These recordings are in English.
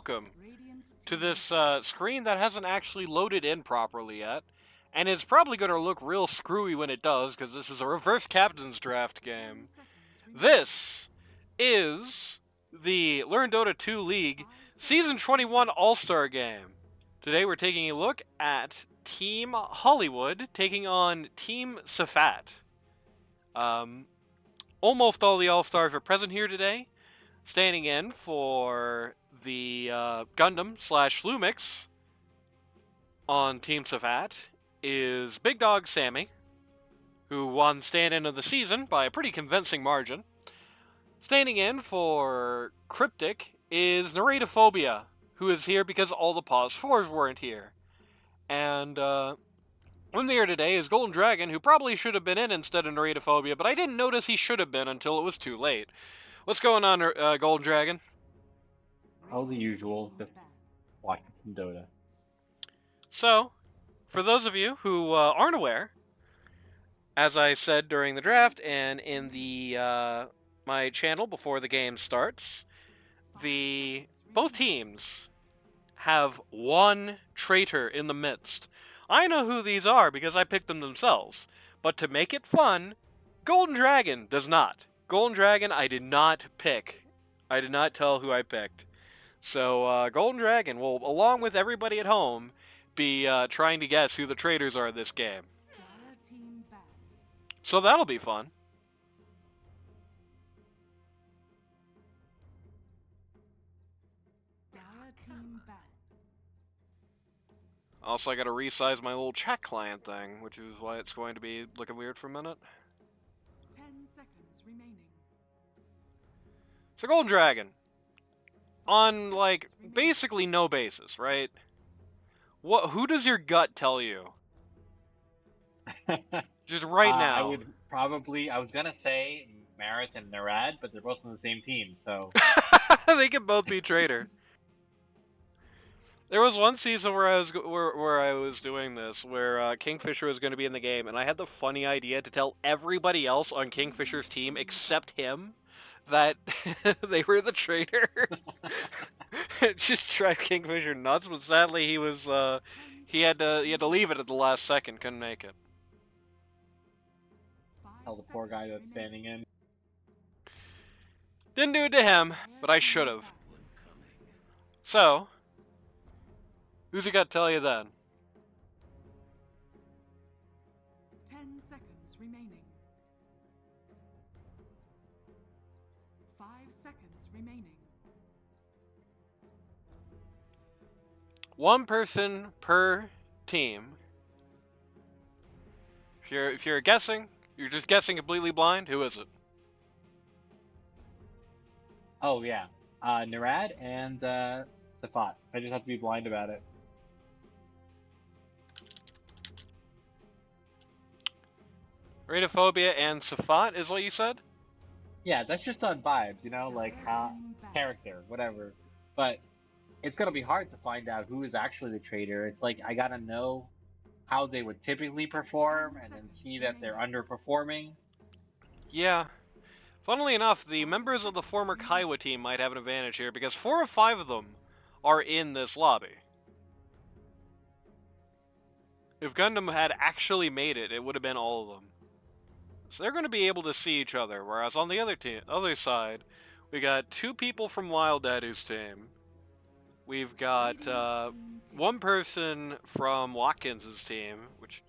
welcome to this screen that hasn't actually loaded in properly yet. And it's probably going to look real screwy when it does, because this is a reverse captain's draft game. This is the Learn Dota 2 League Season 21 All-Star Game. Today we're taking a look at Team Hollywood taking on Team Safat. Almost all the All-Stars are present here today. Standing in for the Gundam / Flumix on Team Safat is Big Dog Sammy, who won stand-in of the season by a pretty convincing margin. Standing in for Cryptic is Narratophobia, who is here because all the Pause 4s weren't here. And on here today is Golden Dragon, who probably should have been in instead of Narratophobia, but I didn't notice he should have been until it was too late. What's going on, Golden Dragon? Oh, the usual, just watching some Dota. So, for those of you who aren't aware, as I said during the draft and in the my channel before the game starts, both teams have one traitor in the midst. I know who these are because I picked them themselves, but to make it fun, Golden Dragon does not. Golden Dragon I did not pick. I did not tell who I picked. So Golden Dragon will, along with everybody at home, be trying to guess who the traitors are in this game. So that'll be fun. Also, I gotta resize my little chat client thing, which is why it's going to be looking weird for a minute. 10 seconds remaining. So Golden Dragon, on like basically no basis, right? Who does your gut tell you? Just right now. I was gonna say Marit and Narad, but they're both on the same team, so they can both be traitor. There was one season where I was doing this, where Kingfisher was going to be in the game, and I had the funny idea to tell everybody else on Kingfisher's team except him that they were the traitor. It just drive Kingfisher nuts, but sadly he was he had to leave it at the last second, couldn't make it. tell the poor guy that's standing in. Didn't do it to him, but I should have. So, who's he got to tell you then? 10 seconds remaining. 5 seconds remaining. One person per team. If you're guessing, you're just guessing completely blind. Who is it? Oh yeah, Narad and Safat. I just have to be blind about it. Ratophobia and Safat is what you said? Yeah, that's just on vibes, you know, like character, whatever. But it's gonna be hard to find out who is actually the traitor. It's like I gotta know how they would typically perform and then see that they're underperforming. Yeah. Funnily enough, the members of the former Kaiwa team might have an advantage here because 4 of 5 of them are in this lobby. If Gundam had actually made it, it would have been all of them. So they're going to be able to see each other, whereas on the other side, we got 2 people from Wild Daddy's team. We've got one person from Watkins' team, which,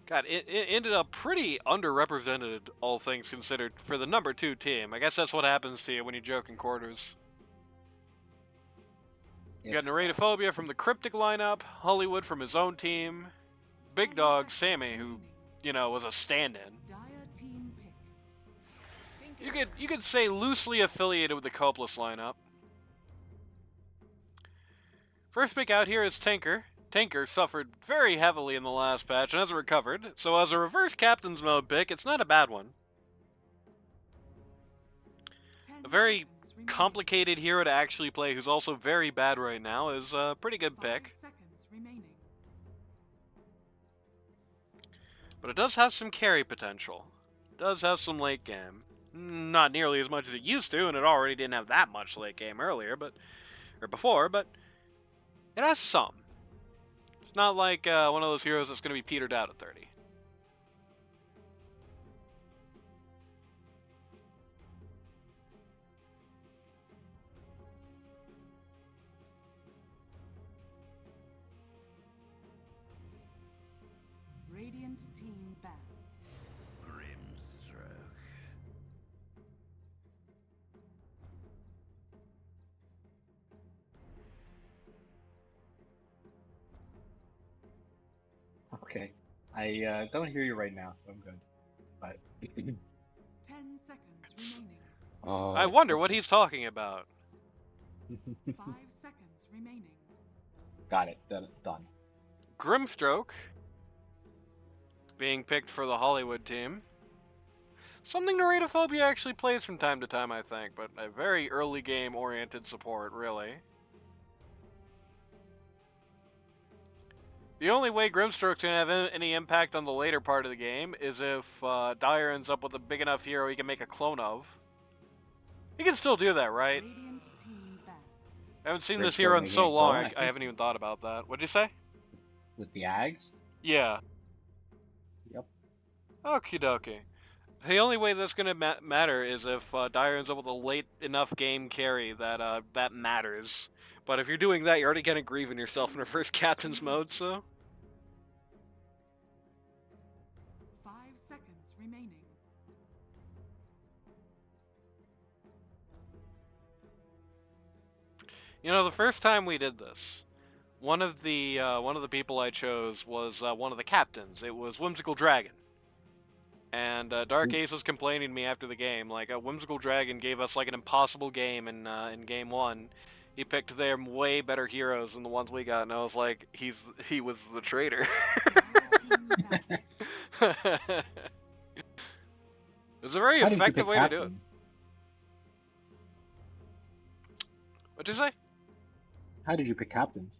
God, it ended up pretty underrepresented, all things considered, for the number 2 team. I guess that's what happens to you when you joke in quarters. You got Narratophobia from the Cryptic lineup, Hollywood from his own team, Big Dog Sammy, who, you know, was a stand-in. You could say loosely affiliated with the Copeless lineup. First pick out here is Tinker. Tinker suffered very heavily in the last patch and hasn't recovered, so as a reverse captain's mode pick, it's not a bad one. A very complicated hero to actually play who's also very bad right now is a pretty good pick. But it does have some carry potential. It does have some late game. Not nearly as much as it used to, and it already didn't have that much late game earlier, but or before, but it has some. It's not like one of those heroes that's going to be petered out at 30. Radiant team ban. Okay. I don't hear you right now, so I'm good. But 10 seconds remaining. oh, I wonder what he's talking about. 5 seconds remaining. Got it. Done. Grimstroke being picked for the Hollywood team. Something Narratophobia actually plays from time to time, I think, but a very early game oriented support, really. The only way Grimstroke's gonna have any impact on the later part of the game is if Dire ends up with a big enough hero he can make a clone of. He can still do that, right? Radiant team ban. I haven't seen Grimstroke this hero in making so a long, clone, I I think. haven't even thought about that. What'd you say? With the Ags? Yeah. Yep. Okie dokie. The only way that's going to matter is if Dire ends up with a late enough game carry that that matters. But if you're doing that, you're already kind of grieving yourself in reverse captain's mode, so... 5 seconds remaining. You know, the first time we did this, one of the people I chose was one of the captains. It was Whimsical Dragon. And Dark Ace was complaining to me after the game, like, Whimsical Dragon gave us, like, an impossible game in Game 1. He picked their way better heroes than the ones we got, and I was like, he was the traitor. Team ban. It's a very How did you effective pick way to do it. captains? What'd you say? How did you pick captains?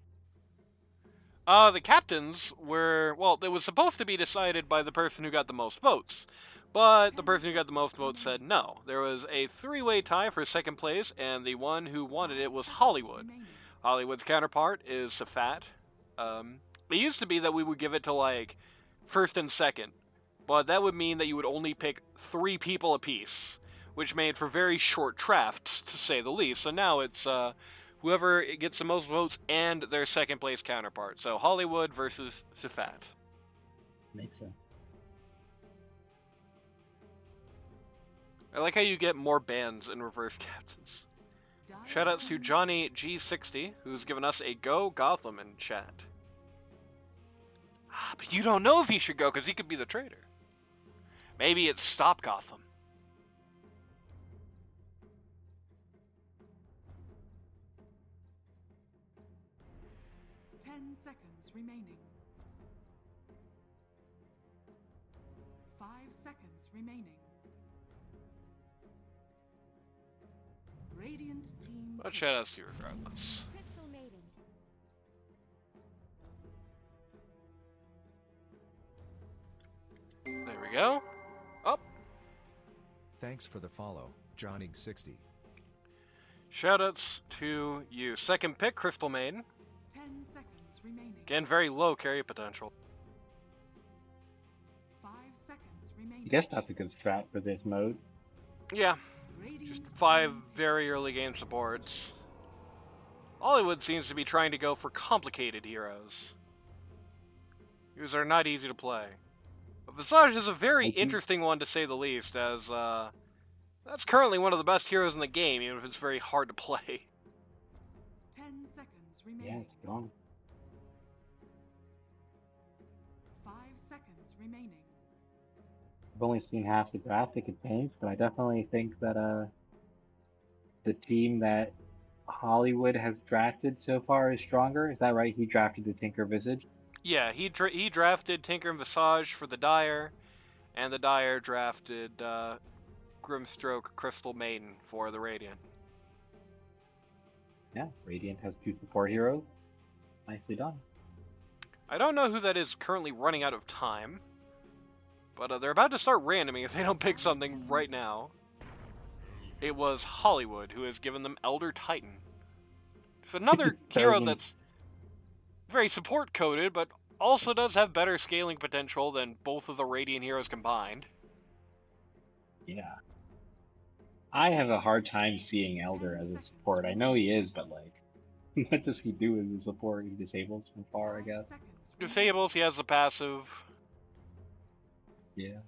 The captains were, well, it was supposed to be decided by the person who got the most votes. But the person who got the most votes said no. There was a three-way tie for second place, and the one who wanted it was Hollywood. Remaining. Hollywood's counterpart is Safat. It used to be that we would give it to, like, first and second. But that would mean that you would only pick 3 people apiece, which made for very short drafts, to say the least. So now it's, whoever gets the most votes and their second place counterpart. So Hollywood versus Safat. Makes sense. I like how you get more bans in reverse captains. Dire Shoutouts to team Johnny G60, who's given us a Go Gotham in chat. Ah, but you don't know if he should go, because he could be the traitor. Maybe it's Stop Gotham. ban. 10 seconds remaining. 5 seconds remaining. Radiant team. But shoutouts to you regardless. Crystal Maiden. There we go. Up. Thanks for the follow, Johnny60. Shoutouts to you. Second pick, Crystal Maiden. 10 seconds remaining. Again, very low carry potential. 5 seconds remaining. I guess that's a good strat for this mode. Yeah, Radiant just 5 team very early game supports. Hollywood seems to be trying to go for complicated heroes. Heroes are not easy to play. But Visage is a very I think- interesting one to say the least, as that's currently one of the best heroes in the game, even if it's very hard to play. 10 seconds Yeah, remaining. it's strong. 5 seconds remaining. I've only seen half the graphic advantage, but I definitely think that the team that Hollywood has drafted so far is stronger. Is that right? He drafted the Tinker Visage. Yeah, he drafted Tinker and Visage for the Dire, and the Dire drafted Grimstroke Crystal Maiden for the Radiant. Yeah, Radiant has 2 support heroes. Nicely done. I don't know who that is currently running out of time, but they're about to start randoming if they don't pick something right now. It was Hollywood who has given them Elder Titan. It's another hero Frozen. that's very support coded, but also does have better scaling potential than both of the Radiant heroes combined. Yeah. I have a hard time seeing Elder as a support. I know he is, but like, what does he do as a support? He disables from far, I guess. Disables, he has the passive, Yeah.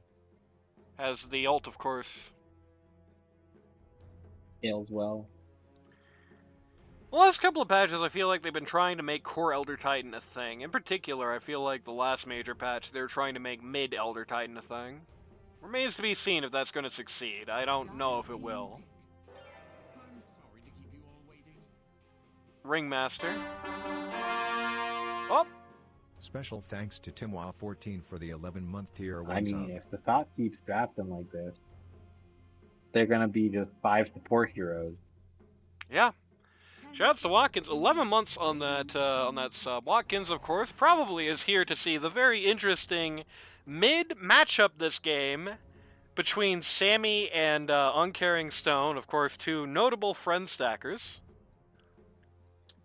has the ult, of course. Scales well. The last couple of patches, I feel like they've been trying to make core Elder Titan a thing. In particular, I feel like the last major patch, they're trying to make mid Elder Titan a thing. Remains to be seen if that's going to succeed. I don't know if it will. Ringmaster. Oh! Special thanks to Timwa14 for the 11-month tier 1 I sub. mean, if the thought keeps drafting like this, they're gonna be just 5 support heroes. Yeah. Shouts to Watkins. 11 months on that sub. Watkins, of course, probably is here to see the very interesting mid matchup this game between Sammy and Uncaring Stone, of course, two notable friend stackers.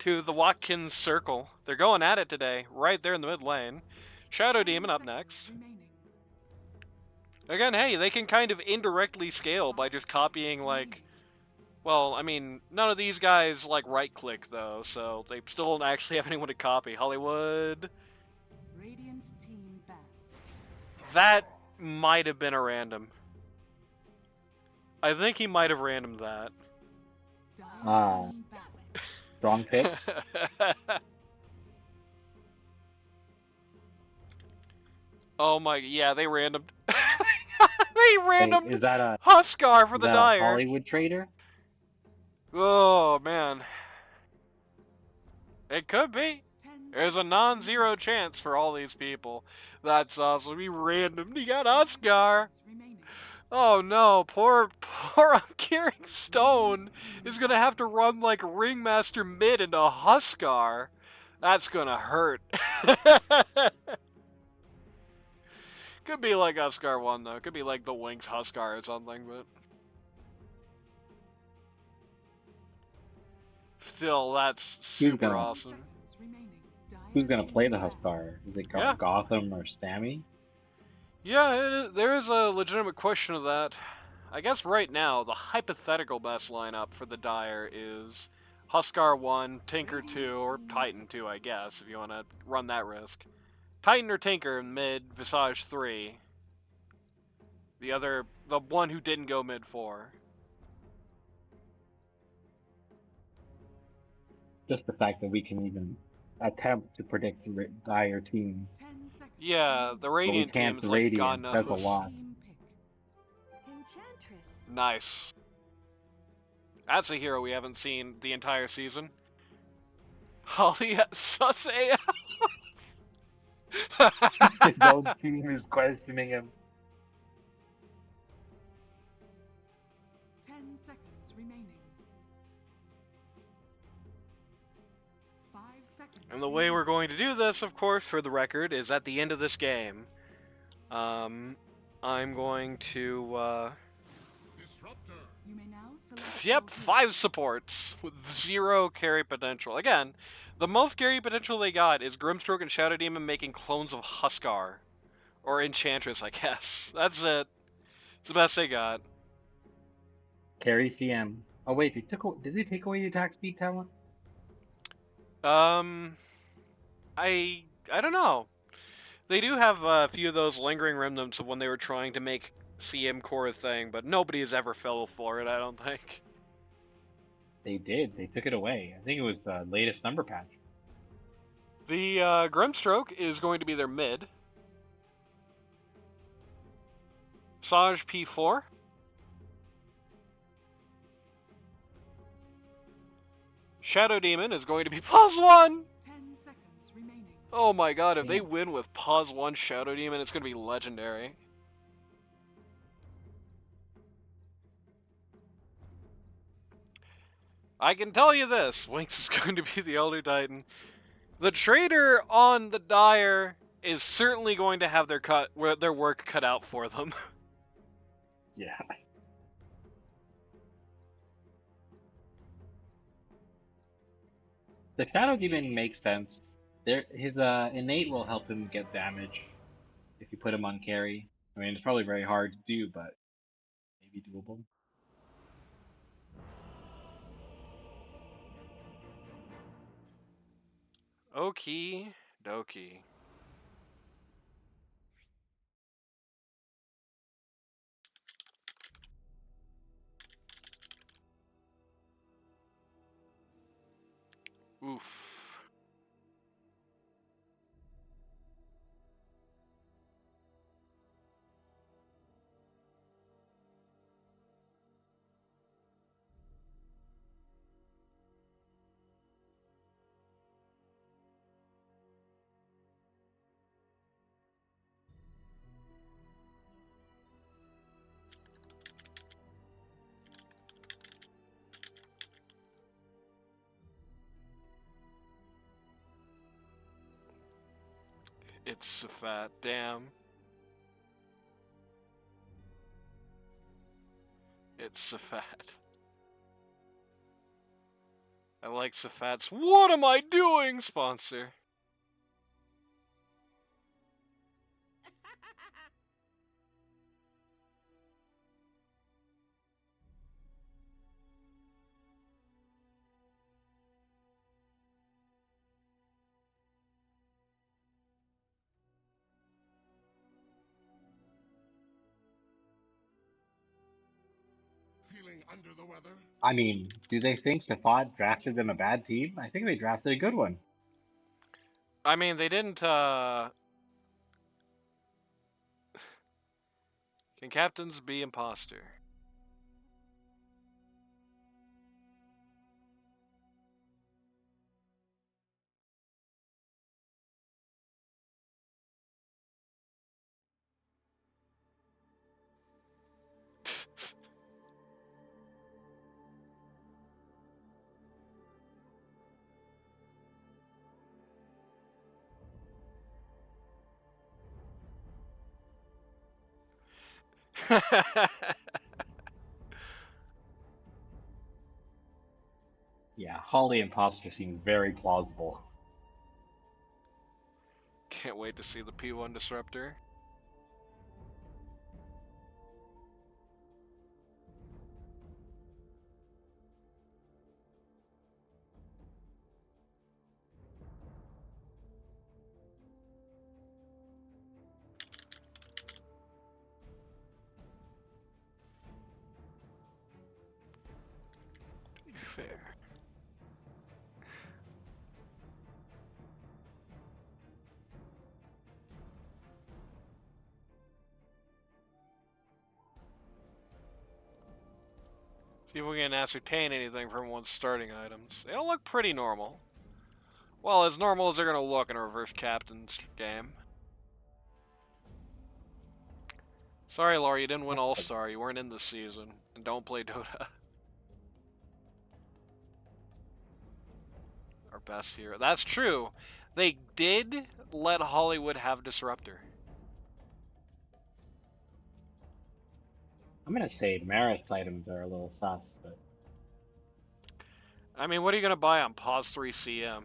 To the Watkins circle. They're going at it today, right there in the mid lane. Shadow Demon up next. Again, hey, they can kind of indirectly scale by just copying, like... Well, I mean, none of these guys, like, right-click, though, so they still don't actually have anyone to copy. Hollywood... Radiant team ban. That might have been a random. I think he might have randomed that. Ah. Team ban. Strong pick. Oh my, yeah, they randomed. They Wait, randomed is that a, Huskar for is the that a Dire. Hollywood trader? Oh, man. It could be. 10 There's a seconds non-zero chance for all these people. That's awesome. He randomed. He got Huskar. remaining. Oh no, poor Uncaring Stone is gonna have to run like Ringmaster mid into Huskar. That's gonna hurt. Could be like Huskar 1 though. Could be like the Winx Huskar or something, but... Still, that's super gonna- awesome. Seconds remaining. Who's gonna Dire play the team ban. Huskar? Is it Yeah. Gotham or Stammy? Yeah, there is a legitimate question of that. I guess right now, the hypothetical best lineup for the Dire is Huskar 1, Tinker 2, or Titan 2, I guess, if you want to run that risk. Titan or Tinker in mid, Visage 3. The one who didn't go mid 4. Just the fact that we can even attempt to predict the Dire team. 10 seconds Yeah, remaining. the Radiant can't team is like Radiant. God That's a knows. lot. Team pick. Enchantress. Nice. That's a hero we haven't seen the entire season. Holly sus AF. His own team is questioning him. 10 seconds remaining. 5 seconds. And the way we're going to do this, of course, for the record, is at the end of this game. I'm going to, You may now select Yep, your 5 supports with 0 carry potential. Again, the most carry potential they got is Grimstroke and Shadow Demon making clones of Huskar. Or Enchantress, I guess. That's it. It's the best they got. Carry CM. Oh wait, did they take away the attack speed talent? I don't know. They do have a few of those lingering remnants of when they were trying to make CM core a thing, but nobody has ever fell for it, I don't think. They did. They took it away. I think it was the latest number patch. The Grimstroke is going to be their mid. Saj P4. Shadow Demon is going to be +1! 10 seconds remaining. Oh my god, if they Yeah. win with +1 Shadow Demon, it's going to be legendary. I can tell you this, Winx is going to be the Elder Titan. The trader on the Dire is certainly going to have their work cut out for them. Yeah. The Shadow Demon makes sense. His innate will help him get damage if you put him on carry. I mean, it's probably very hard to do, but maybe doable. Okie dokie. Oof. It's so fat. Damn. It's so fat. I like Safat's "What am I doing?" sponsor. Feeling under the weather? I mean, do they think Safad drafted them a bad team? I think they drafted a good one. I mean, they didn't, Can captains be imposter? Yeah, Holly Imposter seems very plausible. Can't wait to see the P1 disruptor. To be fair. See if we can ascertain anything from one's starting items. They all look pretty normal. Well, as normal as they're gonna look in a reverse captain's game. Sorry, Laura, you didn't win All-Star. You weren't in this season. And don't play Dota. Our best hero. That's true. They did let Hollywood have Disruptor. I'm gonna say Maris items are a little sus, but I mean, what are you gonna buy on Pause 3 CM?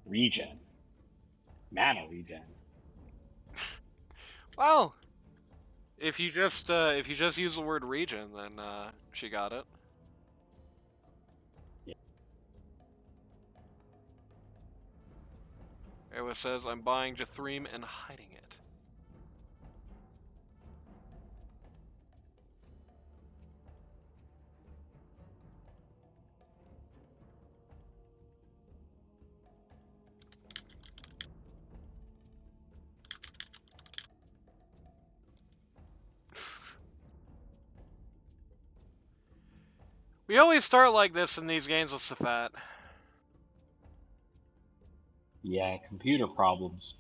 regen. Mana regen. Well, if you just use the word region, then she got it. Yeah. It says I'm buying Jathreem and hiding it. We always start like this in these games with Safat. Yeah, computer problems.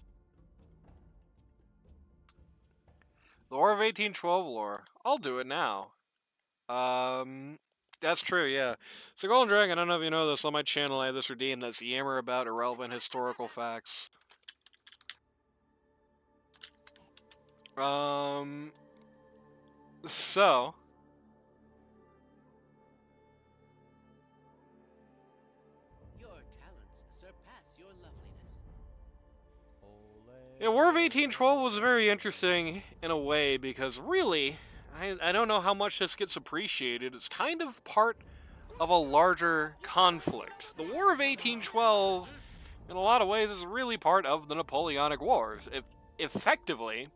Lore of 1812 lore. I'll do it now. That's true, yeah. So Golden Dragon, I don't know if you know this, on my channel I have this redeem that's yammer about irrelevant historical facts. So Yeah, War of 1812 was very interesting in a way because really, I don't know how much this gets appreciated. It's kind of part of a larger conflict. The War of 1812, in a lot of ways, is really part of the Napoleonic Wars. Effectively,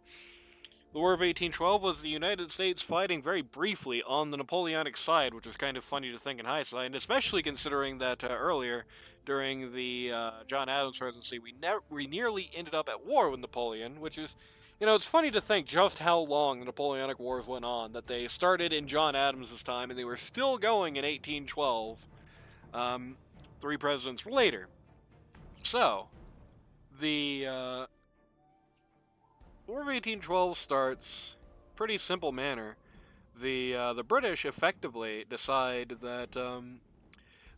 the War of 1812 was the United States fighting very briefly on the Napoleonic side, which is kind of funny to think in hindsight, and especially considering that earlier, during the John Adams presidency, we nearly ended up at war with Napoleon, which is, it's funny to think just how long the Napoleonic Wars went on, that they started in John Adams' time, and they were still going in 1812, 3 presidents later. So, the War of 1812 starts pretty simple manner. The British effectively decide that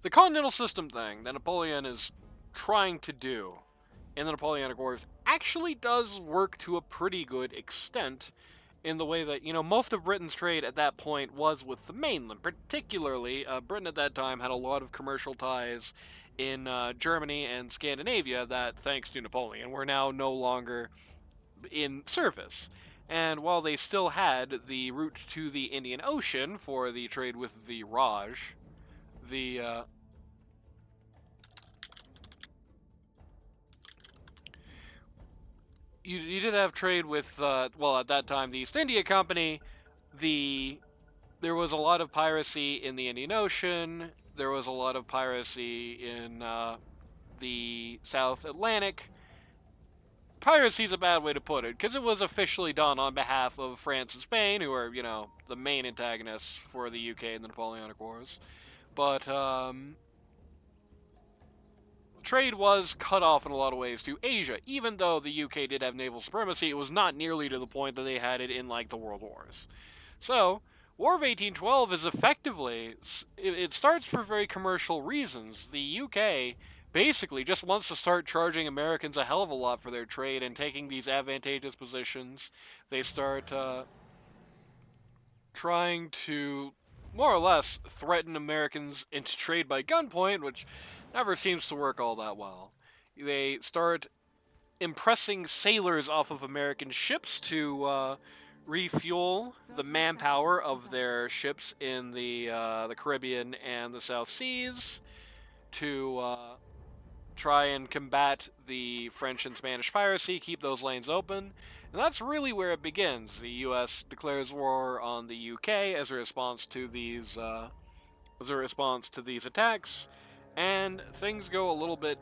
the continental system thing that Napoleon is trying to do in the Napoleonic Wars actually does work to a pretty good extent, in the way that, most of Britain's trade at that point was with the mainland. Particularly, Britain at that time had a lot of commercial ties in Germany and Scandinavia that, thanks to Napoleon, were now no longer in service. And while they still had the route to the Indian Ocean for the trade with the Raj, the you did have trade with at that time the East India Company. There was a lot of piracy in the Indian Ocean. There was a lot of piracy in the South Atlantic. Piracy's a bad way to put it, because it was officially done on behalf of France and Spain, who are, the main antagonists for the UK in the Napoleonic Wars. But, trade was cut off in a lot of ways to Asia. Even though the UK did have naval supremacy, it was not nearly to the point that they had it in, the World Wars. So, War of 1812 is effectively, it starts for very commercial reasons. The UK basically just wants to start charging Americans a hell of a lot for their trade and taking these advantageous positions. They start trying to more or less threaten Americans into trade by gunpoint, which never seems to work all that well. They start impressing sailors off of American ships to refuel the manpower of their ships in the Caribbean and the South Seas, to try and combat the French and Spanish piracy, keep those lanes open. And that's really where it begins. The U.S. declares war on the U.K. as a response to these attacks, and things go a little bit.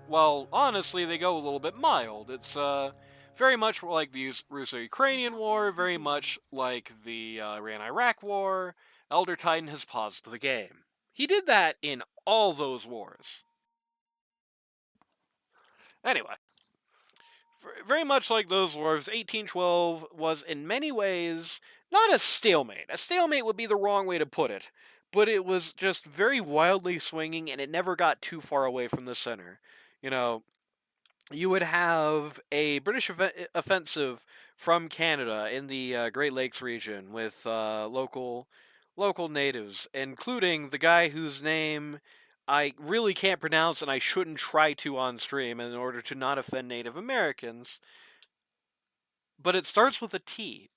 Well, honestly, they go a little bit mild. It's very much like the Russo-Ukrainian War, very much like the Iran-Iraq War. Elder Titan has paused the game. He did that in all those wars. Anyway, very much like those wars, 1812 was in many ways not a stalemate. A stalemate would be the wrong way to put it, but it was just very wildly swinging, and it never got too far away from the center. You would have a British offensive from Canada in the Great Lakes region with local natives, including the guy whose name I really can't pronounce, and I shouldn't try to on stream in order to not offend Native Americans. But it starts with a T.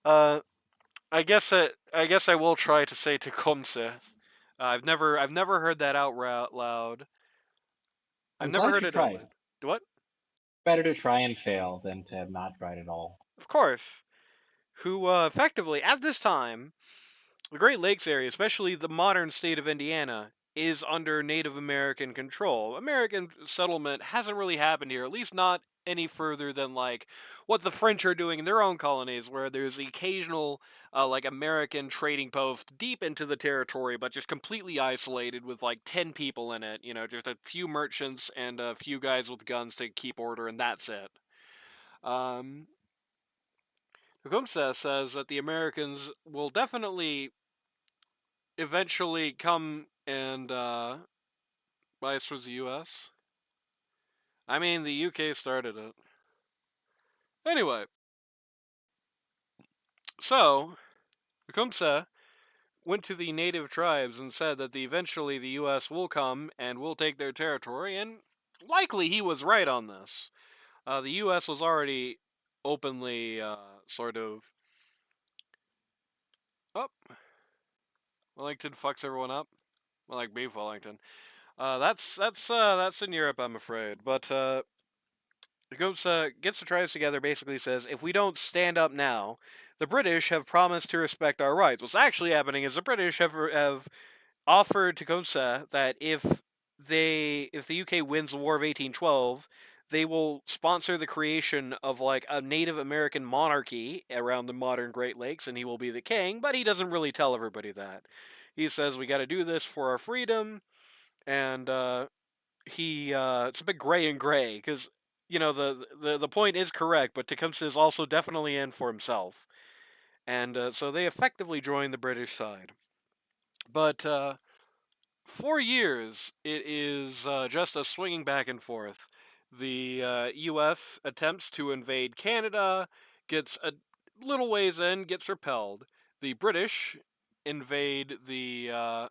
I guess I will try to say Tecumseh. I've never heard that out loud. I've never heard it out loud. What? Better to try and fail than to have not tried at all. Of course. Who effectively, at this time, the Great Lakes area, especially the modern state of Indiana, is under Native American control. American settlement hasn't really happened here, at least not any further than what the French are doing in their own colonies, where there's the occasional American trading post deep into the territory, but just completely isolated with 10 people in it. Just a few merchants and a few guys with guns to keep order, and that's it. Tecumseh says that the Americans will definitely eventually come and bias towards the U.S. I mean, the UK started it. Anyway, so Tecumseh went to the native tribes and said that eventually the U.S. will come and will take their territory, and likely he was right on this. The U.S. was already openly sort of. Oh, Wellington fucks everyone up. Well, like beef Wellington. That's in Europe, I'm afraid. But gets the tribes together. Basically says, if we don't stand up now, the British have promised to respect our rights. What's actually happening is the British have offered Tecumseh that if the UK wins the War of 1812, they will sponsor the creation of like a Native American monarchy around the modern Great Lakes, and he will be the king. But he doesn't really tell everybody that. He says we got to do this for our freedom, and it's a bit gray and gray because the point is correct, but Tecumseh is also definitely in for himself, and so they effectively join the British side. But 4 years, it is just a swinging back and forth. The U.S. attempts to invade Canada, gets a little ways in, gets repelled. The British invade the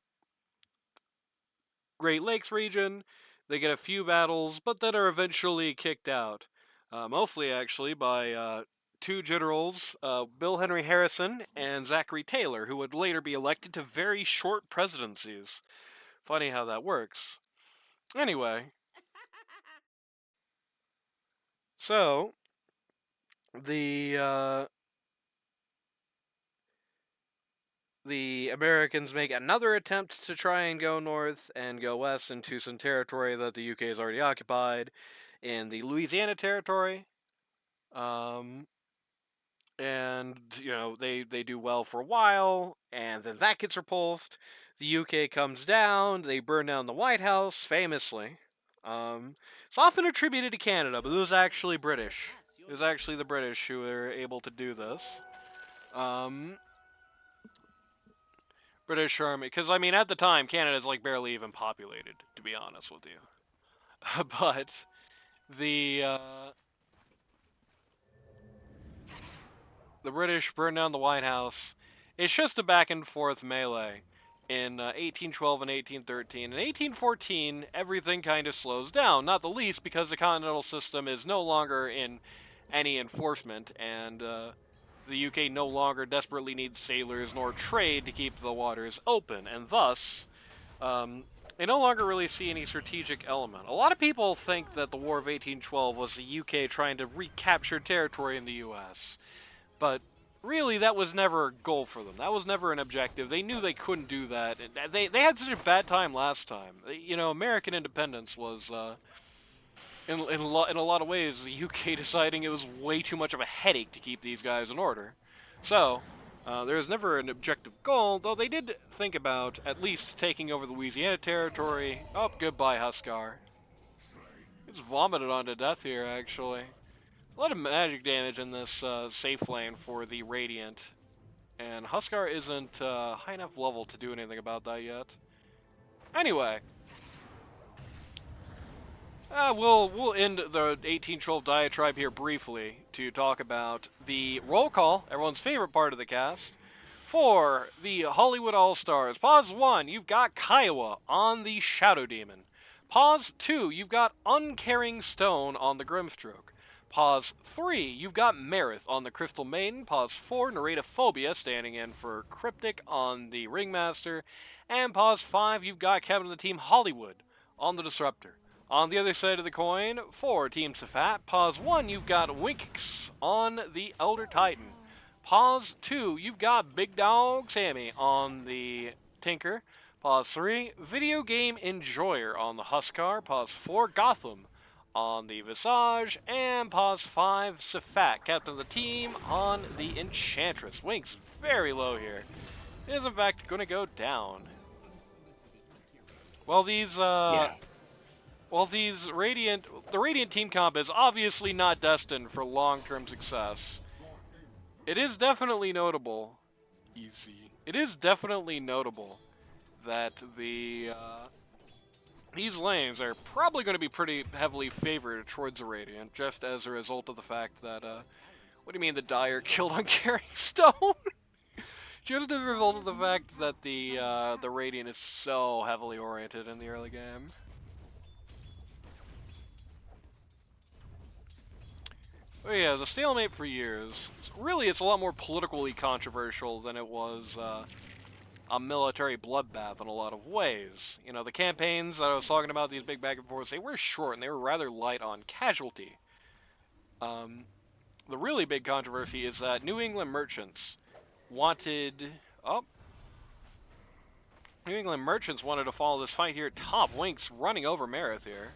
Great Lakes region. They get a few battles, but then are eventually kicked out. Mostly, actually, by two generals, Bill Henry Harrison and Zachary Taylor, who would later be elected to very short presidencies. Funny how that works. Anyway, so the the Americans make another attempt to try and go north and go west into some territory that the UK has already occupied in the Louisiana Territory. And they do well for a while, and then that gets repulsed. The UK comes down. They burn down the White House, famously. It's often attributed to Canada, but it was actually British. It was actually the British who were able to do this. British Army, because I mean, at the time, Canada's like barely even populated, to be honest with you. But the British burn down the White House. It's just a back and forth melee in 1812 and 1813. In 1814, everything kind of slows down, not the least because the continental system is no longer in any enforcement, and the UK no longer desperately needs sailors nor trade to keep the waters open, and thus, they no longer really see any strategic element. A lot of people think that the War of 1812 was the UK trying to recapture territory in the US, but really that was never a goal for them. That was never an objective. They knew they couldn't do that. They had such a bad time last time. American independence was in a lot of ways, the UK deciding it was way too much of a headache to keep these guys in order. So, there was never an objective goal, though they did think about at least taking over the Louisiana Territory. Oh, goodbye, Huskar. He's vomited on to death here, actually. A lot of magic damage in this safe lane for the Radiant, and Huskar isn't high enough level to do anything about that yet. Anyway, we'll end the 1812 diatribe here briefly to talk about the roll call, everyone's favorite part of the cast, for the Hollywood All-Stars. Pause 1, you've got Kiowa on the Shadow Demon. Pause 2, you've got Uncaring Stone on the Grimstroke. Pause 3, you've got Marith on the Crystal Maiden. Pause 4, Narratophobia standing in for Cryptic on the Ringmaster. And pause 5, you've got Captain of the Team Hollywood on the Disruptor. On the other side of the coin, for Team Safat, pause 1, you've got Winkx on the Elder Titan. Pause 2, you've got Big Dog Sammy on the Tinker. Pause 3, Video Game Enjoyer on the Huskar. Pause 4, Gotham on the Visage. And pause 5, Safat, Captain of the Team, on the Enchantress. Winkx very low here. It is in fact going to go down. Well, the Radiant team comp is obviously not destined for long-term success. It is definitely notable. Easy. It is definitely notable that these lanes are probably going to be pretty heavily favored towards the Radiant, just as a result of the fact that, what do you mean the Dire killed Uncaring Stone? Just as a result of the fact that the Radiant is so heavily oriented in the early game. Oh yeah, it was a stalemate for years. Really, it's a lot more politically controversial than it was a military bloodbath in a lot of ways. You know, the campaigns that I was talking about, these big back and forths, they were short and they were rather light on casualty. The really big controversy is that New England merchants wanted... Oh. New England merchants wanted to follow this fight here. Top Winks running over Marith here.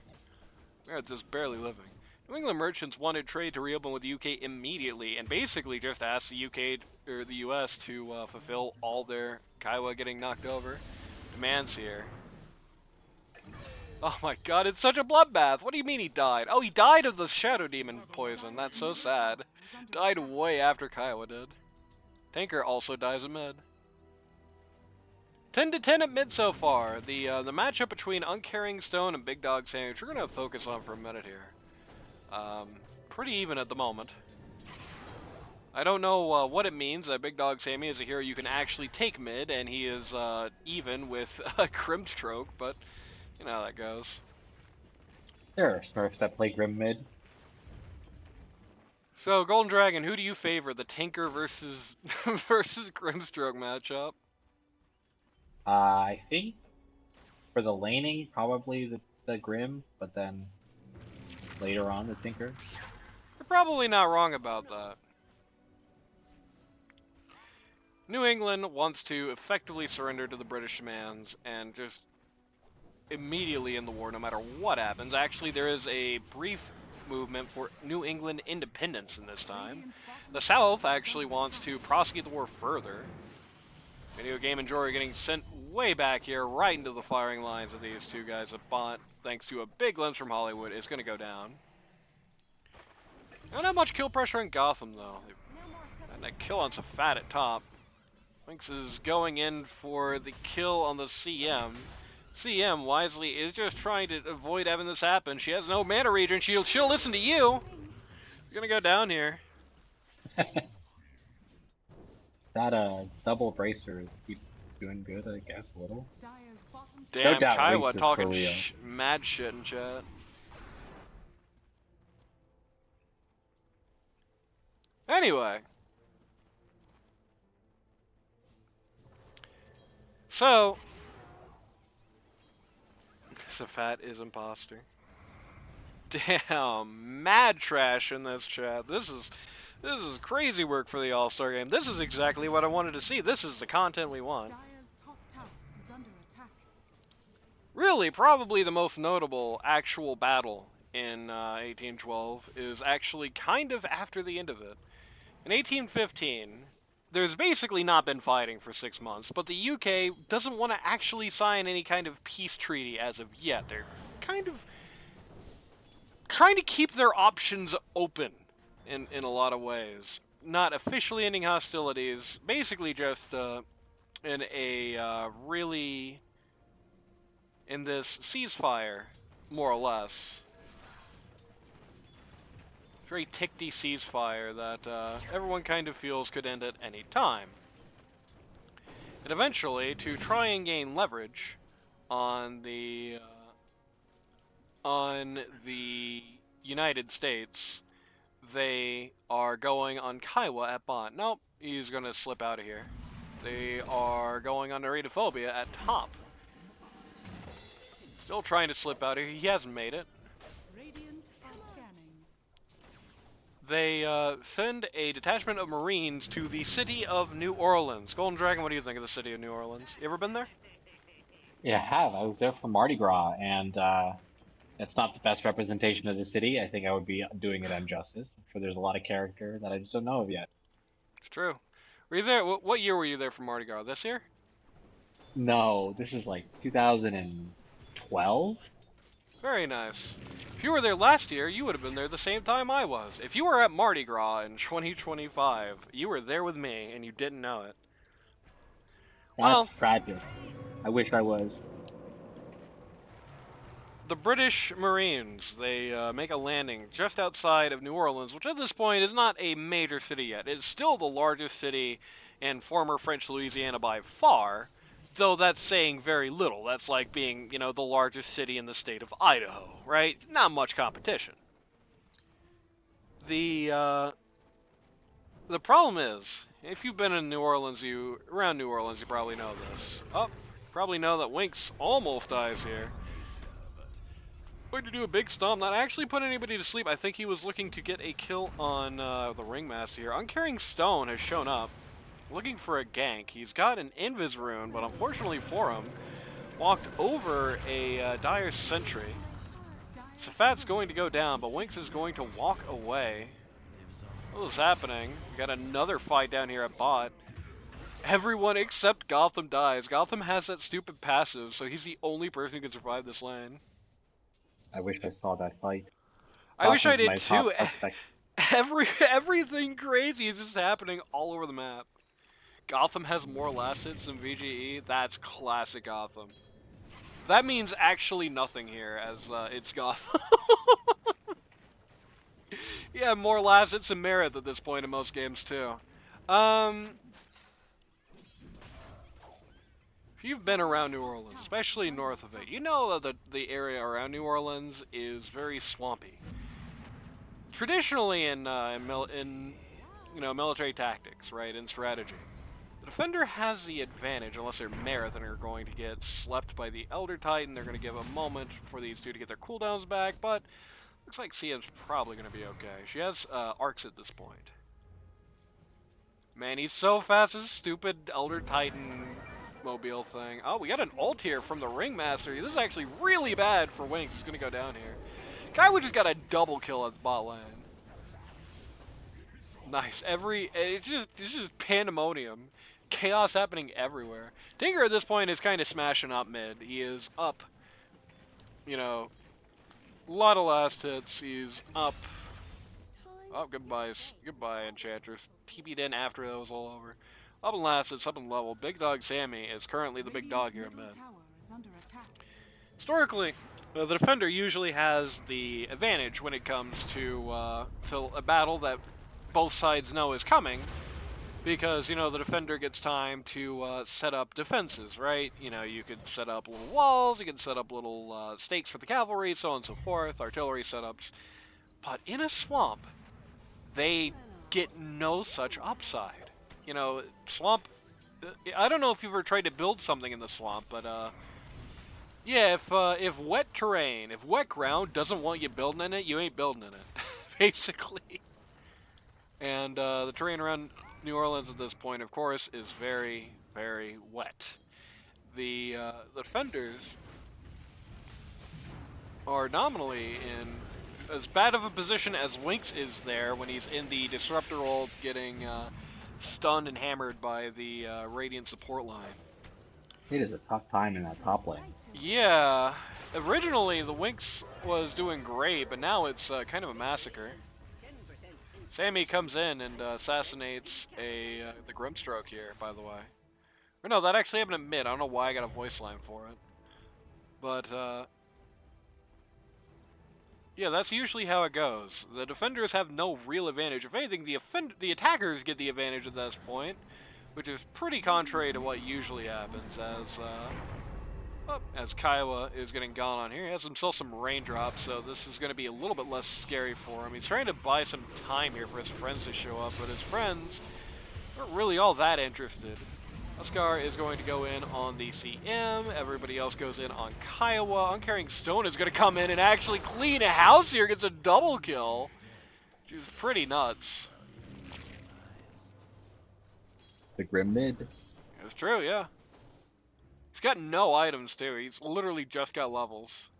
Marith is barely living. New England merchants wanted trade to reopen with the UK immediately and basically just asked the UK or the US to fulfill all their Kiowa getting knocked over demands here. Oh my god, it's such a bloodbath. What do you mean he died? Oh, he died of the Shadow Demon poison. That's so sad. Died way after Kiowa did. Tanker also dies at mid. 10 to 10 at mid so far. The matchup between Uncaring Stone and Big Dog Sandwich, we're going to focus on for a minute here. Pretty even at the moment. I don't know what it means that Big Dog Sammy is a hero you can actually take mid, and he is even with Grimstroke, but you know how that goes. There are Smurfs that play Grim mid. So, Golden Dragon, who do you favor? The Tinker versus versus Grimstroke matchup? I think for the laning, probably the Grim, but then later on the Tinker. You're probably not wrong about that. New England wants to effectively surrender to the British demands and just immediately in the war no matter what happens. Actually, there is a brief movement for New England independence in this time. The South actually wants to prosecute the war further. Video Game and Jory getting sent way back here, right into the firing lines of these two guys. A bot, thanks to a big glimpse from Hollywood, is going to go down. Not much kill pressure in Gotham, though. And a kill on Safat at top. Lynx is going in for the kill on the CM. CM, wisely, is just trying to avoid having this happen. She has no mana regen. She'll listen to you. She's going to go down here. That double bracers keep doing good, I guess, a little. Damn, No doubt Kiowa Lynx is talking for real. mad shit in chat. Anyway. So. Safat is imposter. Damn, mad trash in this chat. This is crazy work for the All-Star game. This is exactly what I wanted to see. This is the content we want. Dire's top tower is under attack. Really, probably the most notable actual battle in 1812 is actually kind of after the end of it. In 1815, there's basically not been fighting for 6 months, but the UK doesn't want to actually sign any kind of peace treaty as of yet. They're kind of trying to keep their options open in a lot of ways. Not officially ending hostilities, basically just in a really in this ceasefire, more or less. Very tickety ceasefire that everyone kind of feels could end at any time. And eventually, to try and gain leverage on the United States, they are going on Kiowa at bot. Nope, he's going to slip out of here. They are going on Naritophobia at top. Still trying to slip out of here. He hasn't made it. Radiant are scanning. They send a detachment of Marines to the city of New Orleans. Golden Dragon, what do you think of the city of New Orleans? You ever been there? Yeah, I have. I was there for Mardi Gras, and it's not the best representation of the city. I think I would be doing it injustice. I'm sure there's a lot of character that I just don't know of yet. It's true. Were you there? What year were you there for Mardi Gras? This year? No, this is like 2012? Very nice. If you were there last year, you would have been there the same time I was. If you were at Mardi Gras in 2025, you were there with me and you didn't know it. Well, That's tragic. I wish I was. the British Marines, they make a landing just outside of New Orleans, which at this point is not a major city yet. It's still the largest city in former French Louisiana by far, though that's saying very little. That's like being, the largest city in the state of Idaho, right? Not much competition. The problem is, if you've been in New Orleans, around New Orleans, you probably know this. Oh, probably know that Winx almost dies here. Going to do a big stomp, not actually put anybody to sleep. I think he was looking to get a kill on the Ringmaster here. Uncarrying Stone has shown up, looking for a gank. He's got an Invis rune, but unfortunately for him, walked over a Dire Sentry. Safat's going to go down, but Winx is going to walk away. What is happening? We got another fight down here at bot. Everyone except Gotham dies. Gotham has that stupid passive, so he's the only person who can survive this lane. I wish I saw that fight. I wish I Gotham's my did top too. suspect. Everything crazy is just happening all over the map. Gotham has more last hits than VGE. That's classic Gotham. That means actually nothing here, as it's Gotham. Yeah, more last hits than Merit at this point in most games too. If you've been around New Orleans, especially north of it, you know that the area around New Orleans is very swampy. Traditionally in military tactics, right, in strategy, the defender has the advantage unless they're Merit and are going to get slept by the Elder Titan. They're going to give a moment for these two to get their cooldowns back, but looks like CM's probably going to be okay. She has arcs at this point. Man, he's so fast, this stupid Elder Titan mobile thing. Oh, we got an ult here from the Ringmaster. This is actually really bad for Winx. He's going to go down here. Kaiwa just got a double kill at the bot lane. Nice. It's just pandemonium. Chaos happening everywhere. Tinker at this point is kind of smashing up mid. He is up, a lot of last hits. He's up. Oh, goodbye, Enchantress. TP'd in after that was all over. Up in last hits, up in level. Big Dog Sammy is currently the big dog here in mid. Historically, the defender usually has the advantage when it comes to a battle that both sides know is coming, because the defender gets time to set up defenses, right? You could set up little walls, you could set up little stakes for the cavalry, so on and so forth, artillery setups. But in a swamp, they get no such upside. Swamp. I don't know if you've ever tried to build something in the swamp, but yeah, if wet terrain, if wet ground doesn't want you building in it, you ain't building in it, basically. And the terrain around New Orleans at this point, of course, is very, very wet. The defenders are nominally in as bad of a position as Winx is there when he's in the Disruptor ult getting stunned and hammered by the Radiant support line. It is a tough time in that top lane. Yeah, originally the Winx was doing great, but now it's kind of a massacre. Sammy comes in and assassinates the Grimstroke here, by the way. Or no, that actually happened at mid. I don't know why I got a voice line for it. But, yeah, that's usually how it goes. The defenders have no real advantage. If anything, the attackers get the advantage at this point, which is pretty contrary to what usually happens, as Kaiwa is getting gone on here. He has himself some raindrops, so this is going to be a little bit less scary for him. He's trying to buy some time here for his friends to show up, but his friends aren't really all that interested. Oscar is going to go in on the CM. Everybody else goes in on Kaiwa. Uncarrying Stone is going to come in and actually clean a house here. Gets a double kill, which is pretty nuts. The Grim mid. It's true, yeah. He's got no items, too. He's literally just got levels.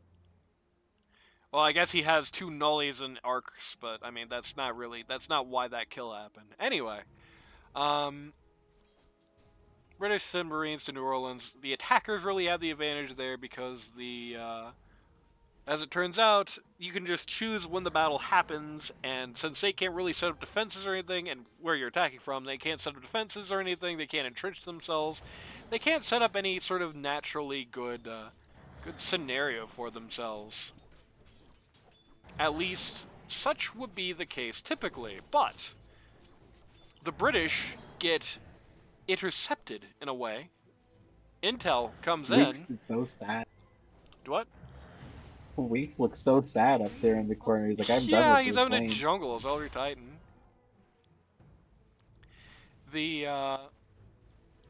Well, I guess he has 2 nullies and arcs, but, I mean, that's not why that kill happened. Anyway, British send Marines to New Orleans. The attackers really have the advantage there because as it turns out, you can just choose when the battle happens, and since they can't really set up defenses or anything, and where you're attacking from, they can't set up defenses or anything, they can't entrench themselves, they can't set up any sort of naturally good scenario for themselves. At least, such would be the case typically, but the British get intercepted in a way. Intel comes Weeks in. is so sad. What? Weeks looks so sad up there in the corner. He's like, I'm done Yeah, with he's this having a lane. jungle as Elder Titan. The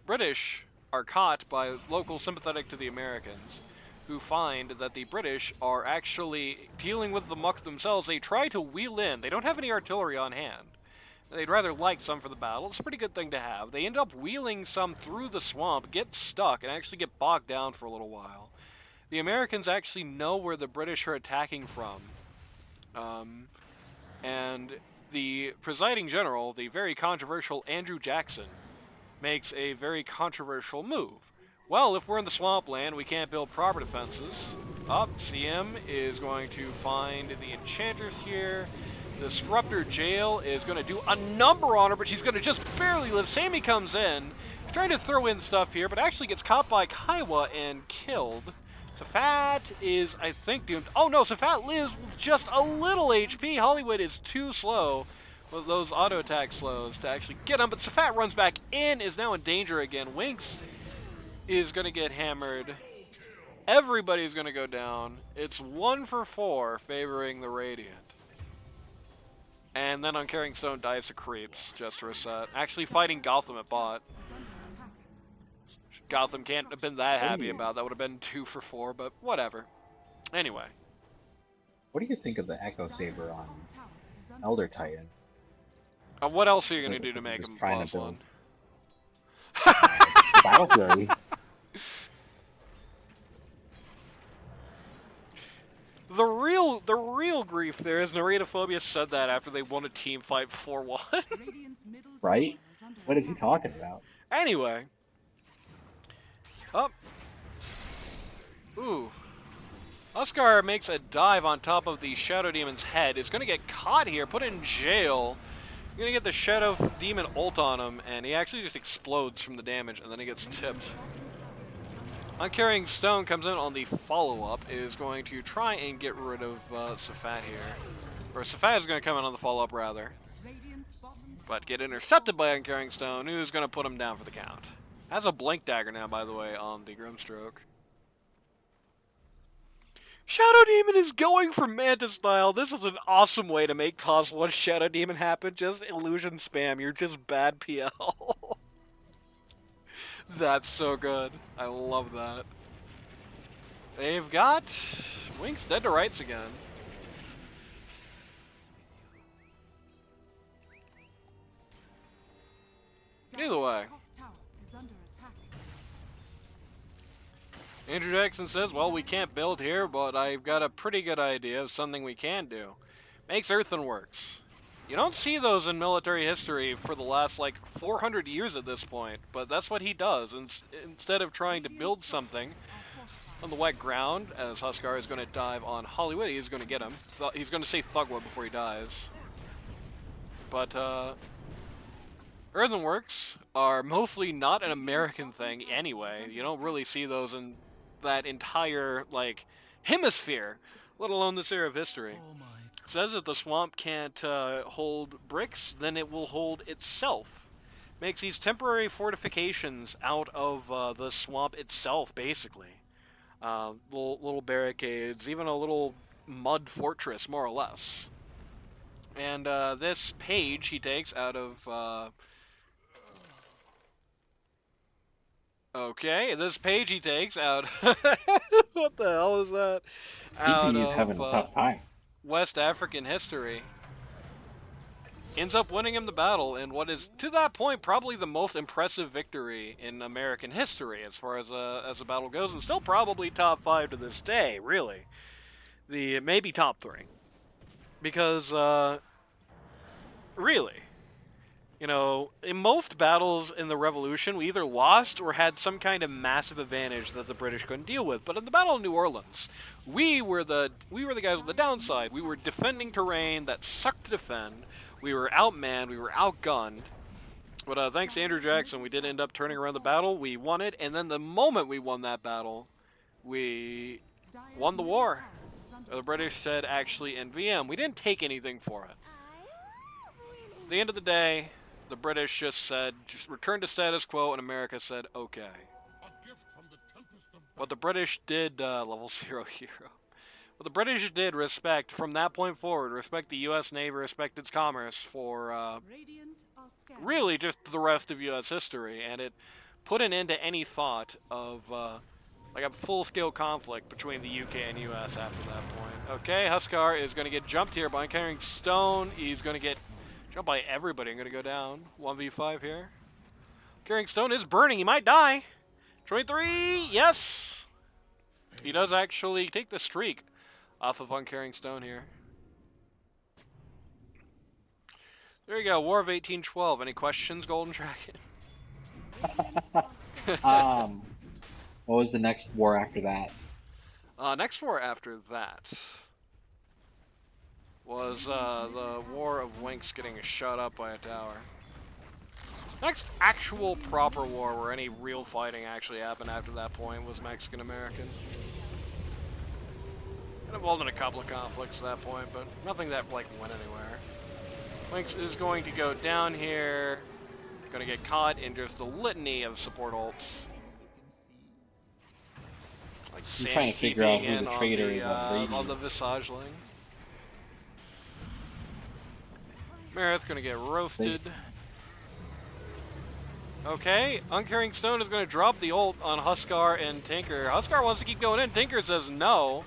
British are caught by local sympathetic to the Americans, who find that the British are actually dealing with the muck themselves. They try to wheel in. They don't have any artillery on hand. They'd rather like some for the battle. It's a pretty good thing to have. They end up wheeling some through the swamp, get stuck, and actually get bogged down for a little while. The Americans actually know where the British are attacking from. And the presiding general, the very controversial Andrew Jackson, makes a very controversial move. Well, if we're in the swampland, we can't build proper defenses. CM is going to find the enchanters here. The Disruptor Jail is going to do a number on her, but she's going to just barely live. Sammy comes in, trying to throw in stuff here, but actually gets caught by Kaiwa and killed. Safat is, I think, doomed. Oh no, Safat lives with just a little HP. Hollywood is too slow with those auto attack slows to actually get him, but Safat runs back in, is now in danger again. Winx is going to get hammered. Everybody's going to go down. It's 1 for 4 favoring the Radiant. And then Uncaring Stone dies to creeps just to reset. Actually fighting Gotham at bot. Gotham can't have been that happy about that. Would have been 2 for 4, but whatever. Anyway. What do you think of the Echo Saber on Elder Titan? What else are you going to do to make Just him trying to +1? Battle Fury. The real grief there is Narratophobia said that after they won a team fight 4-1. Radiant's middle Right? tower is under What is he attack. talking about? Anyway. Up. Ooh. Huskar makes a dive on top of the Shadow Demon's head. Is going to get caught here, put in jail. You're going to get the Shadow Demon ult on him, and he actually just explodes from the damage, and then he gets tipped. Uncaring Stone comes in on the follow-up, is going to try and get rid of Safat here. Or Safat is going to come in on the follow-up, rather. Radiant's bottom tower But get intercepted by Uncaring Stone, who's going to put him down for the count. Has a Blink Dagger now, by the way, on the Grimstroke. Shadow Demon is going for Mantis style. This is an awesome way to make possible one Shadow Demon happen. Just illusion spam. You're just bad PL. That's so good. I love that. They've got Winx dead to rights again. Either way. top tower is under attack. Andrew Jackson says, well, we can't build here, but I've got a pretty good idea of something we can do. Makes earthenworks. You don't see those in military history for the last, like, 400 years at this point, but that's what he does. Instead of trying to build something on the wet ground, as Huskar is going to dive on Hollywood, he's going to get him. He's going to say Thugwood before he dies. But, earthenworks are mostly not an American thing anyway. You don't really see those in that entire, like, hemisphere, let alone this era of history. Says if the swamp can't hold bricks, then it will hold itself. Makes these temporary fortifications out of the swamp itself, basically. Little barricades, even a little mud fortress, more or less. And this page he takes out of... Okay, this page he takes out... What the hell is that? Out He's having a tough time. West African history. Ends up winning him the battle in what is, to that point, probably the most impressive victory in American history as far as a battle goes, and still probably top 5 to this day, really. Maybe top 3. Because, really, you know, in most battles in the Revolution, we either lost or had some kind of massive advantage that the British couldn't deal with. But in the Battle of New Orleans, we were the guys with the downside. We were defending terrain that sucked to defend. We were outmanned. We were outgunned. But thanks to Andrew Jackson, we did end up turning around the battle. We won it, and then the moment we won that battle, we won the war. The British said, actually, in VM. We didn't take anything for it. At the end of the day, the British just said, just return to status quo, and America said, okay. A gift from the tempest of What the British did, level 0 hero. What the British did respect, from that point forward, respect the U.S. Navy, respect its commerce for, Radiant are scanning. really just the rest of U.S. history, and it put an end to any thought of, like a full-scale conflict between the UK and US after that point. Okay, Huskar is going to get jumped here by carrying Stone. He's going to get jumped by everybody. I'm going to go down. 1v5 here. Carrying Stone is burning. He might die. 23, yes! He does actually take the streak off of Uncarrying Stone here. There you go, War of 1812. Any questions, Golden Dragon? What was the next war after that? Next war after that was the War of Winks getting shot up by a tower. Next actual proper war where any real fighting actually happened after that point was Mexican-American. It involved in a couple of conflicts at that point, but nothing that like went anywhere. Winks is going to go down here, going to get caught in just a litany of support ults. Like I'm trying to figure out who the traitor is on the Visageling. Marith's gonna get roasted. Okay, Uncarrying Stone is gonna drop the ult on Huskar and Tinker. Huskar wants to keep going in. Tinker says no.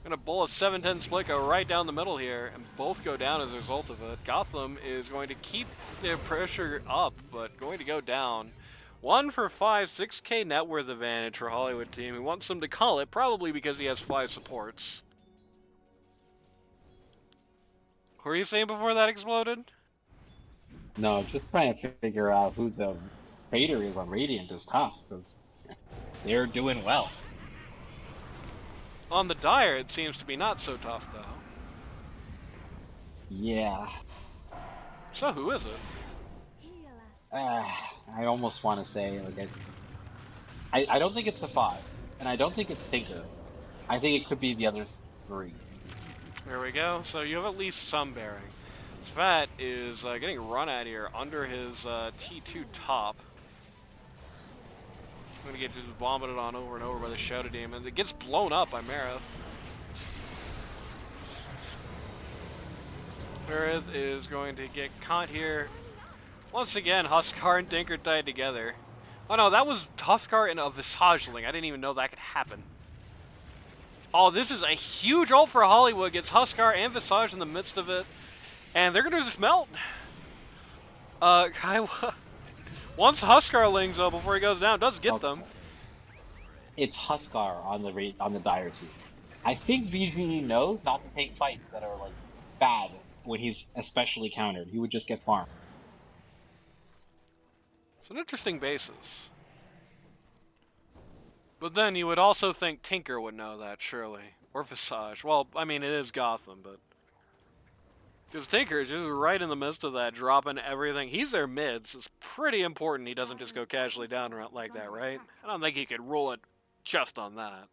Gonna bowl a 7-10 split, go right down the middle here, and both go down as a result of it. Gotham is going to keep their pressure up, but going to go down. 1 for 5, 6k net worth advantage for Hollywood team. He wants them to call it, probably because he has 5 supports. What were you saying before that exploded? No, just trying to figure out who the traitor is on Radiant is tough, because they're doing well. On the Dire, it seems to be not so tough, though. Yeah. So who is it? I almost want to say, like, I don't think it's the 5, and I don't think it's Tinker. I think it could be the other 3. There we go. So you have at least some bearing. Svat is getting run at here under his T2 top. Going to get just vomited on over and over by the Shadow Demon. It gets blown up by Marith. Marith is going to get caught here. Once again, Huskar and Tinker tied together. Oh no, that was Huskar and a Visageling. I didn't even know that could happen. Oh, this is a huge ult for Hollywood. Gets Huskar and Visage in the midst of it. And they're gonna just melt. Kaiwa, once Huskar lings up before he goes down, does get them. It's Huskar on the Dire team. I think VG knows not to take fights that are like bad when he's especially countered. He would just get farmed. It's an interesting basis. But then you would also think Tinker would know that, surely. Or Visage. Well, I mean, it is Gotham, but... Because Tinker is just right in the midst of that, dropping everything. He's their mids. It's pretty important he doesn't just go casually down like that, right? I don't think he could rule it just on that.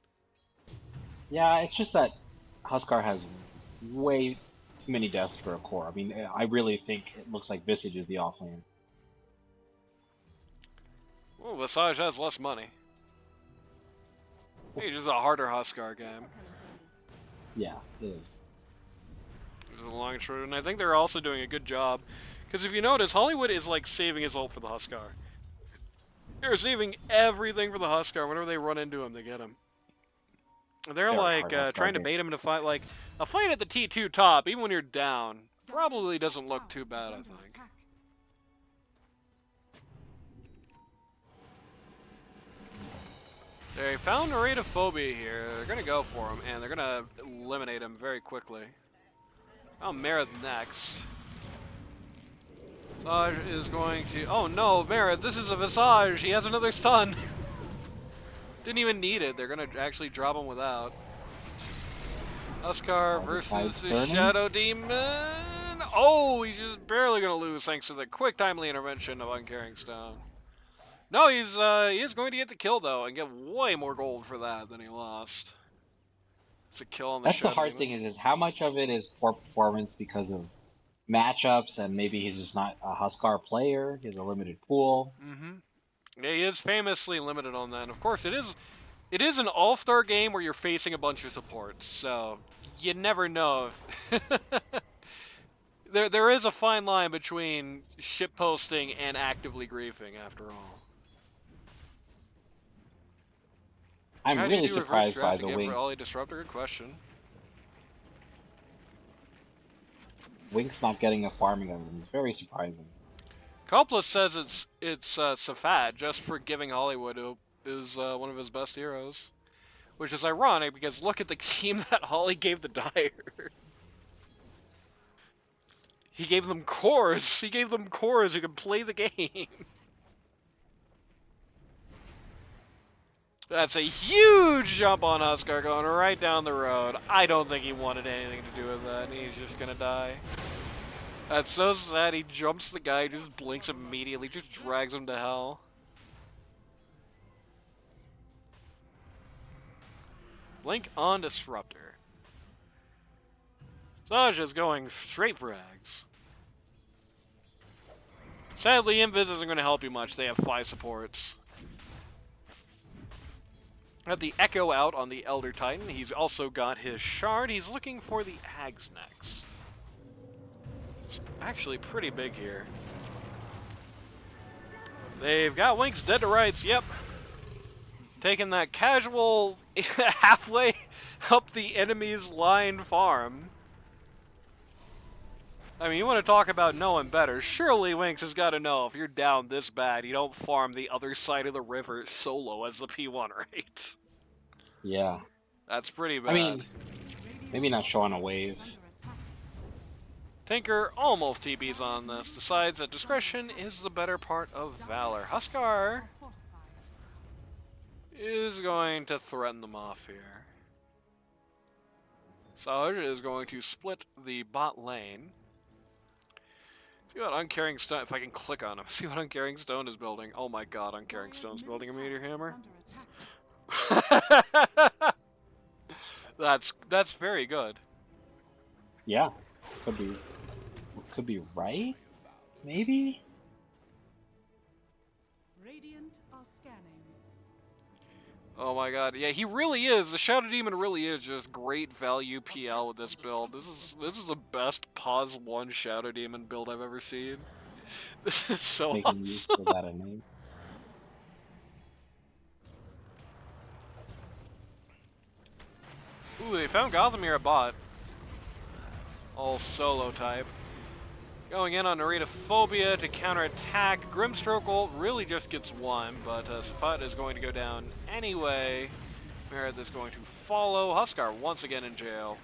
Yeah, it's just that Huskar has way too many deaths for a core. I mean, I really think it looks like Visage is the offlane. Well, Visage has less money. He's just a harder Huskar game. Yeah, it is. It's a long and short, and I think they're also doing a good job. Because if you notice, Hollywood is like saving his ult for the Huskar. They're saving everything for the Huskar. Whenever they run into him, they get him. They're like trying to bait him into fight. Like a fight at the T2 top, even when you're down, probably doesn't look too bad, I think. They found Narratophobia here. They're going to go for him, and they're going to eliminate him very quickly. Oh, Marith next. Visage is going to... Oh no, Marith, this is a Visage. He has another stun. Didn't even need it. They're going to actually drop him without. Huskar versus the Shadow Demon. Oh, he's just barely going to lose thanks to the quick, timely intervention of Uncarrying Stone. No, he is going to get the kill, though, and get way more gold for that than he lost. It's a kill on the That's Shadow the hard Demon. thing is how much of it is poor performance because of matchups, and maybe he's just not a Huskar player. He has a limited pool. Yeah, he is famously limited on that. And of course, it is an all-star game where you're facing a bunch of supports, so you never know. There is a fine line between shitposting and actively griefing, after all. I'm How do you really do reverse surprised by draft the again Wink. for Ollie Disruptor? Good question. Wink's not getting a farming of him. It's very surprising. Coppola says it's Safad just for giving Hollywood, who is one of his best heroes. Which is ironic because look at the team that Holly gave the Dire. He gave them cores. He gave them cores who can play the game. That's a huge jump on Huskar going right down the road. I don't think he wanted anything to do with that, and he's just gonna die. That's so sad. He jumps the guy, just blinks immediately, just drags him to hell. Blink on Disruptor. Sasha's going straight for Ags. Sadly, Invis isn't going to help you much. They have 5 supports. Have the Echo out on the Elder Titan. He's also got his Shard. He's looking for the Ags next. It's actually pretty big here. They've got Winks dead to rights, yep. Taking that casual halfway up the enemy's line farm. I mean, you want to talk about knowing better. Surely Winks has got to know if you're down this bad, you don't farm the other side of the river solo as the P1, right? Yeah. That's pretty bad. I mean, maybe not showing a wave. Tinker almost TPs on this. Decides that discretion is the better part of valor. Huskar is going to threaten them off here. Saj is going to split the bot lane. See what Uncaring Stone, if I can click on him, see what Uncaring Stone is building. Oh my god, Uncaring Stone's building a meteor hammer. That's very good. Yeah. Could be right? Maybe? Radiant are scanning. Oh my god, yeah, he really is. The Shadow Demon really is just great value PL with this build. This is the best pause 1 Shadow Demon build I've ever seen. This is so Making use awesome. of that name. Ooh, they found Gothamir at bot. All solo type. Going in on Naritophobia to counterattack. Grimstroke ult really just gets 1, but Safat is going to go down anyway. Meredith is going to follow. Huskar once again in jail.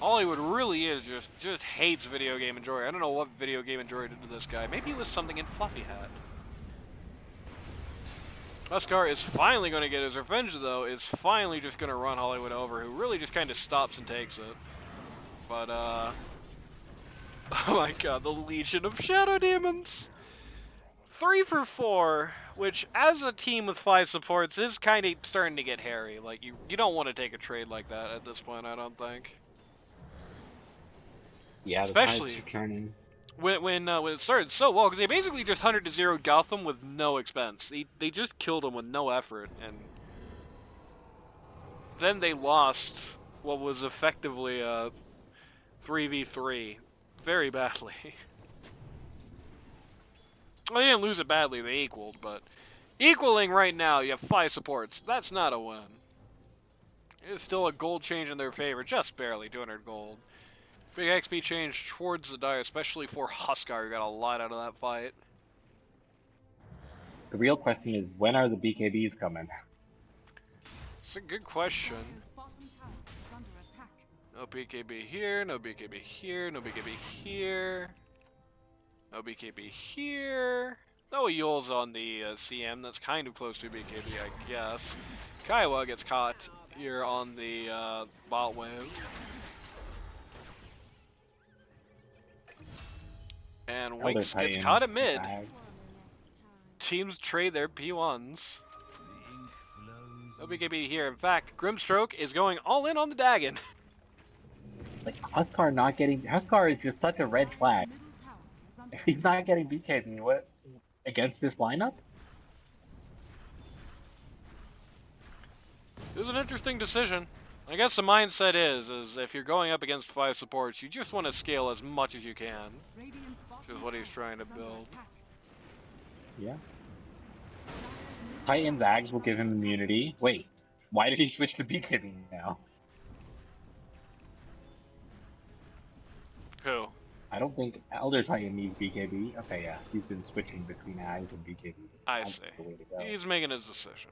Hollywood really is just hates Video Game Enjoyer. I don't know what Video Game Enjoyer did to this guy. Maybe it was something in Fluffy Hat. Huskar is finally going to get his revenge, though. Is finally just going to run Hollywood over, who really just kind of stops and takes it. But, oh my god, the Legion of Shadow Demons! 3 for 4, which, as a team with 5 supports, is kind of starting to get hairy. Like, you don't want to take a trade like that at this point, I don't think. Yeah, Especially the turning. when it started so well, because they basically just 100-0 Gotham with no expense. They just killed him with no effort, and then they lost what was effectively a 3v3 very badly. Well, they didn't lose it badly, they equaled, but equaling right now, you have 5 supports. That's not a win. It's still a gold change in their favor, just barely, 200 gold. Big XP change towards the Dire, especially for Huskar, who got a lot out of that fight. The real question is, when are the BKBs coming? It's a good question. Dire's bottom tower is under attack. No BKB here, no BKB here, no BKB here. No BKB here. No Yule's on the CM, that's kind of close to BKB, I guess. Kaiwa gets caught here on the bot wave. And Winks gets caught at mid. Teams trade their P1s. No BKB here. In fact, Grimstroke is going all in on the Dagon. Like Huskar is just such a red flag. Middle tower is under If he's not getting BKB, what against this lineup? It was an interesting decision. I guess the mindset is if you're going up against 5 supports, you just want to scale as much as you can. Radiant's Which bottom is what he's tower trying to is under build. attack. Yeah. Dire's middle Titan's tower Ags is will give him under attack. immunity. Wait, why did he switch to BKB now? Who? I don't think Elder Titan needs BKB. Okay, yeah, he's been switching between Ags and BKB. I That's see. the way to go. He's making his decision.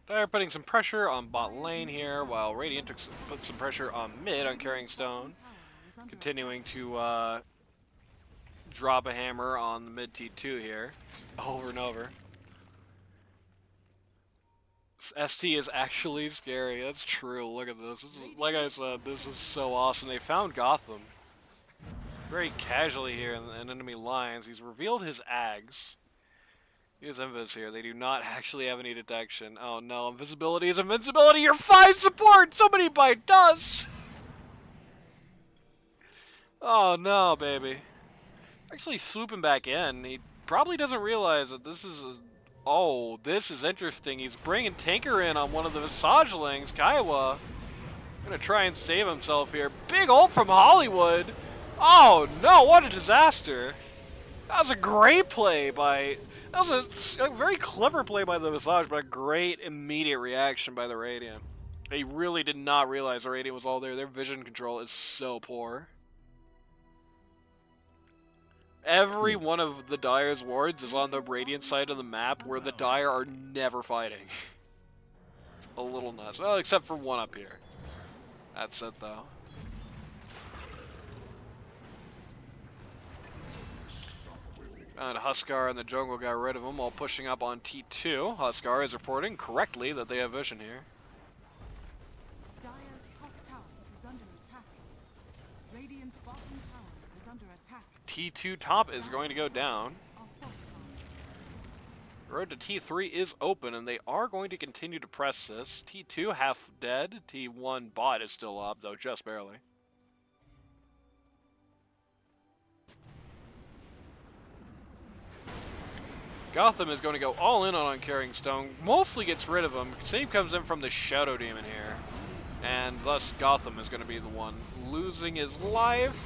They're putting some pressure on bot lane here, while Radiant puts some pressure on mid on Carrying Stone, continuing to drop a hammer on the mid T2 here, over and over. ST is actually scary. That's true. Look at this. Like I said, this is so awesome. They found Gotham very casually here in enemy lines. He's revealed his Ags. He has Invis here. They do not actually have any detection. Oh no, invisibility is invincibility. You're 5 support. Somebody bite dust. Oh no, baby. Actually swooping back in. He probably doesn't realize that this is oh, this is interesting. He's bringing Tinker in on one of the Visagelings. Kaiwa gonna try and save himself here. Big ult from Hollywood. Oh no, what a disaster. That was a great play by... That was a very clever play by the Visage, but a great immediate reaction by the Radiant. They really did not realize the Radiant was all there. Their vision control is so poor. Every one of the Dire's wards is on the Radiant side of the map, where the Dire are never fighting. It's a little nuts. Well, except for one up here. That's it, though. And Huskar and the jungle got rid of him while pushing up on T2. Huskar is reporting correctly that they have vision here. Dire's top tower is under attack. Radiant's bottom tower is under attack. T2 top is going to go down. Dire's are fortified. The road to T3 is open, and they are going to continue to press this. T2 half dead. T1 bot is still up, though just barely. Gotham is going to go all in on Carrying Stone. Mostly gets rid of him. Save comes in from the Shadow Demon here. And thus Gotham is going to be the one losing his life.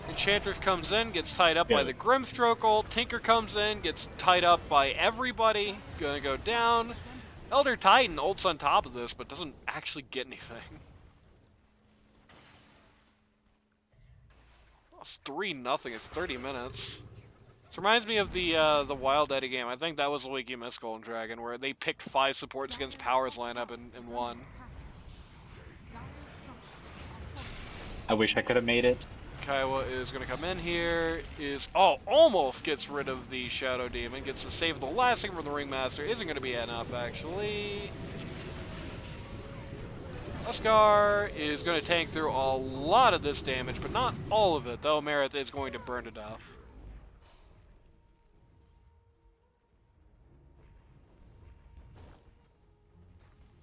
Enchantress comes in, gets tied up by the Grimstroke ult. Tinker comes in, gets tied up by everybody. Gonna go down. Elder Titan ults on top of this, but doesn't actually get anything. It's 3-0. It's 30 minutes. This reminds me of the Wild Eddie game. I think that was the week you missed Golden Dragon, where they picked 5 supports against Power's lineup and won. I wish I could have made it. Kaiwa is going to come in here, almost gets rid of the Shadow Demon, gets to save the last thing from the Ringmaster, isn't going to be enough actually. Huskar is going to tank through a lot of this damage, but not all of it, though Merit is going to burn to death.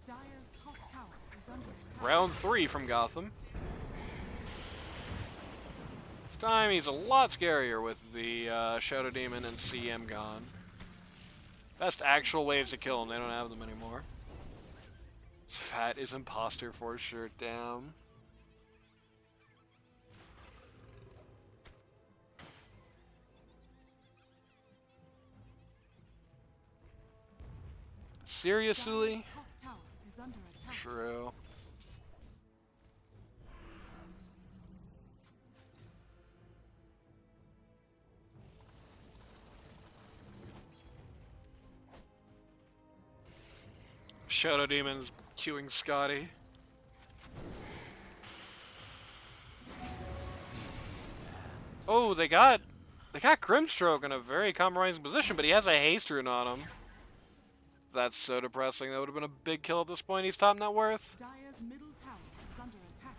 Dire's top tower is under attack. Round 3 from Gotham. This time he's a lot scarier with the Shadow Demon and CM gone. Best actual ways to kill him, they don't have them anymore. Fat is imposter for sure, damn. Seriously? Dire's top tower is under attack. True. Shadow Demon's queuing Scotty. Oh, they got Grimstroke in a very compromising position, but he has a haste rune on him. That's so depressing. That would have been a big kill at this point. He's top net worth. Dire's middle tower is under attack.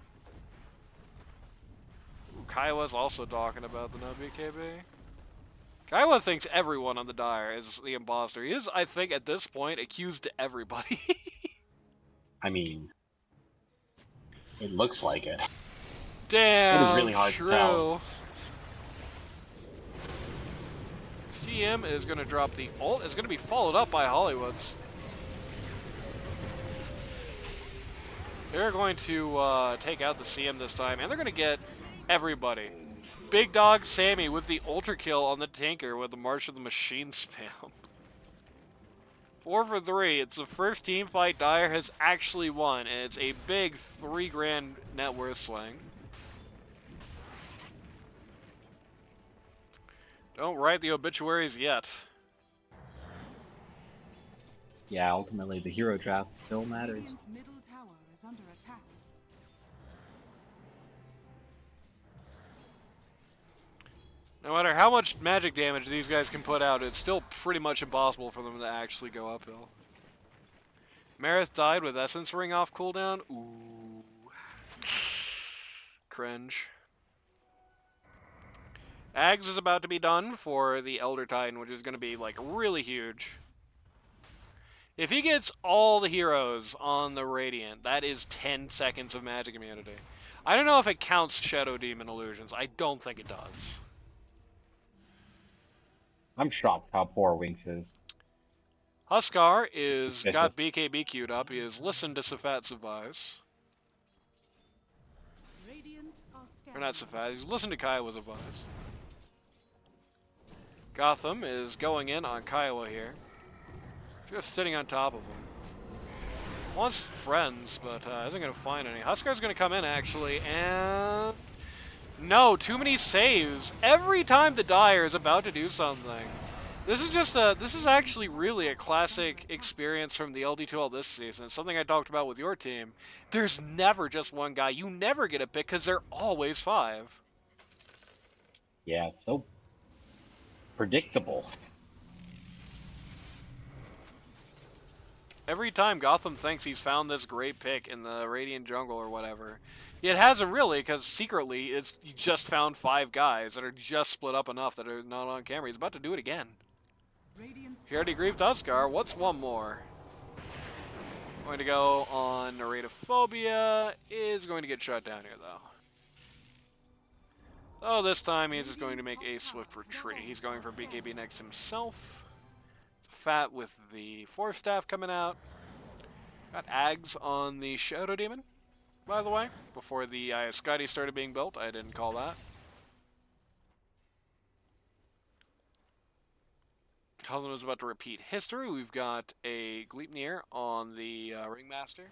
Kaiwa's also talking about the no BKB. Kaiwa thinks everyone on the Dire is the imposter. He is, I think, at this point, accused everybody. I mean, it looks like it. It is Damn, really hard to tell. true. CM is going to drop the ult. It's going to be followed up by Hollywood's. They're going to take out the CM this time, and they're going to get everybody. Big Dog Sammy with the ultra kill on the tanker with the March of the Machine spam. 4 for 3. It's the first team fight Dire has actually won, and it's a big $3 grand net worth swing. Don't write the obituaries yet. Yeah, ultimately the hero draft still matters. Radiant's middle tower is under attack. No matter how much magic damage these guys can put out, it's still pretty much impossible for them to actually go uphill. Marith died with Essence Ring off cooldown. Ooh. Cringe. Ags is about to be done for the Elder Titan, which is going to be, like, really huge. If he gets all the heroes on the Radiant, that is 10 seconds of magic immunity. I don't know if it counts Shadow Demon illusions. I don't think it does. I'm shocked how poor Winx is. Huskar is got BKB queued up. He has listened to Safat's advice. Radiant are Or not scanning. Safat, he's listened to Kiowa's advice. Gotham is going in on Kiowa here. Just sitting on top of him. Wants friends, but isn't going to find any. Huskar's going to come in, actually, and... No, too many saves. Every time the Dire is about to do something. This is actually really a classic experience from the LD2L this season. It's something I talked about with your team. There's never just one guy. You never get a pick because they're always 5. Yeah, it's so predictable. Every time Gotham thinks he's found this great pick in the Radiant jungle or whatever, it hasn't really, because secretly he just found 5 guys that are just split up enough that are not on camera. He's about to do it again. Radiant's He already grieved Huskar. What's one more? Going to go on Narratophobia. Is going to get shut down here, though. Oh, this time he's just going to make a swift retreat. He's going for BKB next himself. Fat with the Force Staff coming out. Got Ags on the Shadow Demon, by the way. Before the Scotty started being built, I didn't call that. Cousin is about to repeat history. We've got a Gleipnir on the Ringmaster.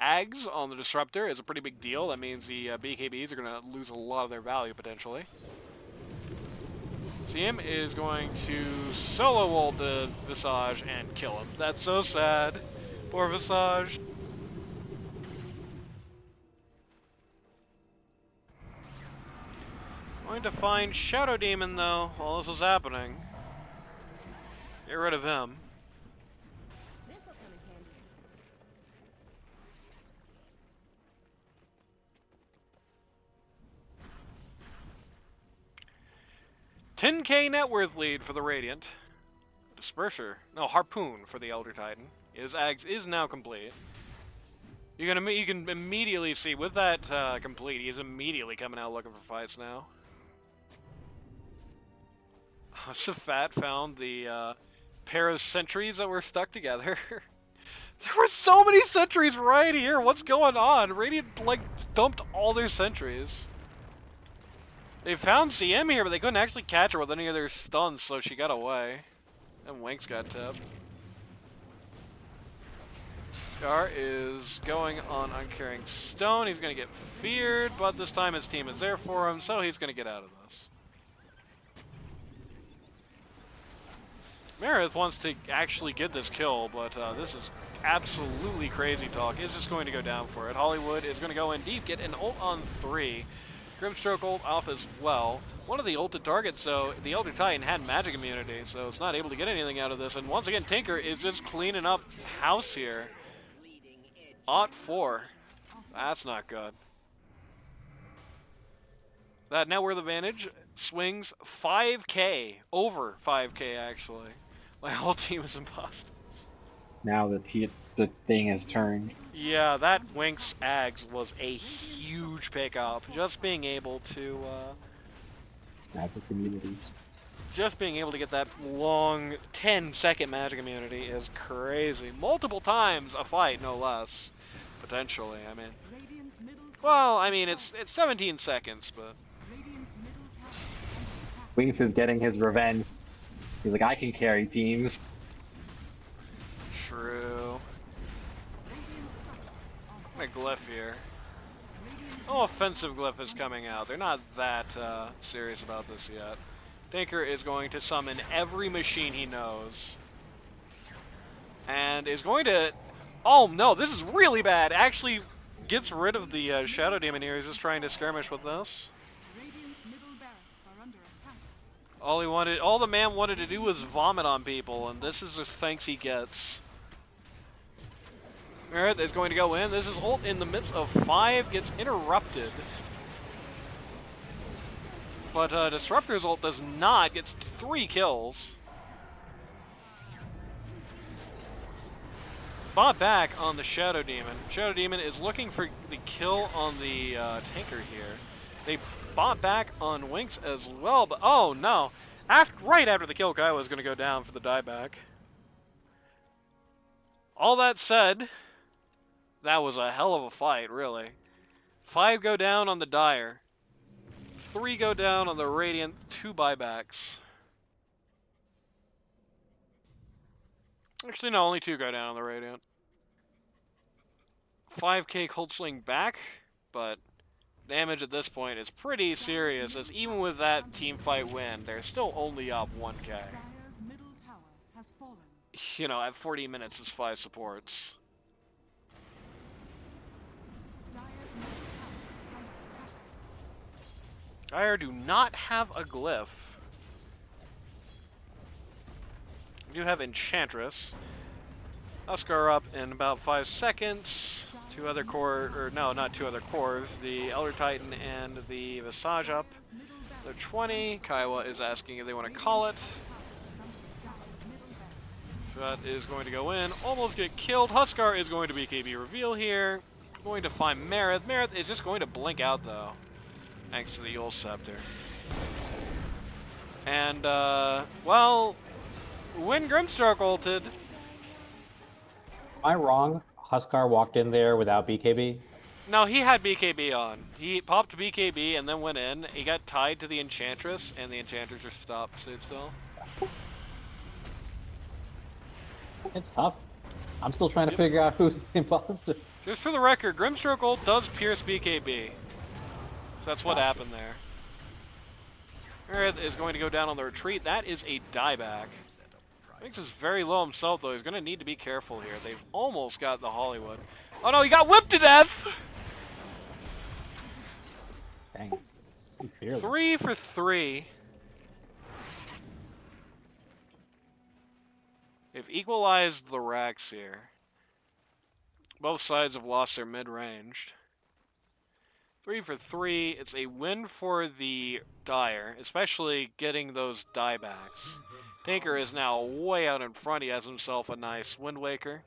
Ags on the Disruptor is a pretty big deal. That means the BKBs are going to lose a lot of their value, potentially. CM is going to solo ult the Visage and kill him. That's so sad. Poor Visage. Going to find Shadow Demon, though, while this is happening. Get rid of him. This'll come in handy. 10k net worth lead for the Radiant. Disperser, no, Harpoon for the Elder Titan. His Ags is now complete. You can immediately see, with that complete, he's immediately coming out looking for fights now. Safat found the pair of sentries that were stuck together. There were so many sentries right here. What's going on? Radiant, like, dumped all their sentries. They found CM here, but they couldn't actually catch her with any of their stuns, so she got away. And Winx got tipped. Gar is going on Uncaring Stone. He's going to get feared, but this time his team is there for him, so he's going to get out of this. Marith wants to actually get this kill, but this is absolutely crazy talk. Is just going to go down for it. Hollywood is going to go in deep, get an ult on 3. Grimstroke ult off as well. One of the ulted targets, so the Elder Titan had magic immunity, so it's not able to get anything out of this. And once again, Tinker is just cleaning up house here. Ot 4. That's not good. That net worth advantage swings 5k, over 5k actually. My whole team is impossible. Now the thing has turned. Yeah, that Winx Ags was a huge pickup. Just being able to, Magic immunities. just being able to get that long 10-second magic immunity is crazy. Multiple times a fight, no less. Potentially, I mean. Radiant's middle tower Well, I is mean, falling. it's 17 seconds, but Radiant's middle tower is under attack. Winks is getting his revenge. He's like, I can carry teams. true. Radiant structures are A falling. glyph here. Radiant's No offensive glyph is coming out. They're not that serious about this yet. Tinker is going to summon every machine he knows. And is going to... Oh no, this is really bad. Actually gets rid of the Shadow Demon here. He's just trying to skirmish with this. Radiant's middle barracks are under attack. All the man wanted to do was vomit on people, and this is the thanks he gets. Merit is going to go in. This is ult in the midst of 5, gets interrupted. But Disruptor's ult does not, gets 3 kills. Bought back on the Shadow Demon. Shadow Demon is looking for the kill on the tanker here. They bought back on Winx as well, but oh no. Right after the kill, Kaiwa is going to go down for the dieback. All that said, that was a hell of a fight, really. 5 go down on the Dire. 3 go down on the Radiant, 2 buybacks. Actually, no, only 2 go down on the Radiant. 5k Cold Sling back, but damage at this point is pretty serious, as even with that team fight win, they're still only up 1k. Dire's middle tower has fallen. You know, at 40 minutes, it's 5 supports. Dire's middle tower is under attack. Dire do not have a glyph. We do have Enchantress. Huskar up in about 5 seconds. 2 other core, or no, not 2 other cores. The Elder Titan and the Visage up. Dire's middle barracks They're 20. Kaiwa is asking if they want to call it. is under attack. Dire's middle barracks. That is going to go in. Almost get killed. Huskar is going to BKB reveal here. Going to find Marith. Marith is just going to blink out though, thanks to the Yule Scepter. And, well, when Grimstroke ulted, Am I wrong? Huskar walked in there without BKB? no, he had BKB on. He popped BKB and then went in. He got tied to the Enchantress, and the Enchantress just stopped, stayed still. It's tough. I'm still trying to figure out who's the imposter. Just for the record, Grimstroke ult does pierce BKB. So that's what happened there. Marith is going to go down on the retreat. That is a dieback. Winx is very low himself, though. He's going to need to be careful here. They've almost got the Hollywood. Oh no, he got whipped to death! Dang. He's fearless. 3 for 3. They've equalized the racks here. Both sides have lost their mid-ranged. 3 for 3. It's a win for the Dire, especially getting those diebacks. Tinker is now way out in front. He has himself a nice Wind Waker.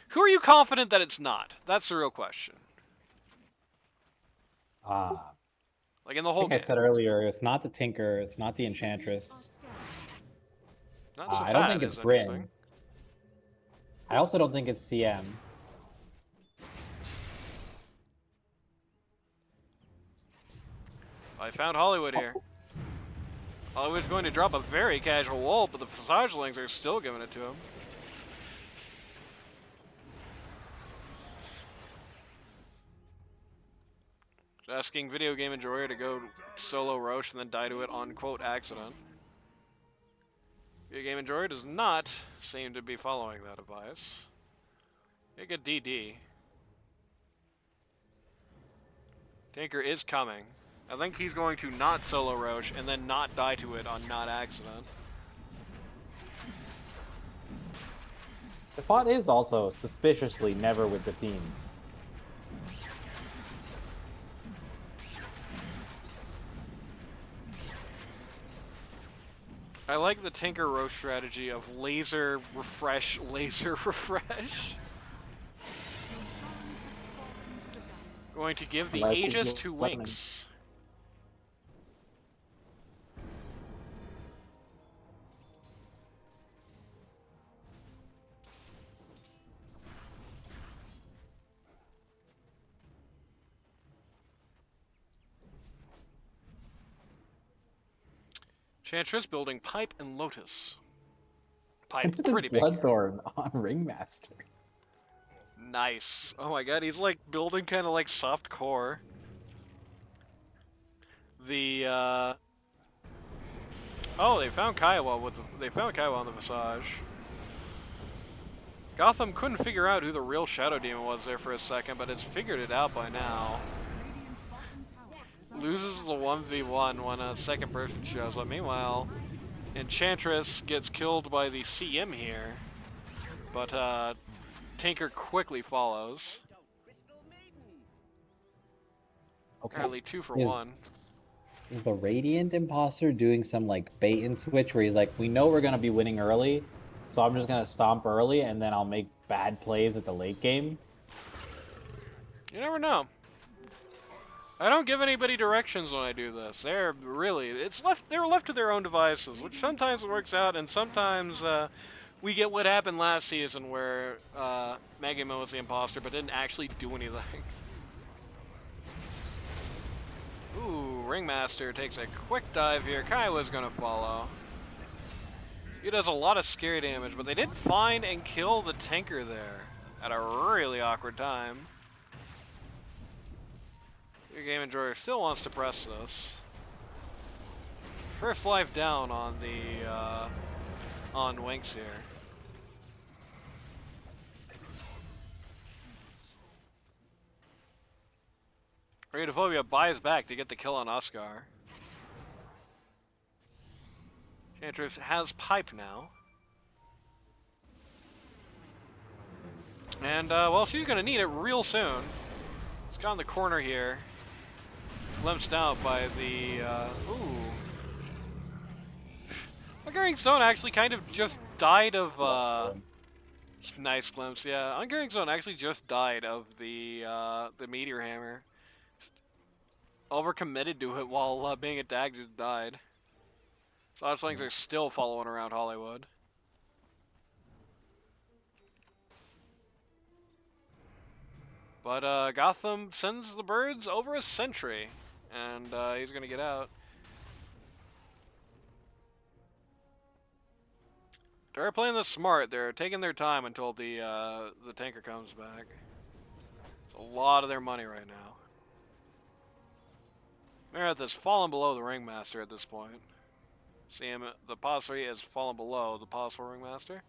Who are you confident that it's not? That's the real question. I Like in the whole think I game. said earlier, it's not the Tinker, it's not the Enchantress. Not so I don't fat think is it's Bryn. interesting. I also don't think it's CM. I found Hollywood here. Hollywood's going to drop a very casual ult, but the Visagelings are still giving it to him. Asking Video Game Enjoyer to go solo Roche and then die to it on quote accident. Video Game Enjoyer does not seem to be following that advice. Take a DD. Tinker is coming. I think he's going to not solo Roche and then not die to it on not accident. Safat is also suspiciously never with the team. I like the Tinker Roast strategy of laser, refresh, laser, refresh. Your shrine has fallen to the dark. Going to give the Like Aegis your to weapon. Winks. Chantress building Pipe and Lotus. Pipe, What is this pretty big. Bloodthorn on Ringmaster? Nice. Oh my god, he's like building kind of like soft core. The oh, they found Kiowa with they found Kiowa on the Visage. Gotham couldn't figure out who the real Shadow Demon was there for a second, but has figured it out by now. Radiant's bottom tower is under Loses the 1v1 when a second person shows up. Meanwhile, Enchantress gets killed by the CM here, but Tinker quickly follows. Okay. Apparently 2 for Is- 1. Is the Radiant Imposter doing some like bait and switch where he's like, we know we're gonna be winning early, so I'm just gonna stomp early and then I'll make bad plays at the late game? You never know. I don't give anybody directions when I do this. They're left to their own devices, which sometimes works out, and sometimes we get what happened last season where Magimo was the imposter but didn't actually do anything. Ooh, Ringmaster takes a quick dive here. Kiowa's gonna follow. He does a lot of scary damage, but they did find and kill the Tinker there at a really awkward time. Your game enjoyer still wants to press this. First life down on the on Winks here. Radiaphobia buys back to get the kill on Oscar. Chantress has Pipe now. And, well, she's gonna need it real soon. It's got in the corner here. Glimpsed out by the, ooh. Uncaring Stone actually kind of just died of, nice glimpse, yeah. Uncaring Stone actually just died of the Meteor Hammer. Overcommitted to it while being attacked, just died. So those things are still following around Hollywood. But Gotham sends the birds over a sentry, and he's gonna get out. They're playing this smart. They're taking their time until the tanker comes back. It's a lot of their money right now. Meredith has fallen below the Ringmaster at this point. See him, the pause 3 has fallen below the pause 4 Ringmaster.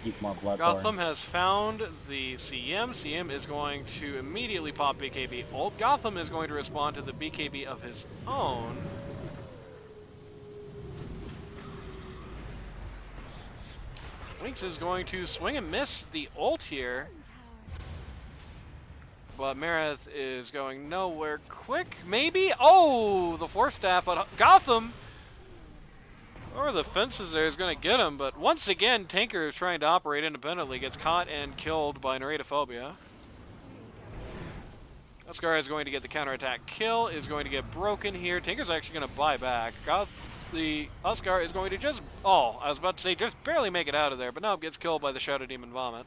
Keep more Bloodthorn. Gotham has found the CM. CM is going to immediately pop BKB ult. Gotham is going to respond to the BKB of his own. Winks is going to swing and miss the ult here. But Meredith is going nowhere quick. Maybe? Oh, the Force Staff, but Gotham, over the fences there, is going to get him. But once again, Tinker is trying to operate independently, gets caught and killed by Narradophobia. Oscar is going to get the counterattack kill, is going to get broken here. Tinker's actually going to buy back. The Oscar is going to just, oh, I was about to say just barely make it out of there, but no, gets killed by the Shadow Demon Vomit.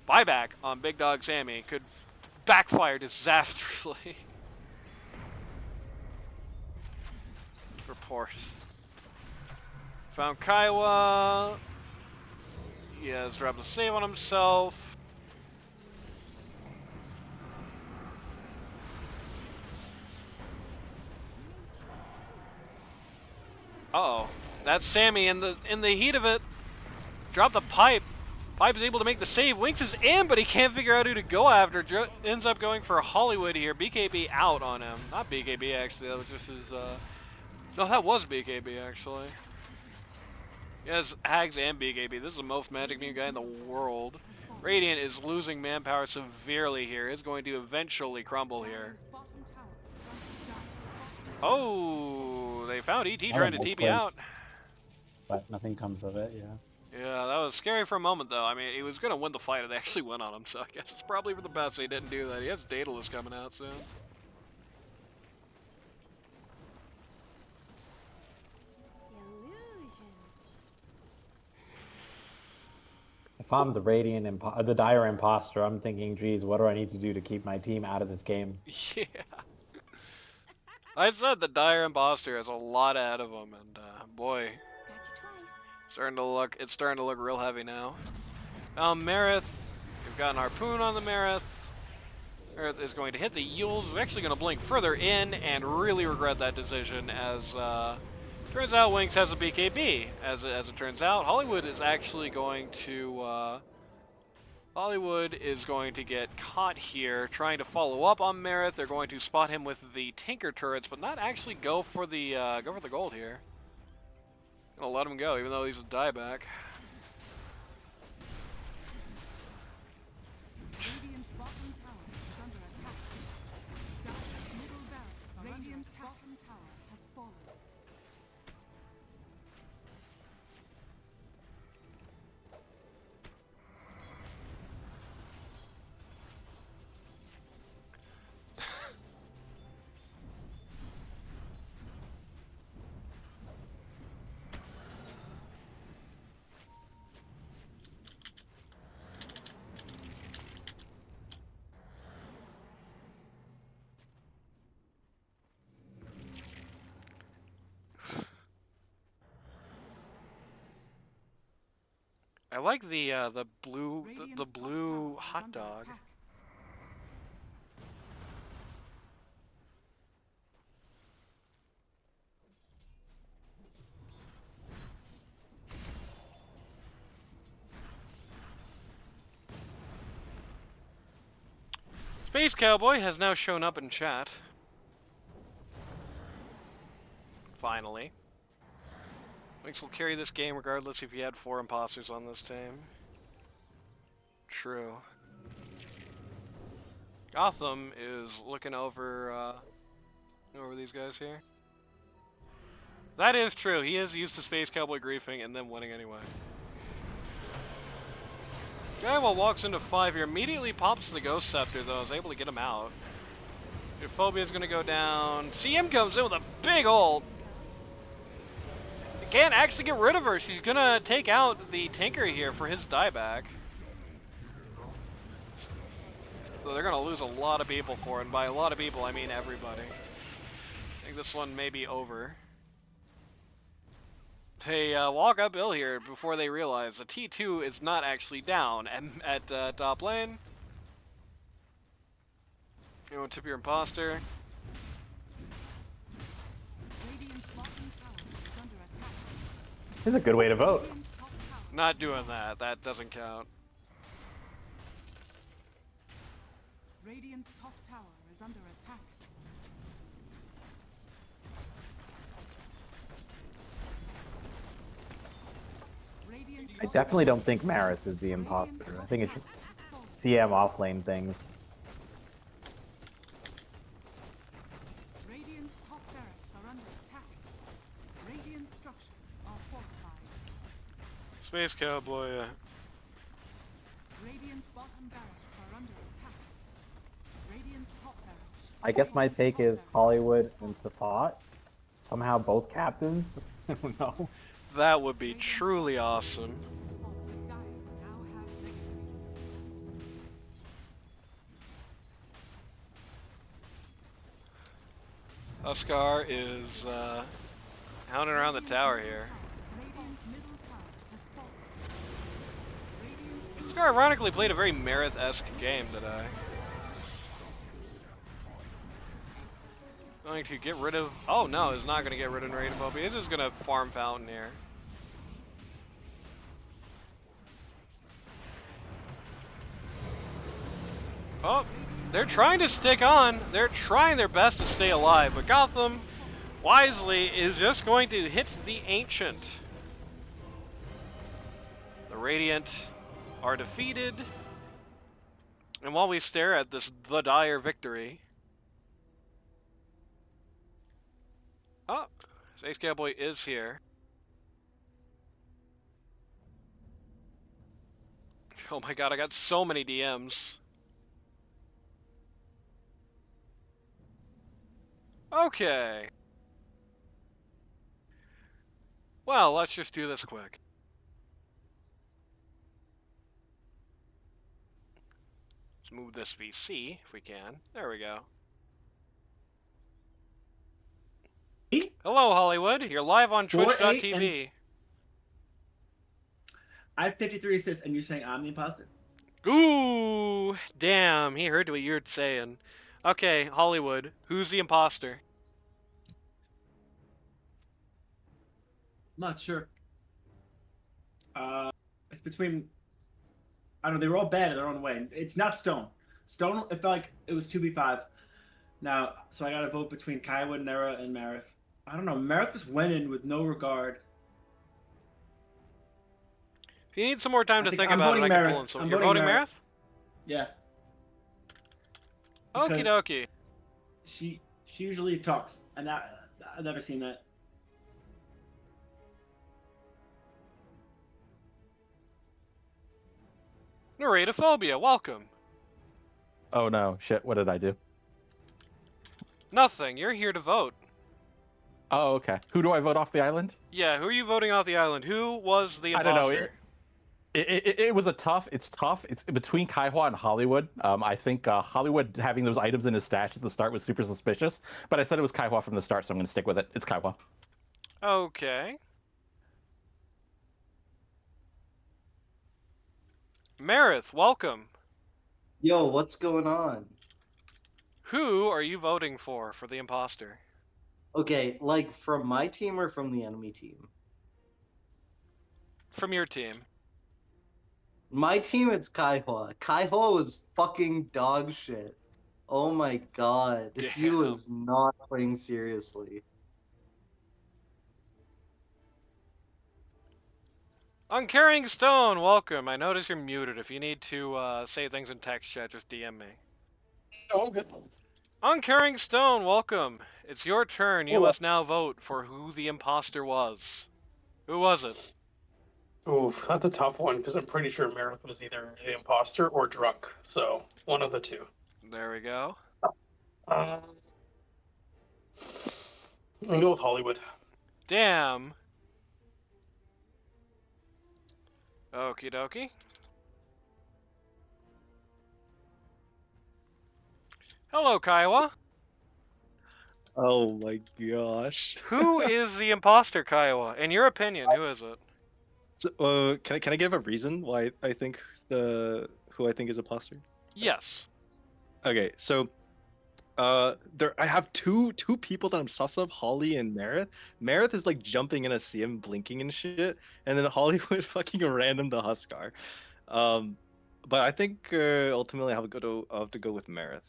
Buyback on Big Dog Sammy could backfire disastrously. Report. Found Kiowa. He has dropped a save on himself. Uh-oh. That's Sammy in the heat of it. Dropped the pipe. Pipe is able to make the save. Winks is in, but he can't figure out who to go after. Ends up going for Hollywood here. BKB out on him. Not BKB, actually. That was just his, no, that was BKB, actually. He has Hags and BKB. This is the most magic meme guy in the world. Radiant is losing manpower severely here. Is going to eventually crumble here. Dire's bottom tower is under Dire's bottom tower. Oh, Ooh, they found ET Oh, trying to nice TP clinch. out. But nothing comes of it, yeah. Yeah, that was scary for a moment, though. I mean, he was going to win the fight, and they actually went on him, so I guess it's probably for the best he didn't do that. He has Daedalus coming out soon. If I'm the the Dire Imposter, I'm thinking, geez, what do I need to do to keep my team out of this game? Yeah. I said the Dire Imposter has a lot ahead of him, and boy, it's starting to look real heavy now. Marith, we've got an Harpoon on the Marith. Marith is going to hit the Yules. He's actually going to blink further in and really regret that decision, as turns out Winx has a BKB. As it turns out, Hollywood is actually going to get caught here trying to follow up on Marith. They're going to spot him with the Tinker turrets, but not actually go for the gold here. Gonna let him go, even though he's a dieback. Radiant's bottom tower is under attack. Dire's middle barracks are Radiant's bottom tower has fallen. I like the blue Radiant's top blue tower is hot under dog. attack. Space Cowboy has now shown up in chat. Finally. Winx will carry this game regardless if he had 4 imposters on this team. True. Gotham is looking over these guys here. That is true. He is used to Space Cowboy griefing and then winning anyway. Guywall walks into 5 here, immediately pops the Ghost Scepter though, is able to get him out. Phobia is going to go down. CM comes in with a big ult. He can't actually get rid of her. She's going to take out the Tinker here for his dieback. So they're going to lose a lot of people for it, and by a lot of people I mean everybody. I think this one may be over. They walk uphill here before they realize the T2 is not actually down at top lane. You want to tip your imposter. Radiant's bottom tower is under attack. This is a good way to vote. Radiant's top tower Not doing that. That doesn't count. Radiant's top tower is under attack. Radiant's I definitely don't think Marith is the imposter. I think it's just CM offlane things. Radiant's top barracks are under attack. Radiant structures are fortified. Space Cowboy. Radiant's bottom barracks are under attack. Radiant's top barracks. I guess my take is Hollywood and Safat. Somehow both captains. I don't know. That would be truly awesome. Dire now have victories. Huskar is hounding around the tower here. Radiant's middle tower has fallen. Radiant's Huskar ironically played a very Marith-esque game today. Going to get rid of... Oh no, he's not going to get rid of Rainbow. He's just going to farm Fountain here. Oh, they're trying to stick on. They're trying their best to stay alive, but Gotham, wisely, is just going to hit the Ancient. The Radiant are defeated. And while we stare at this the dire victory... Oh, Space Cowboy is here. Oh my god, I got so many DMs. Okay. Well, let's just do this quick. Let's move this VC if we can. There we go. Hello, Hollywood. You're live on 4-8 Twitch.tv. I have 53 assists, and you're saying I'm the imposter? Ooh, damn. He heard what you were saying. Okay, Hollywood. Who's the imposter? I'm not sure. It's between. I don't know. They were all bad in their own way. It's not Stone. Stone. It felt like it was 2v5. Now, so I got to vote between Kaiwa, Nera, and Marith. I don't know. Marith just went in with no regard. If you need some more time I to think think I'm about it, I voting can Marith. pull in some. I'm You're voting voting Marith? Yeah. Okie Because dokie. She usually talks, and I've never seen that. Narratophobia, welcome. Oh no, shit, what did I do? Nothing. You're here to vote. Oh, okay. Who do I vote off the island? Yeah, who are you voting off the island? Who was the I imposter? don't know. It was it's tough. It's between Kaihua and Hollywood. I think Hollywood having those items in his stash at the start was super suspicious, but I said it was Kaihua from the start, so I'm going to stick with it. It's Kaihua. Okay. Marith, welcome. Yo, what's going on? Who are you voting for the imposter? Okay, like from my team or from the enemy team? From your team. My team, it's Kaihua. Kaihua was fucking dog shit. Oh my god. He Damn. was not playing seriously. Uncarrying Stone, welcome. I notice you're muted. If you need to say things in text chat, just DM me. Oh, I'm good. Uncarrying Stone, welcome. It's your turn. You Oh, must now vote for who the imposter was. Who was it? Oof, that's a tough one because I'm pretty sure Merrick was either the imposter or drunk. So one of the two. There we go. I'm gonna go with Hollywood. Damn. Okie dokie. Hello, Kaiwa. Oh my gosh. Who is the imposter, Kaiwa? In your opinion, who is it? So, can I give a reason why I think who I think is imposter? Yes. Okay, so I have two people that I'm sus of, Holly and Marith. Marith is like jumping in a CM blinking and shit, and then Hollywood fucking random the Huskar. But I think ultimately I have to go with Marith.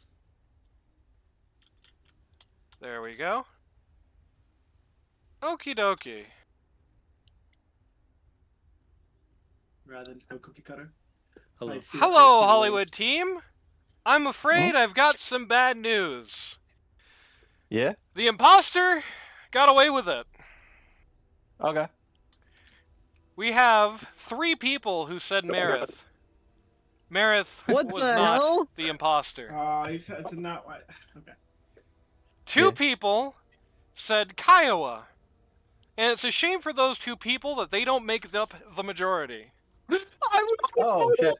There we go. Okie dokie. Rather than go cookie cutter. Hello. Like, see Hello, the Hollywood ways. team. I'm afraid I've got some bad news. Yeah? The imposter got away with it. Okay. We have 3 people who said Marith. Marith What was the not hell? the imposter. Oh, you said it's not what. Okay. 2 Yeah. people said Kiowa. And it's a shame for those 2 people that they don't make up the majority. I was. Oh shit.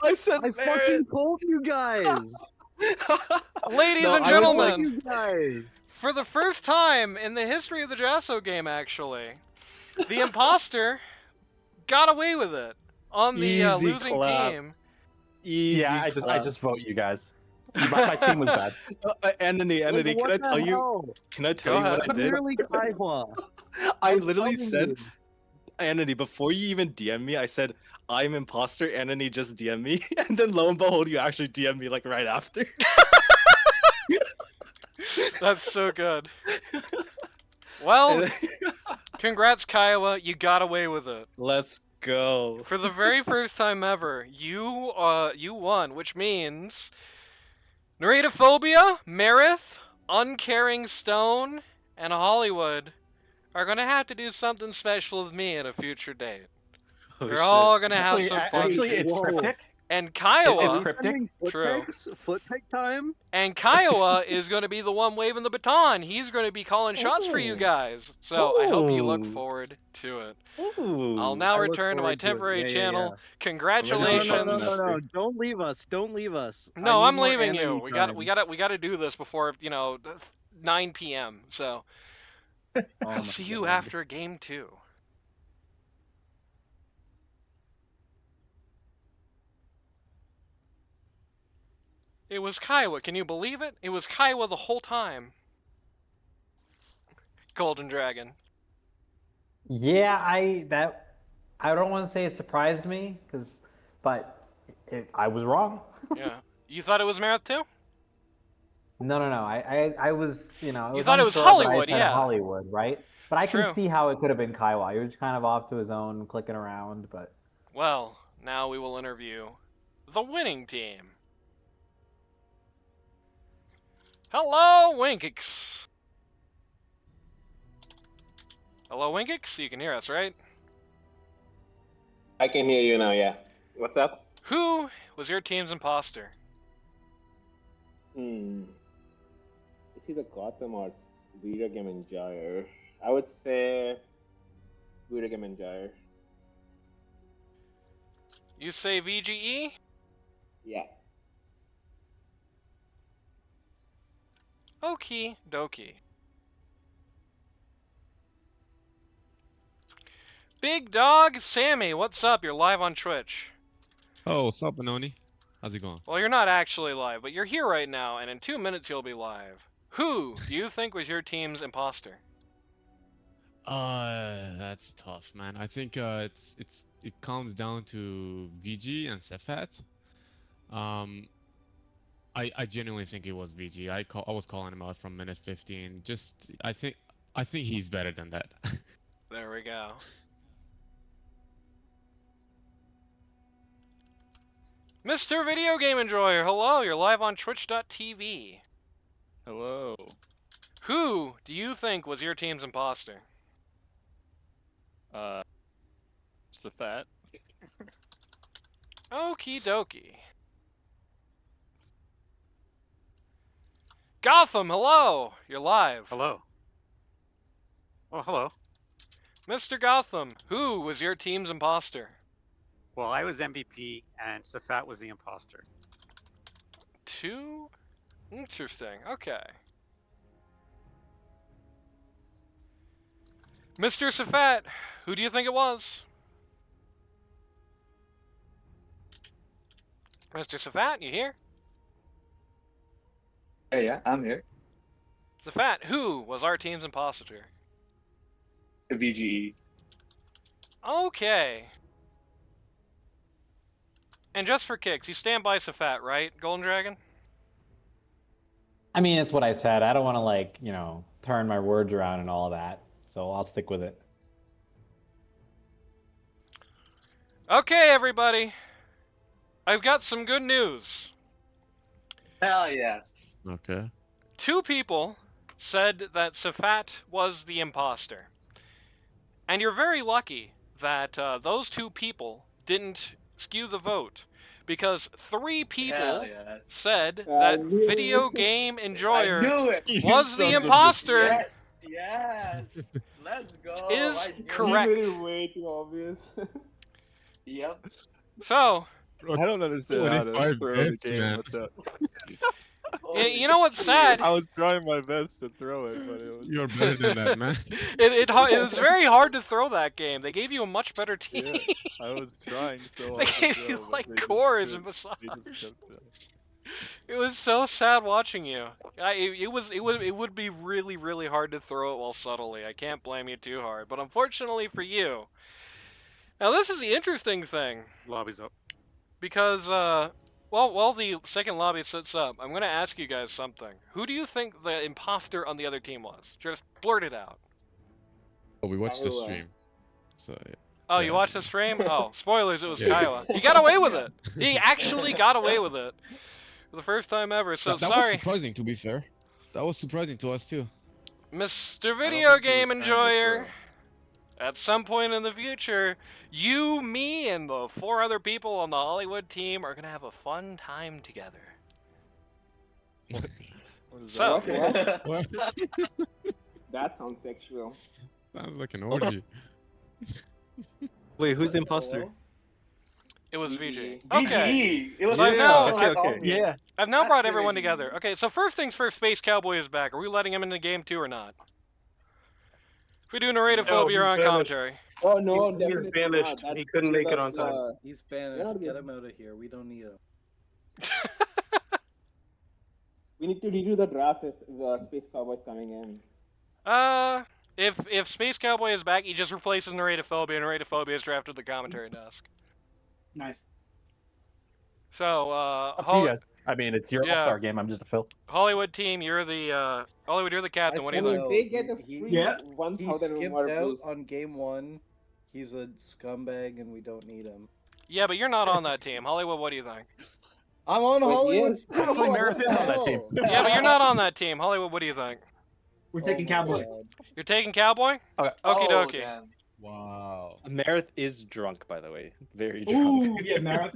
I said I fucking told you guys! Ladies No, and I was gentlemen, You guys! for the first time in the history of the Jaso game, actually, the imposter got away with it on the Easy losing clap. team. Easy. Yeah, I just vote you guys. My team was bad. Anthony, Like, can what I the tell you? hell? Can I Go tell you ahead. what I did? Clearly Kaihua. I I'm literally telling said, you. Anthony, before you even DM me, I said, I'm imposter. Anthony just DM me. And then lo and behold, you actually DM me like right after. That's so good. Well, congrats, Kiowa. You got away with it. Let's go. For the very first time ever, you won, which means Narratophobia, Marith, Uncaring Stone, and Hollywood are gonna have to do something special with me at a future date. Oh, You're shit. all gonna have Actually, some fun. actually, it's Whoa. cryptic. And Kiowa, It's cryptic. true. Foot pick time? And Kiowa is going to be the one waving the baton. He's going to be calling shots for you Ooh. guys. So I hope you look Ooh. forward to it. Ooh. I'll now I look return to my forward to it. temporary Yeah, yeah, channel. yeah. No, Congratulations. no. Don't leave us. Don't leave us. No, I I'm need more leaving you. enemy We time. got to do this before 9 p.m. So Oh I'll my see you God. after game 2. It was Kiowa. Can you believe it? It was Kiowa the whole time. Golden Dragon. Yeah, I don't want to say it surprised me, but I was wrong. Yeah. You thought it was Marath too? No. I was, I You was thought it was unsure, but Hollywood, I said yeah. Hollywood, right? But I True. can see how it could have been Kaiwa. He was kind of off to his own, clicking around, but Well, now we will interview the winning team. Hello, Winkix. Hello, Winkix. You can hear us, right? I can hear you now, yeah. What's up? Who was your team's imposter? It's either Gotham or Video Game Enjoyer. I would say Video Game Enjoyer. You say VGE? Yeah. Okie dokie. Big Dog Sammy, what's up? You're live on Twitch. Oh, what's up, Benoni? How's it going? Well, you're not actually live, but you're here right now, and in 2 minutes you'll be live. Who do you think was your team's imposter? That's tough, man. I think it comes down to VG and Sefat. I genuinely think it was VG. I was calling him out from minute 15. I think he's better than that. There we go. Mr. Video Game Enjoyer, hello, you're live on Twitch.tv. Hello. Who do you think was your team's imposter? Safat. Okie dokie. Gotham, hello, you're live. Hello. Oh, hello. Mr. Gotham, who was your team's imposter? Well, I was MVP and Safat was the imposter. Two? Interesting, okay. Mr. Safat, who do you think it was? Mr. Safat, you here? Hey, yeah, I'm here. Safat, who was our team's imposter? VGE. Okay. And just for kicks, you stand by Safat, right, Golden Dragon? I mean, it's what I said. I don't want to turn my words around and all of that, so I'll stick with it. Okay, everybody. I've got some good news. Hell yes. Okay. 2 people said that Safat was the imposter. And you're very lucky that those 2 people didn't skew the vote. Because 3 people yes. said I that knew Video it. Game I knew Enjoyer it. was the imposter. Yes. Let's go. Is I knew correct. it. You made it way too obvious. Yep. So, I don't understand how to 25 throw the bits, game man. with that. you know what's sad? I was trying my best to throw it, but it was... You're better than that, man. It was very hard to throw that game. They gave you a much better team. Yeah, I was trying so They hard to gave throw, you but like they just cores and couldn't. They massage. just kept, It was so sad watching you. It would be really, really hard to throw it while subtly. I can't blame you too hard. But unfortunately for you, now this is the interesting thing. Lobby's up. Because while the second lobby sits up, I'm gonna ask you guys something. Who do you think the imposter on the other team was? Just blurt it out. Oh, we watched the stream. So yeah. Oh, you watched the stream? Oh, spoilers, it was Yeah. Kiowa. You got away with it! He actually got away with it. For the first time ever, so That was sorry. surprising, to be fair. That was surprising to us too. Mr. Video Game Enjoyer, at some point in the future, you, me, and the 4 other people on the Hollywood team are gonna have a fun time together. So, What? That sounds sexual. Sounds like an orgy. Wait, who's the imposter? it was VG. VG. Okay. It was So I've now, okay. Yeah. I've now That's brought good everyone as you together. mean. Okay, so first things first, Space Cowboy is back. Are we letting him into game 2 or not? If we do narratophobia No, on he's commentary. Oh no, He's definitely banished. not. He couldn't make it on That's, time. He's we're banished. not Get good. him out of here. We don't need him. We need to redo the draft if the Space Cowboy's coming in. If Space Cowboy is back, he just replaces narratophobia, and narratophobia is drafted to the commentary desk. Nice. So, Up to you guys. I mean, it's your yeah. all-star game. I'm just a fill. Hollywood team, you're the Hollywood, you're the captain. What do you think? They get a He- free Yeah. He 1,000 skipped more out boost. on game 1. He's a scumbag, and we don't need him. Yeah, but you're not on that team. Hollywood, what do you think? I'm on Wait, Hollywood. yes. still, Actually, what Meredith the is on that hell? team. Yeah, but you're not on that team. Hollywood, what do you think? We're taking Oh my Cowboy. God. You're taking Cowboy? Okay. Okie Oh, dokie. damn. Wow. Meredith is drunk, by the way. Very drunk. Ooh, yeah, Mara.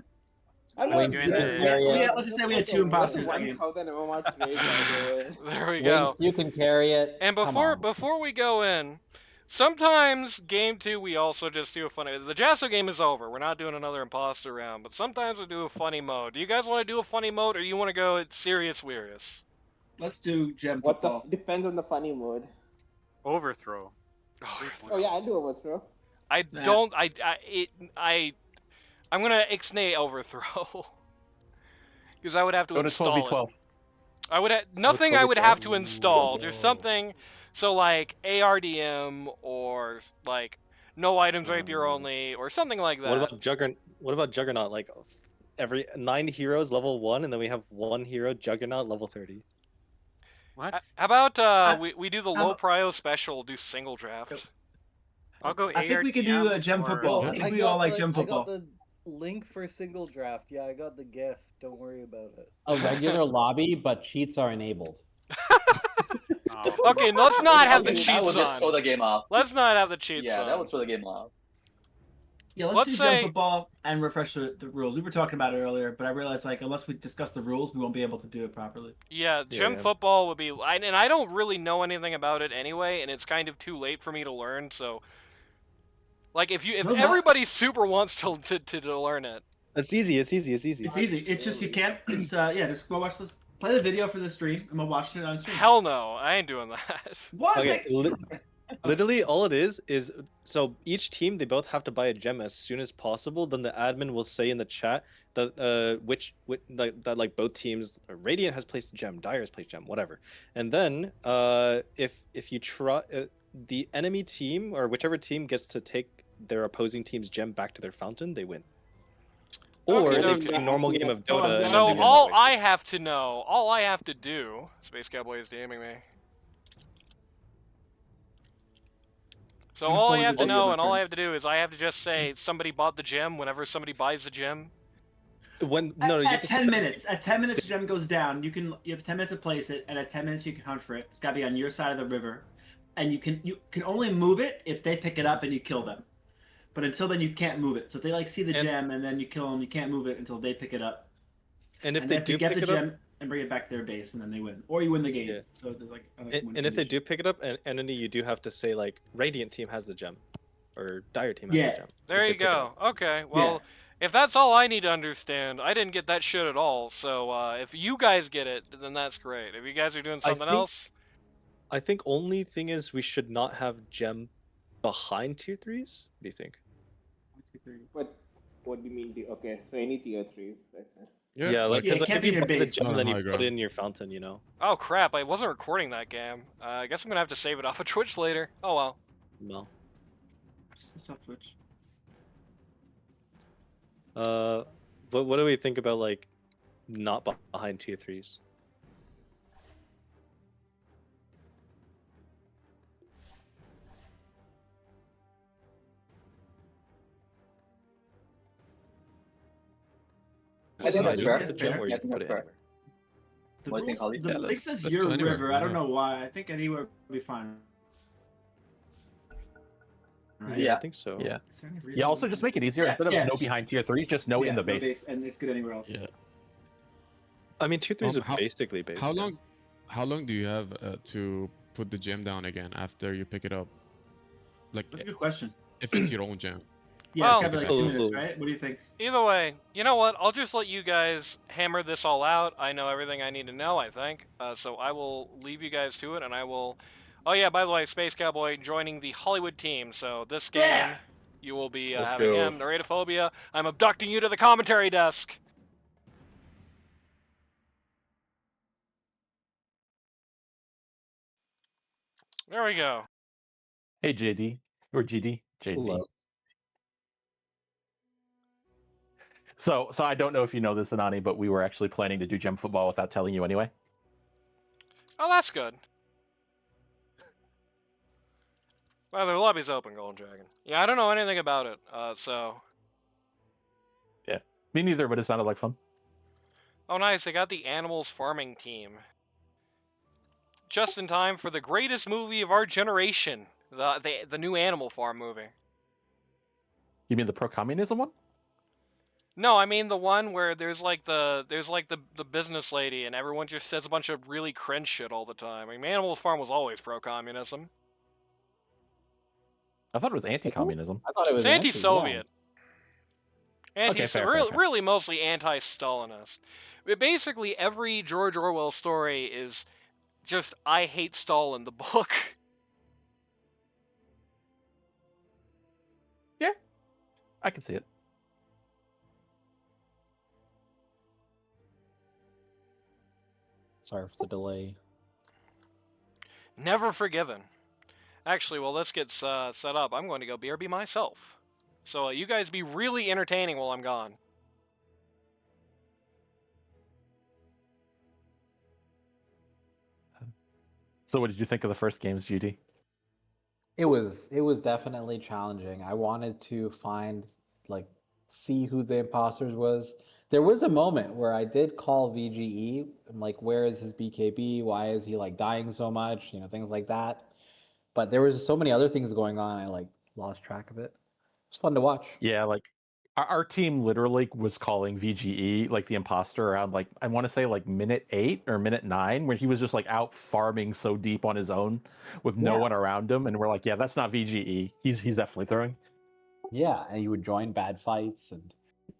I'm Wait, not you doing can that. carry it. Yeah, let's just say we had 2 imposters that game. 1,000 MMR trade, by the way. There we go. Winks, you can carry it. And Come on. before we go in, sometimes game 2 we also just do a funny. The Jaso game is over. We're not doing another imposter round, but sometimes we do a funny mode. Do you guys want to do a funny mode, or you want to go serious weirdest? Let's do gem What's the football. depends on the funny mode. Overthrow. Oh yeah, I'll do overthrow. I Nah. don't. I'm gonna ixnay overthrow because I would have to Go to install 12v12. it. I would nothing. I would 12v12. have to install. There's Whoa. something. So like ARDM or like no items rapier only or something like that. What about Juggernaut? Like every 9 heroes level 1, and then we have 1 hero Juggernaut level 30. What? How about we do the how low about- prio special, do single draft. I'll go I think we could do ARTM gem or- football. I think we all like gem I football. got the link for single draft. Yeah, I got the GIF. Don't worry about it. A regular lobby, but cheats are enabled. Oh. Okay, let's not have the That cheats would just throw on. the game off. Let's not have the cheats Yeah, on. that would throw the game off. Yeah, let's do say- gem football and refresh the rules. We were talking about it earlier, but I realized like unless we discuss the rules, we won't be able to do it properly. Yeah, gem Yeah. football would be, and I don't really know anything about it anyway, and it's kind of too late for me to learn. So, like, if Those are- everybody super wants to learn it, It's easy. It's easy. It's easy. It's easy. It's just you can't. It's yeah. Just go watch this. Play the video for the stream, and we'll watch it on stream. hell no, I ain't doing that. What? Okay, literally all it is so each team they both have to buy a gem as soon as possible. Then the admin will say in the chat that that like both teams, Radiant has placed a gem, Dire has placed gem, whatever. And then if you try the enemy team or whichever team gets to take their opposing team's gem back to their fountain, they win. Or Okay, they okay. play a normal game of Dota. and So then they win all that way. I have to know, all I have to do, Space Cowboy is DMing me. So I'm gonna all I forward have the to video, know my and all I friends. have to do is I have to just say somebody bought the gem whenever somebody buys the gem. When no, you have At to 10 spend- minutes, at 10 minutes, the gem goes down. You have 10 minutes to place it, and at 10 minutes you can hunt for it. It's got to be on your side of the river, and you can only move it if they pick it up and you kill them. But until then, you can't move it. So if they like see the And- gem and then you kill them, you can't move it until they pick it up. And if And they then do get pick the it gem up, and bring it back to their base, and then they win, or you win the game. Yeah. So there's like. and if they do pick it up, and enemy, you do have to say like Radiant team has the gem, or Dire team has Yeah. the gem. There if they you pick it go. up. Okay, well, if that's all I need to understand, I didn't get that shit at all. So if you guys get it, then that's great. If you guys are doing I something think- else, I think only thing is we should not have gem behind tier 3s. What do you think? What do you mean? Okay, so any tier 3s. I said. Yeah, like Yeah, because it can't if be you in your buy the base. gem, then you High put ground. it in your fountain, you know. oh crap, I wasn't recording that game. I guess I'm gonna have to save it off of Twitch later. Oh well. No. It's off Twitch. What do we think about like not behind tier 3s? I think that's you fair. put the gem or you Yeah, I think put it that's fair. The, What do you think, rules, Holly? the Yeah, link says let's your go anywhere. river. Why I don't not? know why. I think anywhere would be fine. Right? Yeah, I think so. Yeah. Is there any Yeah. reason Also, we just can- make it easier. Yeah, Instead of yeah. no behind tier 3, just no in the no base. and it's good anywhere else. Yeah. I mean, tier 3s are How- basically base. How yeah. long? How long do you have to put the gem down again after you pick it up? Like, That's a good question. if it's your own gem. Yeah, Well- it's gotta be like 2 minutes, right? What do you think? Either way, you know what? I'll just let you guys hammer this all out. I know everything I need to know, I think. So I will leave you guys to it, and I will... Oh yeah, by the way, Space Cowboy joining the Hollywood team. So this game, Yeah! you will be Let's having go. him, Narratophobia. I'm abducting you to the commentary desk. There we go. Hey, JD. Or GD. JD. Hello. So I don't know if you know this, Anani, but we were actually planning to do gem football without telling you anyway. Oh, that's good. Well, the lobby's open, Golden Dragon. Yeah, I don't know anything about it, so... Yeah. Me neither, but it sounded like fun. Oh, nice. They got the animals farming team. Just in time for the greatest movie of our generation. The new Animal Farm movie. You mean the pro-communism one? No, I mean the one where there's like the business lady and everyone just says a bunch of really cringe shit all the time. I mean, Animal Farm was always pro-communism. I thought it was anti-communism. I thought it was It's anti-Soviet. Okay, fair. Really mostly anti-Stalinist. But basically, every George Orwell story is just I hate Stalin, the book. Yeah, I can see it. Sorry for the delay. Never forgiven. Actually, well, let's get set up. I'm going to go BRB myself. So you guys be really entertaining while I'm gone. So what did you think of the first games, GD? It was definitely challenging. I wanted to see who the imposters was. There was a moment where I did call VGE. I'm like, where is his BKB? Why is he like dying so much? You know, things like that. But there was so many other things going on. I like lost track of it. It's fun to watch. Yeah, like our team literally was calling VGE like the imposter around like I want to say like minute 8 or minute 9, where he was just like out farming so deep on his own with no one around him, and we're like, yeah, that's not VGE. He's definitely throwing. Yeah, and you would join bad fights and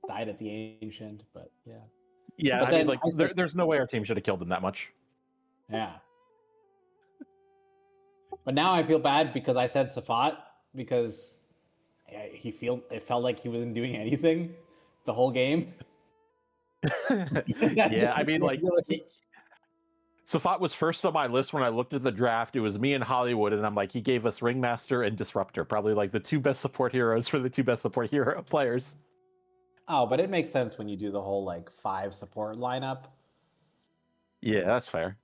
died at the ancient, but yeah. Yeah, But I mean, then like I said- there's no way our team should have killed him that much. Yeah. But now I feel bad because I said Safat because it felt like he wasn't doing anything the whole game. Yeah, I mean, like Safat was first on my list when I looked at the draft. It was me and Hollywood, and I'm like, he gave us Ringmaster and Disruptor, probably like the 2 best support heroes for the 2 best support hero players. Oh, but it makes sense when you do the whole like 5 support lineup. Yeah, that's fair.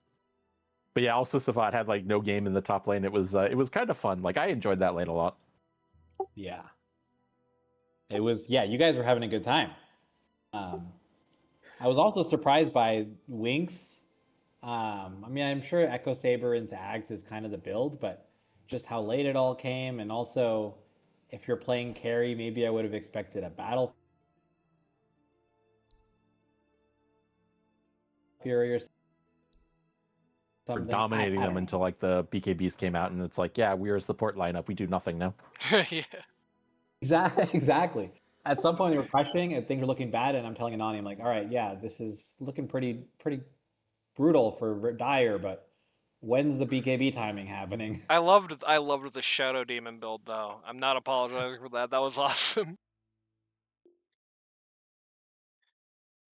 But yeah, also Safat had like no game in the top lane. It was kind of fun. Like I enjoyed that lane a lot. Yeah. It was, yeah, you guys were having a good time. I was also surprised by Winks. I mean, I'm sure Echo Saber into Ags is kind of the build, but just how late it all came, and also if you're playing carry, maybe I would have expected a battle Fury or We're something. dominating I them don't until like the BKBs came out, and it's like, yeah, we're a support lineup. We do nothing now. Yeah. Exactly. At some point, they were questioning and things were looking bad, and I'm telling Anani, I'm like, all right, yeah, this is looking pretty brutal for Dire, but when's the BKB timing happening? I loved the Shadow Demon build though. I'm not apologizing for that. That was awesome.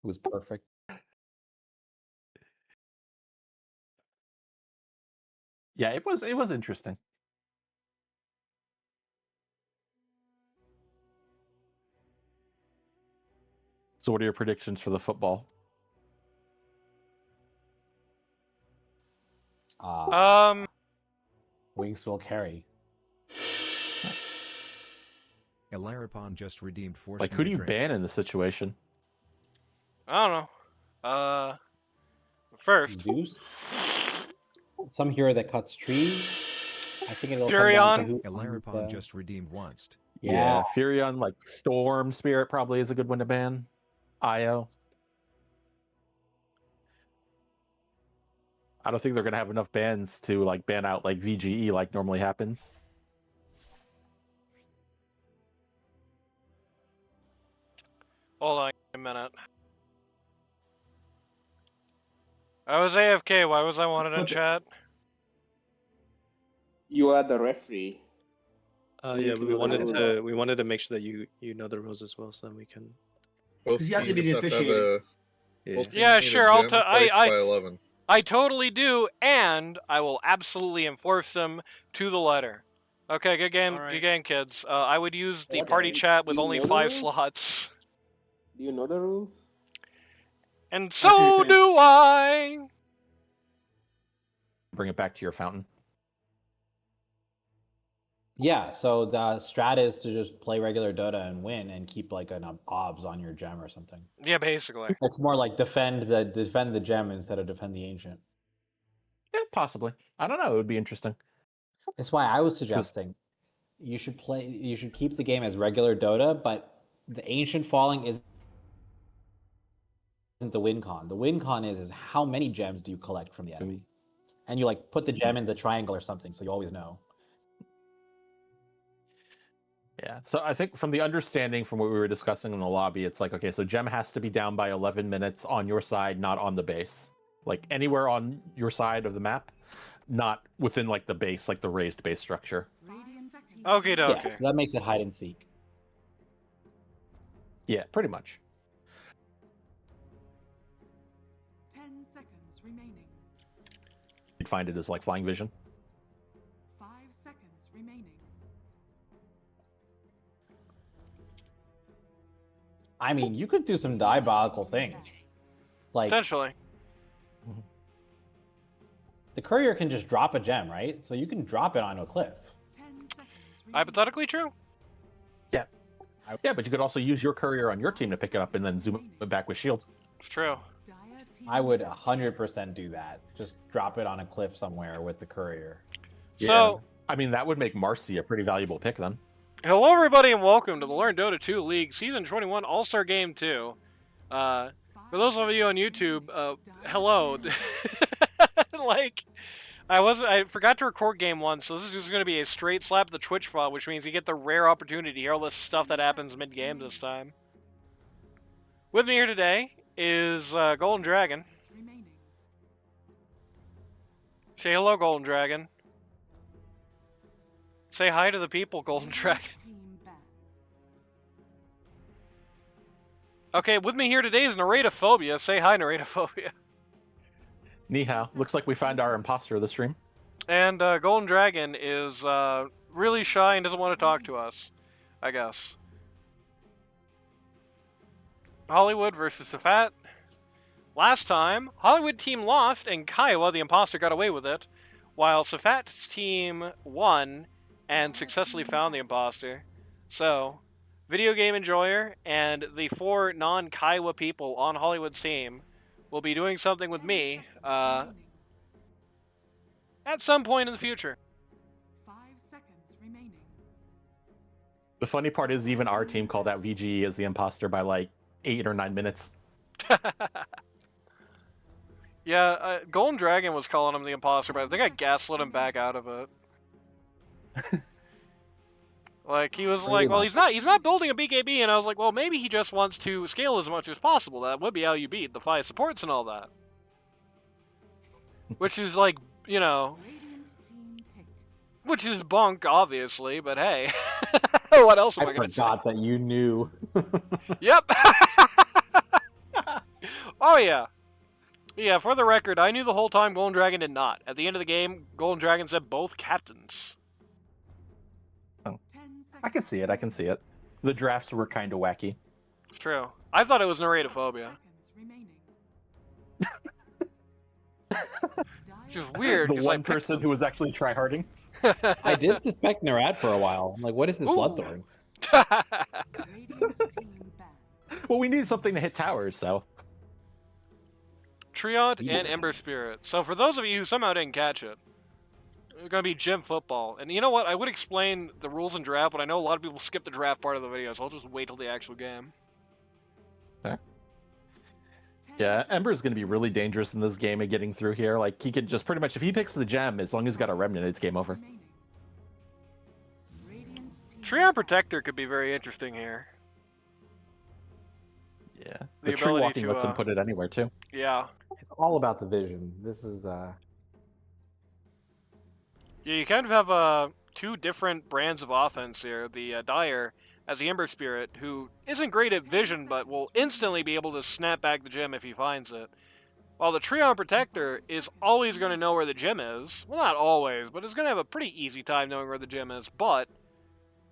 It was perfect. Yeah, it was interesting. So what are your predictions for the football? Winks will carry. Elaripon just redeemed force. Like, who do you ban in this situation? I don't know. First, Zeus. Some hero that cuts trees. I think it'll come down to Furion. who. Elaripon just redeemed once. Yeah. Furion, like Storm Spirit probably is a good one to ban. Io. I don't think they're gonna have enough bans to like ban out like VGE like normally happens. Hold on a minute. I was AFK. Why was I wanted in chat? You are the referee. Yeah, but we wanted to make sure that you know the rules as well, so that we can. Because you have to be the officiator. Yeah, sure. I totally do, and I will absolutely enforce them to the letter. Okay, good game, good game, kids. I would use the party chat with only 5 slots. Do you know the rules? And so do I! Bring it back to your fountain. Yeah, so the strat is to just play regular Dota and win and keep like an obs on your gem or something. Yeah, basically. It's more like defend the gem instead of defend the ancient. Yeah, possibly. I don't know. It would be interesting. That's why I was suggesting you should keep the game as regular Dota, but the ancient falling isn't the win con. The win con is how many gems do you collect from the enemy? And you like put the gem in the triangle or something, so you always know. Yeah, so I think from the understanding from what we were discussing in the lobby, it's like, okay, so gem has to be down by 11 minutes on your side, not on the base. Like anywhere on your side of the map, not within like the base, like the raised base structure. Okay, okay. Yeah, so that makes it hide and seek. Yeah, pretty much. 10 seconds remaining. You'd find it as like flying vision. 5 seconds remaining. I mean, you could do some diabolical things. Like potentially. The courier can just drop a gem, right? So you can drop it on a cliff. Hypothetically true. Yeah. Yeah, but you could also use your courier on your team to pick it up and then zoom it back with shield. It's true. I would 100% do that. Just drop it on a cliff somewhere with the courier. So, I mean, that would make Marcy a pretty valuable pick then. hello everybody and welcome to the Learn Dota 2 League Season 21 All-Star Game 2. For those of you on YouTube, hello. Like, I forgot to record game 1, so this is just going to be a straight slap of the Twitch file, which means you get the rare opportunity to hear all this stuff that happens mid-game this time. With me here today is Golden Dragon. Say hello, Golden Dragon. Say hi to the people, Golden Dragon. Okay, with me here today is Narratophobia. Say hi, Narratophobia. Ni hao. Looks like we found our imposter of the stream. And Golden Dragon is really shy and doesn't want to talk to us, I guess. Hollywood versus Safat. Last time, Hollywood team lost and Kiowa, the imposter, got away with it, while Safat's team won and successfully found the imposter. So, Video Game Enjoyer and the 4 non-Kiowa people on Hollywood's team will be doing something with me at some point in the future. 5 seconds remaining. The funny part is even our team called out VGE as the imposter by like 8 or 9 minutes. Yeah, Golden Dragon was calling him the imposter, but I think I gaslit him back out of it. Like, he was like, well, he's not building a BKB, and I was like, well, maybe he just wants to scale as much as possible. That would be how you beat the 5 supports and all that. Which is like, you know, which is bunk, obviously, but hey. What else am I going to say? I forgot that you knew. Yep. Oh, yeah. Yeah, for the record, I knew the whole time, Golden Dragon did not. At the end of the game, Golden Dragon said both captains. Oh. I can see it, I can see it. The drafts were kind of wacky. It's true. I thought it was Narratophobia. Which is weird. The one person who was actually tryharding. I did suspect Narad for a while. I'm like, what is this Bloodthorn? Well, we need something to hit towers, so. Treant Beat and it. Ember Spirit. So for those of you who somehow didn't catch it, it's going to be gym football. And you know what? I would explain the rules in draft, but I know a lot of people skip the draft part of the video, so I'll just wait till the actual game. Okay. Yeah, Ember's going to be really dangerous in this game and getting through here. Like, he can just pretty much, if he picks the gem, as long as he's got a remnant, it's game over. Treant Protector could be very interesting here. Yeah. The The tree ability walking to, lets him put it anywhere, too. Yeah. It's all about the vision. This is Yeah, you kind of have two different brands of offense here. The Dire as the Ember Spirit, who isn't great at vision, but will instantly be able to snap back the gem if he finds it. While the Treant Protector is always going to know where the gem is. Well, not always, but is going to have a pretty easy time knowing where the gem is, but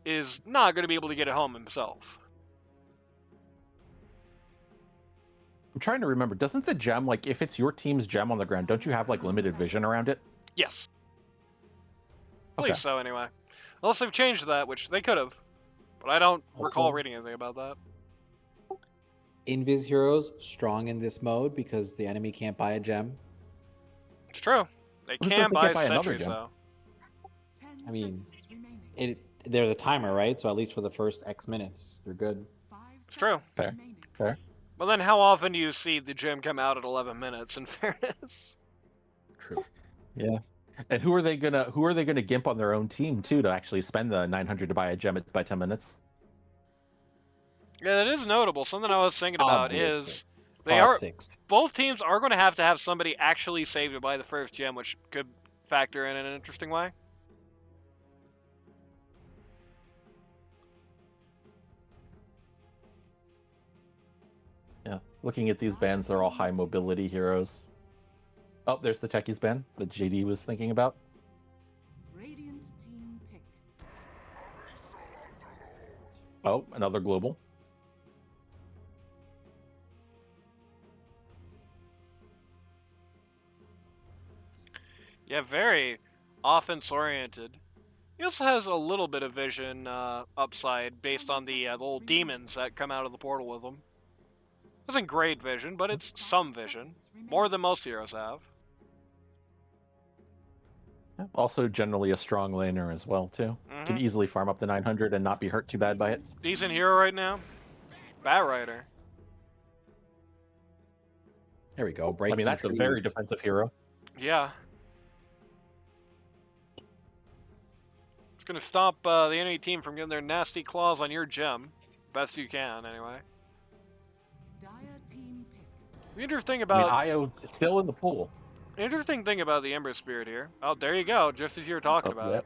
is not going to be able to get it home himself. I'm trying to remember, doesn't the gem, like, if it's your team's gem on the ground, don't you have, like, limited vision around it? Yes. I Okay. believe so, anyway. Unless they've changed that, which they could have. But I don't recall Also- reading anything about that. Invis heroes strong in this mode because the enemy can't buy a gem. It's true. They Who says can they buy can't buy another sentries, gem? though. I mean, there's a timer, right? So at least for the first X minutes, you're good. It's true. Fair. Fair. But then how often do you see the gem come out at 11 minutes, in fairness? True. Yeah. And who are they gonna gimp on their own team too to actually spend the 900 to buy a gem by 10 minutes? Yeah, that is notable. Something I was thinking about Obviously. is they are Six. both teams are going to have somebody actually save to buy the first gem, which could factor in an interesting way. Yeah. Looking at these bands, they're all high mobility heroes. Oh, there's the Techies band that JD was thinking about. Radiant team pick. Oh, another global. Yeah, very offense-oriented. He also has a little bit of vision upside based on the little demons that come out of the portal with him. Isn't great vision, but it's some vision. More than most heroes have. Also generally a strong laner as well too. Can easily farm up the 900 and not be hurt too bad by it. Decent hero right now. Bat Rider. There we go. Break I mean, some that's a trees. very defensive hero. Yeah. It's going to stop the enemy team from getting their nasty claws on your gem. Best you can, anyway. Dire team pick. The interesting I mean, about... Io is still in the pool. Interesting thing about the Ember Spirit here. Oh, there you go, just as you were talking about it.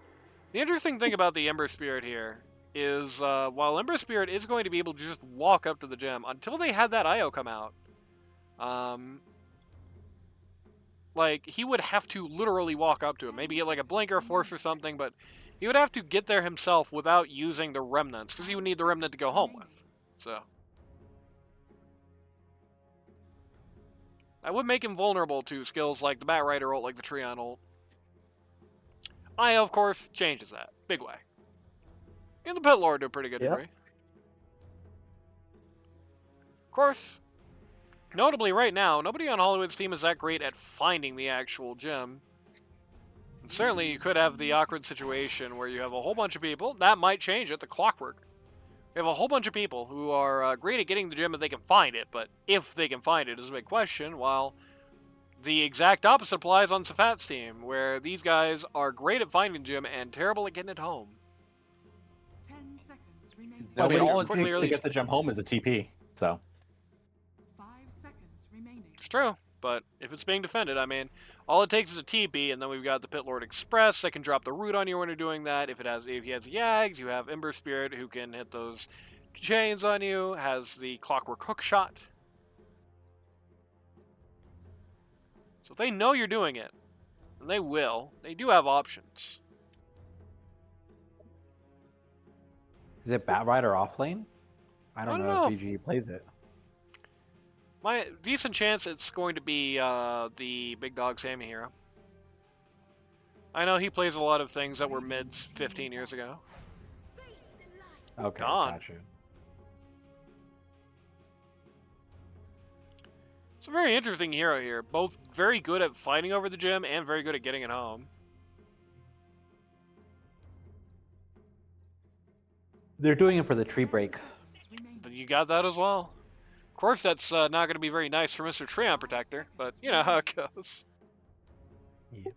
The interesting thing about the Ember Spirit here is while Ember Spirit is going to be able to just walk up to the gem, until they had that IO come out, like, he would have to literally walk up to it. Maybe get like a blinker force or something, but he would have to get there himself without using the remnants, because he would need the remnant to go home with. So I would make him vulnerable to skills like the Bat Rider ult, like the Treant ult. Io, of course, changes that. Big way. And the Pit Lord to a pretty good degree. Of course, notably right now, nobody on Hollywood's team is that great at finding the actual gem. And certainly you could have the awkward situation where you have a whole bunch of people. That might change it, the clockwork. We have a whole bunch of people who are great at getting the gem if they can find it, but if they can find it is a big question, while the exact opposite applies on Safat's team, where these guys are great at finding the gem and terrible at getting it home. 10 seconds remaining. I mean, all it quickly takes to release get the gem home is a TP. So 5 seconds remaining. It's true, but if it's being defended, I mean, all it takes is a TP, and then we've got the Pit Lord Express that can drop the root on you when you're doing that. If he has Yags, you have Ember Spirit who can hit those chains on you, has the Clockwork Hook Shot. So if they know you're doing it, and they will, they do have options. Is it Bat Rider off lane? I don't know know. if VG plays it. My decent chance it's going to be the Big Dog Sammy hero. I know he plays a lot of things that were mids 15 years ago. Okay, Gone. gotcha. a very interesting hero here. Both very good at fighting over the gem and very good at getting it home. They're doing it for the tree break. But you got that as well. Of course, that's not going to be very nice for Mr. Treon Protector, but you know how it goes. Yeah.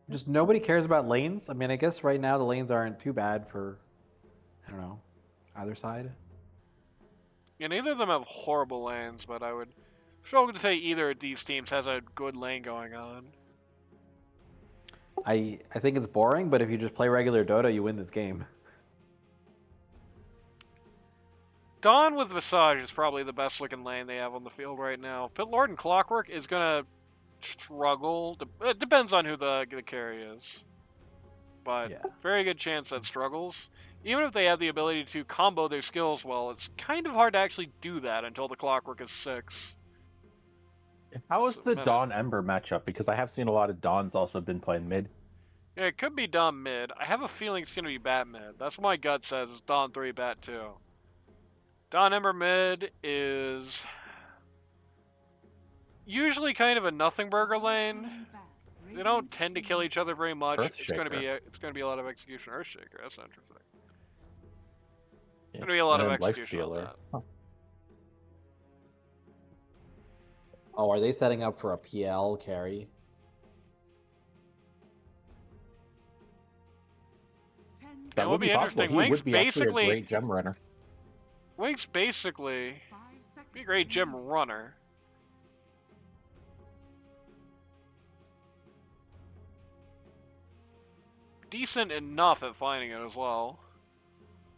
Just nobody cares about lanes. I mean, I guess right now the lanes aren't too bad for, I don't know, either side. Yeah, neither of them have horrible lanes, but I would struggle to say either of these teams has a good lane going on. I think it's boring, but if you just play regular Dota, you win this game. Dawn with Visage is probably the best looking lane they have on the field right now. Pit Lord and Clockwork is going to struggle. It depends on who the carry is. But yeah. Very good chance that struggles. Even if they have the ability to combo their skills well, it's kind of hard to actually do that until the Clockwork is 6. How is the Dawn Ember matchup? Because I have seen a lot of Dawns also been playing mid. Yeah, it could be Dawn mid. I have a feeling it's going to be Bat mid. That's what my gut says. It's Dawn 3, Bat 2. Dawn Ember mid is usually kind of a nothing burger lane. They don't tend to kill each other very much. It's going to be a lot of execution. Earthshaker, that's interesting. It's going to be a lot of execution on that. Huh. Oh, are they setting up for a PL carry? That would be interesting. Wink's basically a great gem runner. Wink's basically be a great gem runner. Decent enough at finding it as well.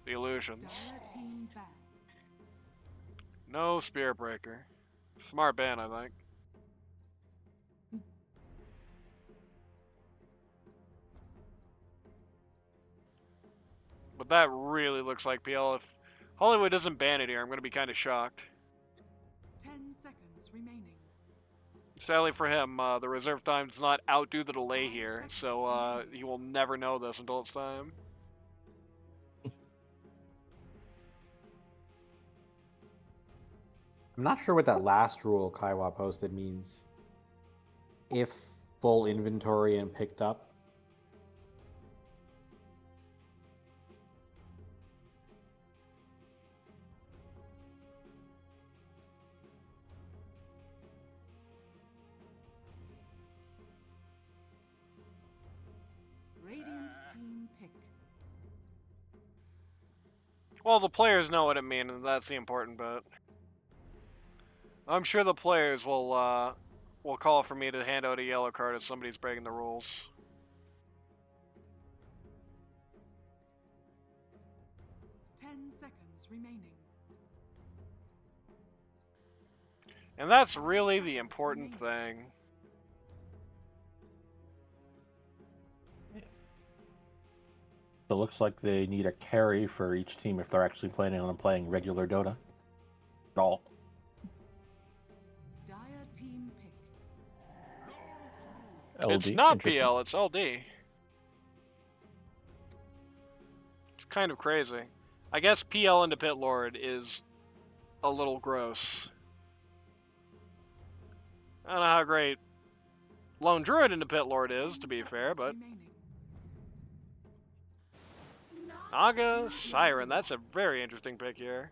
The illusions. No Spirit Breaker. Smart ban, I think. But that really looks like PL. If Hollywood doesn't ban it here, I'm going to be kind of shocked. 10 seconds remaining. Sadly for him, the reserve time does not outdo the delay here, so he will never know this until it's time. I'm not sure what that last rule Kaiwa posted means. If full inventory and picked up. Radiant team pick. Well, the players know what it means, and that's the important bit. I'm sure the players will call for me to hand out a yellow card if somebody's breaking the rules. Seconds remaining. And that's really the important thing. It looks like they need a carry for each team if they're actually planning on playing regular Dota at all. Dire team pick. LD. It's not PL, it's LD. It's kind of crazy. I guess PL into Pit Lord is a little gross. I don't know how great Lone Druid into Pit Lord is, to be fair, but... Naga, Siren, that's a very interesting pick here.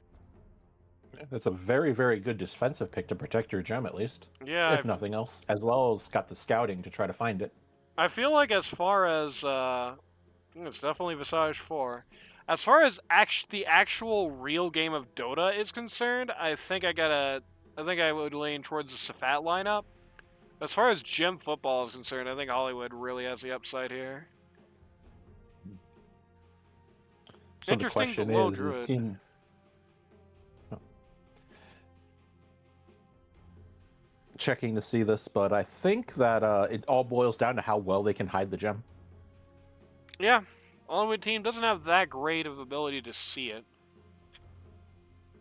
That's a very, very good defensive pick to protect your gem, at least. Yeah. If nothing else. As well as got the scouting to try to find it. I feel like as far as... it's definitely Visage 4. As far as the actual real game of Dota is concerned, I think I would lean towards the Safat lineup. As far as gym football is concerned, I think Hollywood really has the upside here. So Interesting, the question low is druid. Team... Checking to see this, but I think that it all boils down to how well they can hide the gem. Yeah, Hollywood team doesn't have that great of ability to see it.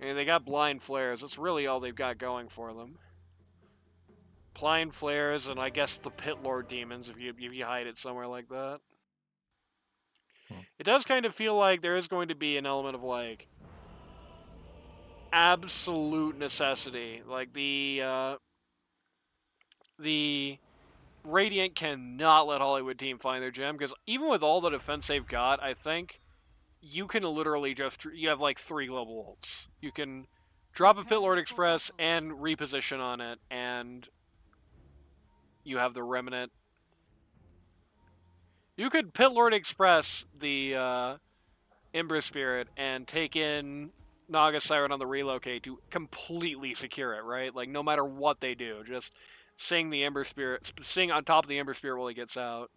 I mean, they got blind flares. That's really all they've got going for them. Blind flares and I guess the Pit Lord demons if you hide it somewhere like that. It does kind of feel like there is going to be an element of like absolute necessity. Like the Radiant cannot let Hollywood team find their gem, because even with all the defense they've got, I think you can literally just, you have like 3 global ults. You can drop a Pit Lord Express and reposition on it, and you have the Remnant. You could Pit Lord Express the Ember Spirit and take in Naga Siren on the relocate to completely secure it, right? Like, no matter what they do, just sing the Ember Spirit, sing on top of the Ember Spirit while he gets out.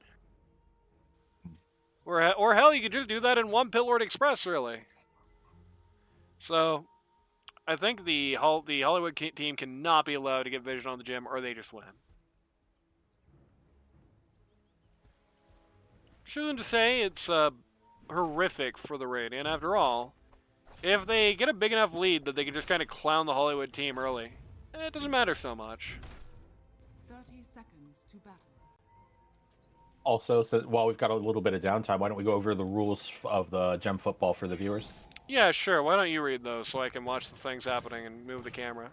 Or hell, you could just do that in one Pit Lord Express, really. So, I think the Hollywood team cannot be allowed to get vision on the gym, or they just win. Shouldn't to say it's horrific for the Radiant. After all, if they get a big enough lead that they can just kind of clown the Hollywood team early, it doesn't matter so much. 30 seconds to battle. Also, so while we've got a little bit of downtime, why don't we go over the rules of the gem football for the viewers? Yeah, sure. Why don't you read those so I can watch the things happening and move the camera?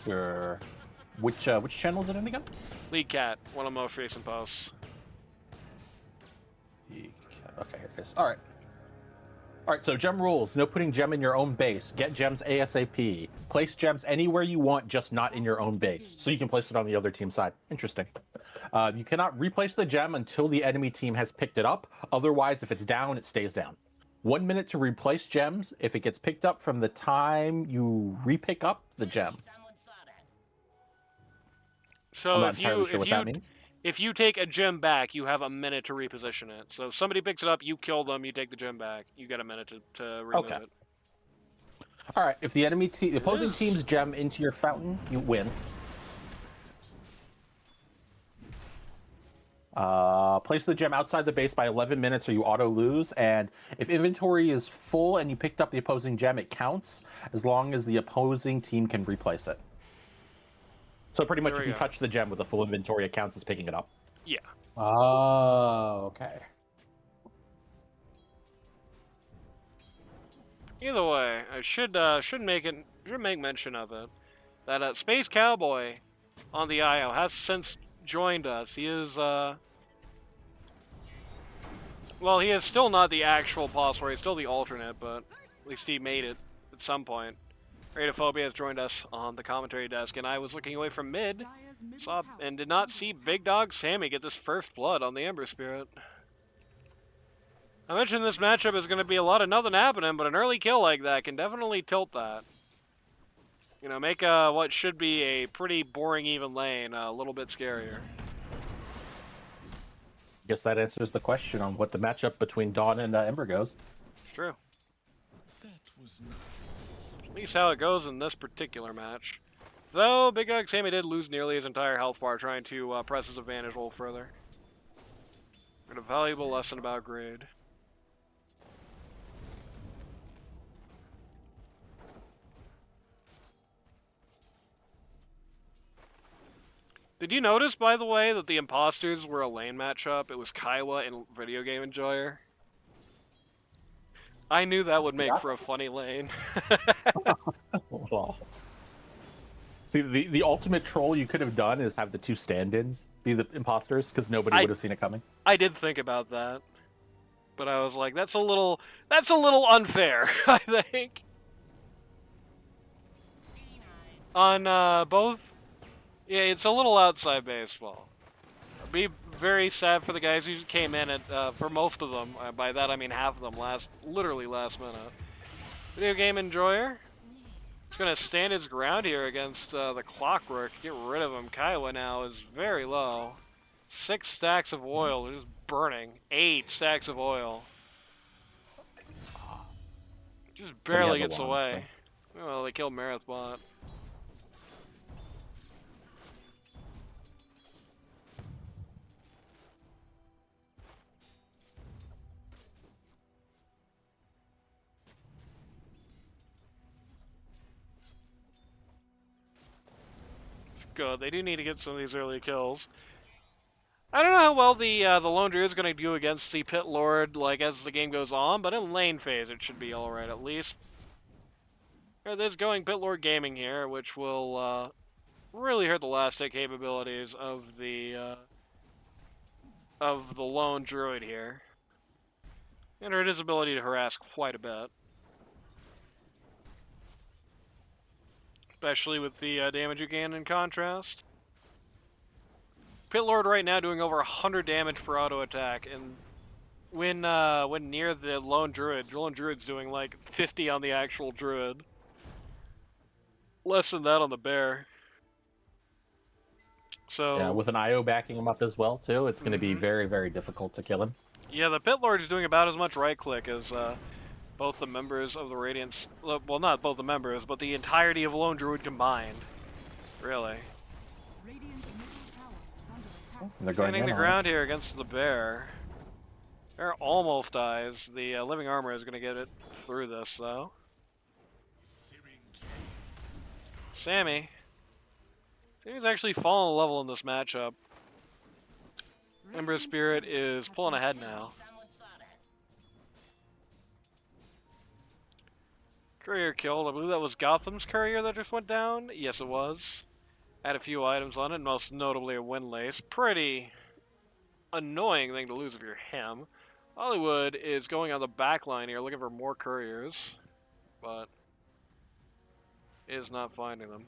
Sure. Which channel is it in again? League Cat, one of the most recent posts. Okay, here it is. All right, so gem rules. No putting gem in your own base. Get gems ASAP. Place gems anywhere you want, just not in your own base. So you can place it on the other team's side. Interesting. You cannot replace the gem until the enemy team has picked it up. Otherwise, if it's down, it stays down. 1 minute to replace gems if it gets picked up from the time you repick up the gem. So I'm not entirely sure what that means. If you take a gem back, you have a minute to reposition it. So if somebody picks it up, you kill them, you take the gem back, you get a minute to remove it. All right, if the the opposing team's gem into your fountain, you win. Place the gem outside the base by 11 minutes or you auto lose, and if inventory is full and you picked up the opposing gem, it counts as long as the opposing team can replace it. So pretty much if you touch the gem with a full inventory, it counts as picking it up. Yeah. Oh, okay. Either way, I should make mention of it that Space Cowboy on the IO has since joined us. He is well, he is still not the actual Possible. He's still the alternate, but at least he made it at some point. Radophobia has joined us on the commentary desk, and I was looking away from mid, and did not see Big Dog Sammy get this first blood on the Ember Spirit. I mentioned this matchup is going to be a lot of nothing happening, but an early kill like that can definitely tilt that. You know, make what should be a pretty boring even lane a little bit scarier. Guess that answers the question on what the matchup between Dawn and Ember goes. It's true. At least how it goes in this particular match. Though, Big Dog Sammy did lose nearly his entire health bar trying to press his advantage a little further. And a valuable lesson about grade. Did you notice, by the way, that the imposters were a lane matchup? It was Kaiwa and Video Game Enjoyer. I knew that would make for a funny lane. See, the ultimate troll you could have done is have the two stand-ins be the imposters, because nobody would have seen it coming. I did think about that, but I was like, that's a little unfair, I think. On both, yeah, it's a little outside baseball. I'd be very sad for the guys who came in at for most of them. By that I mean half of them literally last minute. Video Game Enjoyer. It's gonna stand its ground here against the Clockwork. Get rid of him. Kaiwa now is very low. 6 stacks of oil. They're just burning. 8 stacks of oil. Just barely gets away. Well, they killed Marith bot. Good. They do need to get some of these early kills. I don't know how well the Lone Druid is going to do against the Pit Lord, like, as the game goes on, but in lane phase it should be alright at least. There's going Pitlord Gaming here, which will really hurt the last hit capabilities of the lone druid here, and hurt his ability to harass quite a bit, especially with the damage you gain in contrast. Pitlord right now doing over 100 damage per auto attack, and when near the lone druid's doing like 50 on the actual druid. Less than that on the bear. So yeah, with an IO backing him up as well too, it's going to be very, very difficult to kill him. Yeah, the Pit Lord is doing about as much right click as both the members of the Radiance. Well, not both the members, but the entirety of Lone Druid combined. Really. They're going Standing in the on ground here against the bear. Bear almost dies. The living armor is going to get it through this, though. Sammy. Sammy's actually fallen a level in this matchup. Ember Spirit is pulling ahead now. Courier killed. I believe that was Gotham's courier that just went down. Yes, it was. Had a few items on it, most notably a windlace. Pretty annoying thing to lose if you're him. Hollywood is going on the back line here, looking for more couriers, but is not finding them.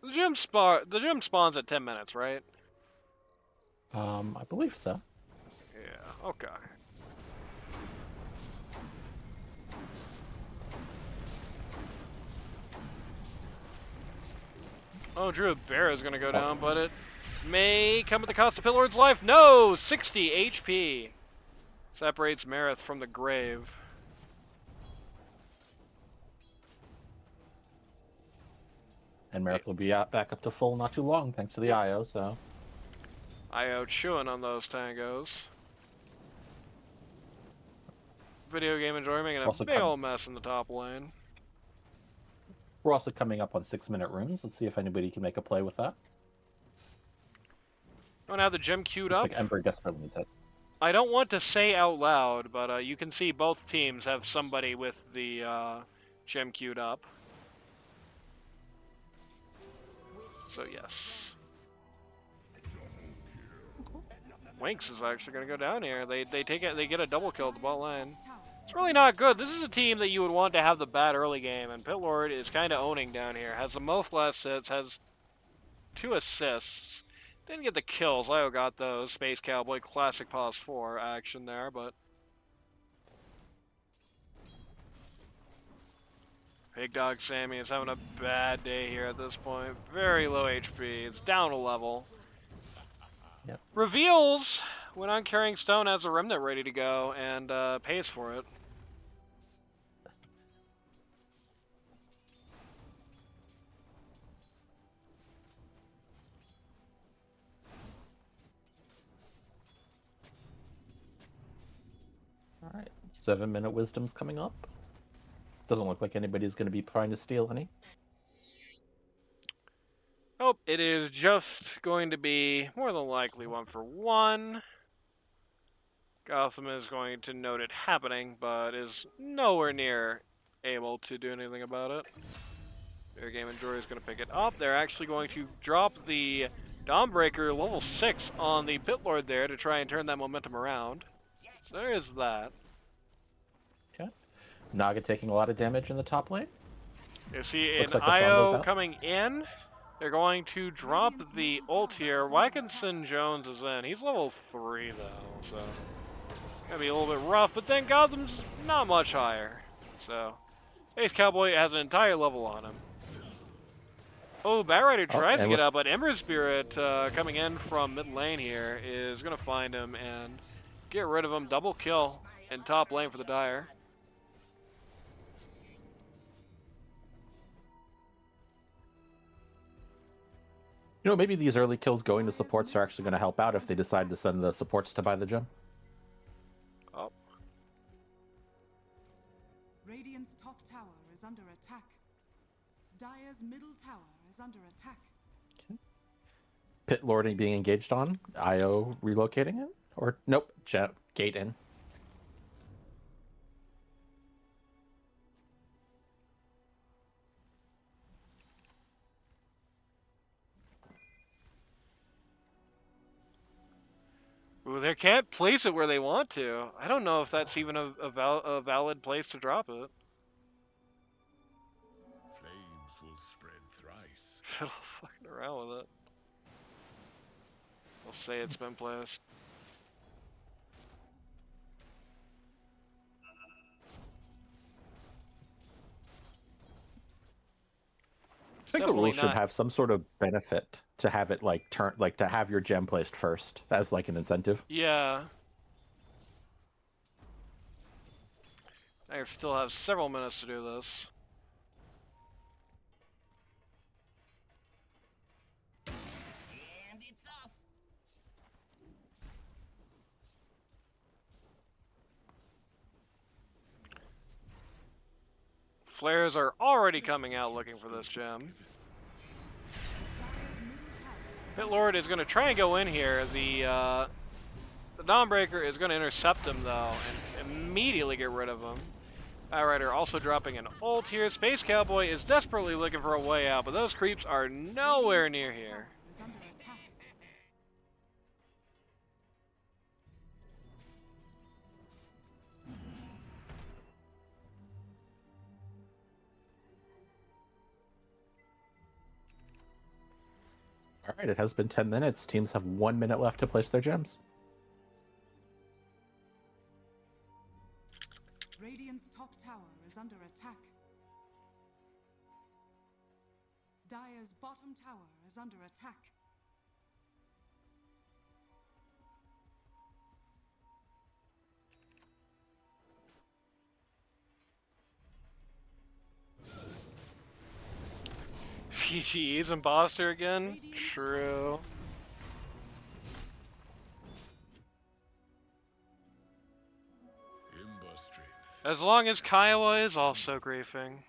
The gym spawns at 10 minutes, right? I believe so. Yeah, okay. Oh, Druid Bear is going to go down, but it may come at the cost of Pitlord's life. No! 60 HP. Separates Marith from the grave. And Marith will be back up to full not too long, thanks to the IO, so... IO chewing on those tangos. Video game enjoyer making a big old mess in the top lane. We're also coming up on 6-minute runes. Let's see if anybody can make a play with that. Don't have the gem queued Looks up. like Ember desperately needs it. I don't want to say out loud, but you can see both teams have somebody with the gem queued up. So yes. Winx is actually going to go down here. They get a double kill at the bot lane. It's really not good. This is a team that you would want to have the bad early game, and Pitlord is kind of owning down here. Has the most last hits, has 2 assists. Didn't get the kills. Lio got those. Space Cowboy, classic pause 4 action there, but... Big Dog Sammy is having a bad day here at this point. Very low HP. It's down a level. Yep. Reveals when on carrying stone has a remnant ready to go and pays for it. Alright, 7-minute wisdom's coming up. Doesn't look like anybody's going to be trying to steal any. Nope, it is just going to be more than likely 1-for-1. Gotham is going to note it happening, but is nowhere near able to do anything about it. Their game enjoyer is going to pick it up. They're actually going to drop the Dawnbreaker level 6 on the Pitlord there to try and turn that momentum around. So there is that. Okay. Naga taking a lot of damage in the top lane. You see Looks an like the sun goes IO out. coming in. They're going to drop the ult here. Wackinson Jones is in. He's level 3 though, so gonna be a little bit rough, but then Gotham's not much higher. So Ace Cowboy has an entire level on him. Oh, Batrider tries to get up, but Ember Spirit coming in from mid lane here is gonna find him and get rid of him. Double kill in top lane for the Dire. You know, maybe these early kills going to supports are actually going to help out if they decide to send the supports to buy the gem. Oh. Radiant's top tower is under attack. Dire's middle tower is under attack. Pit Lord being engaged on. IO relocating it? Or, nope, gate in. Ooh, they can't place it where they want to. I don't know if that's even a valid place to drop it. Flames will spread thrice. Fiddle fucking around with it. We'll say it's been placed. I think the rules should have some sort of benefit to have it like to have your gem placed first as like an incentive. Yeah. I still have several minutes to do this. And it's off. Flares are already coming out looking for this gem. Pitlord is going to try and go in here. The Dawnbreaker is going to intercept him, though, and immediately get rid of him. Outrider also dropping an ult here. Space Cowboy is desperately looking for a way out, but those creeps are nowhere near here. All right, it has been 10 minutes. Teams have 1 minute left to place their gems. Radiant's top tower is under attack. Dire's bottom tower is under attack. PGE's imposter again? True. As long as Kiowa is also griefing.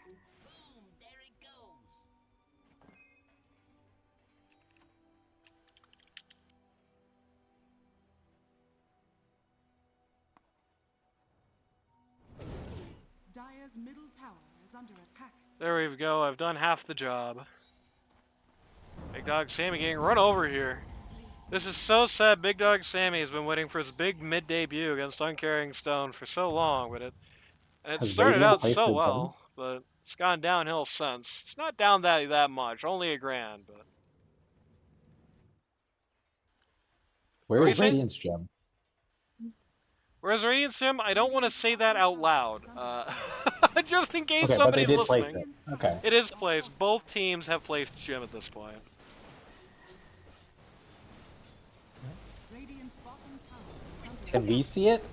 Dire's middle tower is under attack. There we go, I've done half the job. Big Dog Sammy getting run over here. This is so sad. Big Dog Sammy has been waiting for his big mid debut against Uncaring Stone for so long, but it Has started Radiant out placed so their well, but it's gone downhill since. It's not down that much, only $1,000, but Where What are is you saying? Radiant's gem? whereas Radiant's Gem, I don't want to say that out loud, just in case Okay, but they somebody's did place listening. it. Okay. It is placed. Both teams have placed Gem at this point. Radiant's bottom tower is under Can we see it?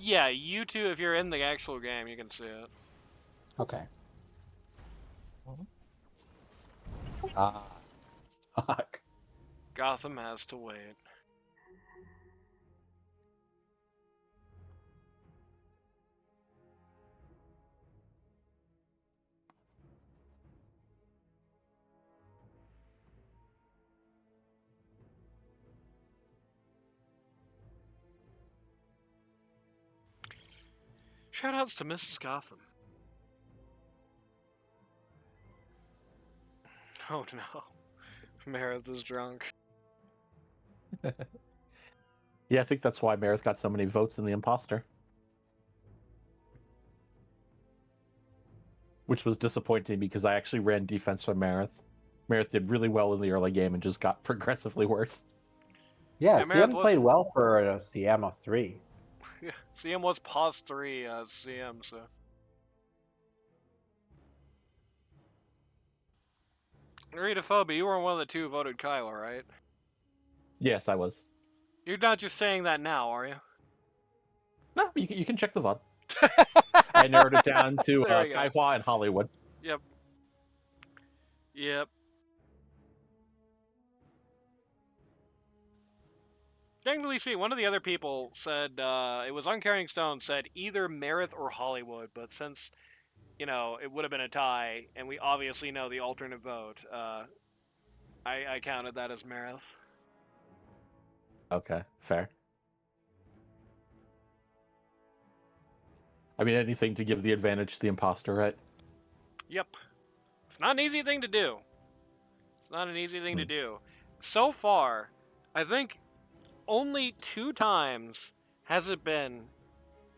Yeah, you two, if you're in the actual game, you can see it. Okay. Ah. Fuck. Gotham has to wait. Shoutouts to Mrs. Gotham. Oh no. Meredith is drunk. Yeah, I think that's why Marith got so many votes in the imposter. Which was disappointing because I actually ran defense for Marith. Marith did really well in the early game and just got progressively worse. Yeah, Yeah, CM Meredith was- played well for a CM of 3. Yeah, CM was pause 3 as CM, so. Ritaphobia, you were one of the two who voted Kyla, right? Yes, I was. You're not just saying that now, are you? No, you can check the VOD. I narrowed it down to There we go. Kaihua and Hollywood. Yep. Yep. Technically speaking, one of the other people said, it was Uncaring Stone, said either Meredith or Hollywood, but since, you know, it would have been a tie, and we obviously know the alternate vote, I counted that as Meredith. Okay, fair. I mean, anything to give the advantage to the imposter, right? Yep. It's not an easy thing to do. It's not an easy thing to do. So far, I think only 2 times has it been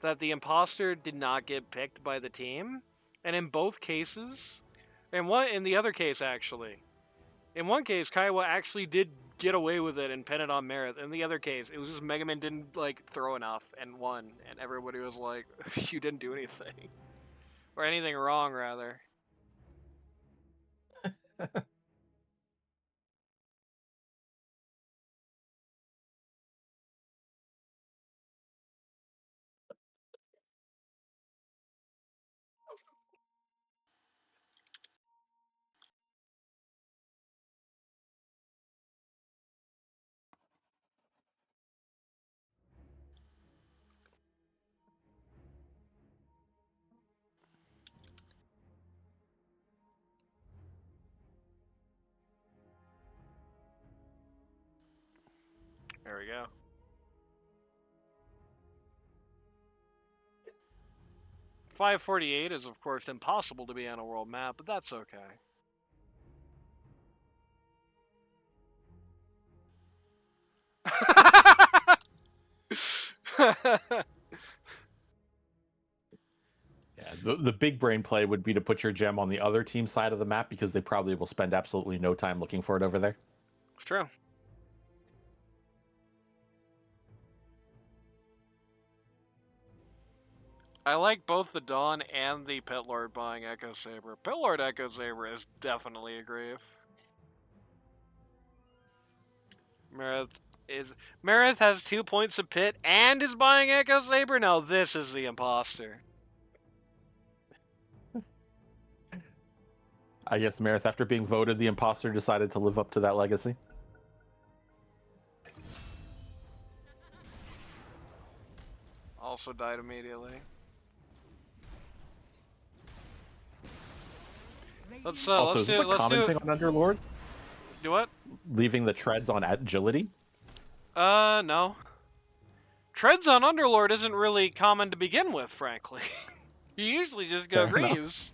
that the imposter did not get picked by the team, and in both cases, in the other case actually, in one case Kaiwa actually did get away with it and pin it on Meredith. In the other case, it was just Mega Man didn't like throw enough and won, and everybody was like, "You didn't do anything, or anything wrong, rather." There we go. 548 is of course impossible to be on a world map, but that's okay. Yeah, the big brain play would be to put your gem on the other team's side of the map because they probably will spend absolutely no time looking for it over there. It's true. I like both the Dawn and the Pit Lord buying Echo Saber. Pit Lord Echo Saber is definitely a grief. Meredith has 2 points of pit and is buying Echo Saber? Now this is the imposter. I guess Meredith, after being voted the imposter, decided to live up to that legacy. Also died immediately. Let's also, let's is this do a common thing on Underlord? Do what? Leaving the treads on agility? No. Treads on Underlord isn't really common to begin with, frankly. You usually just go Fair enough. Greaves.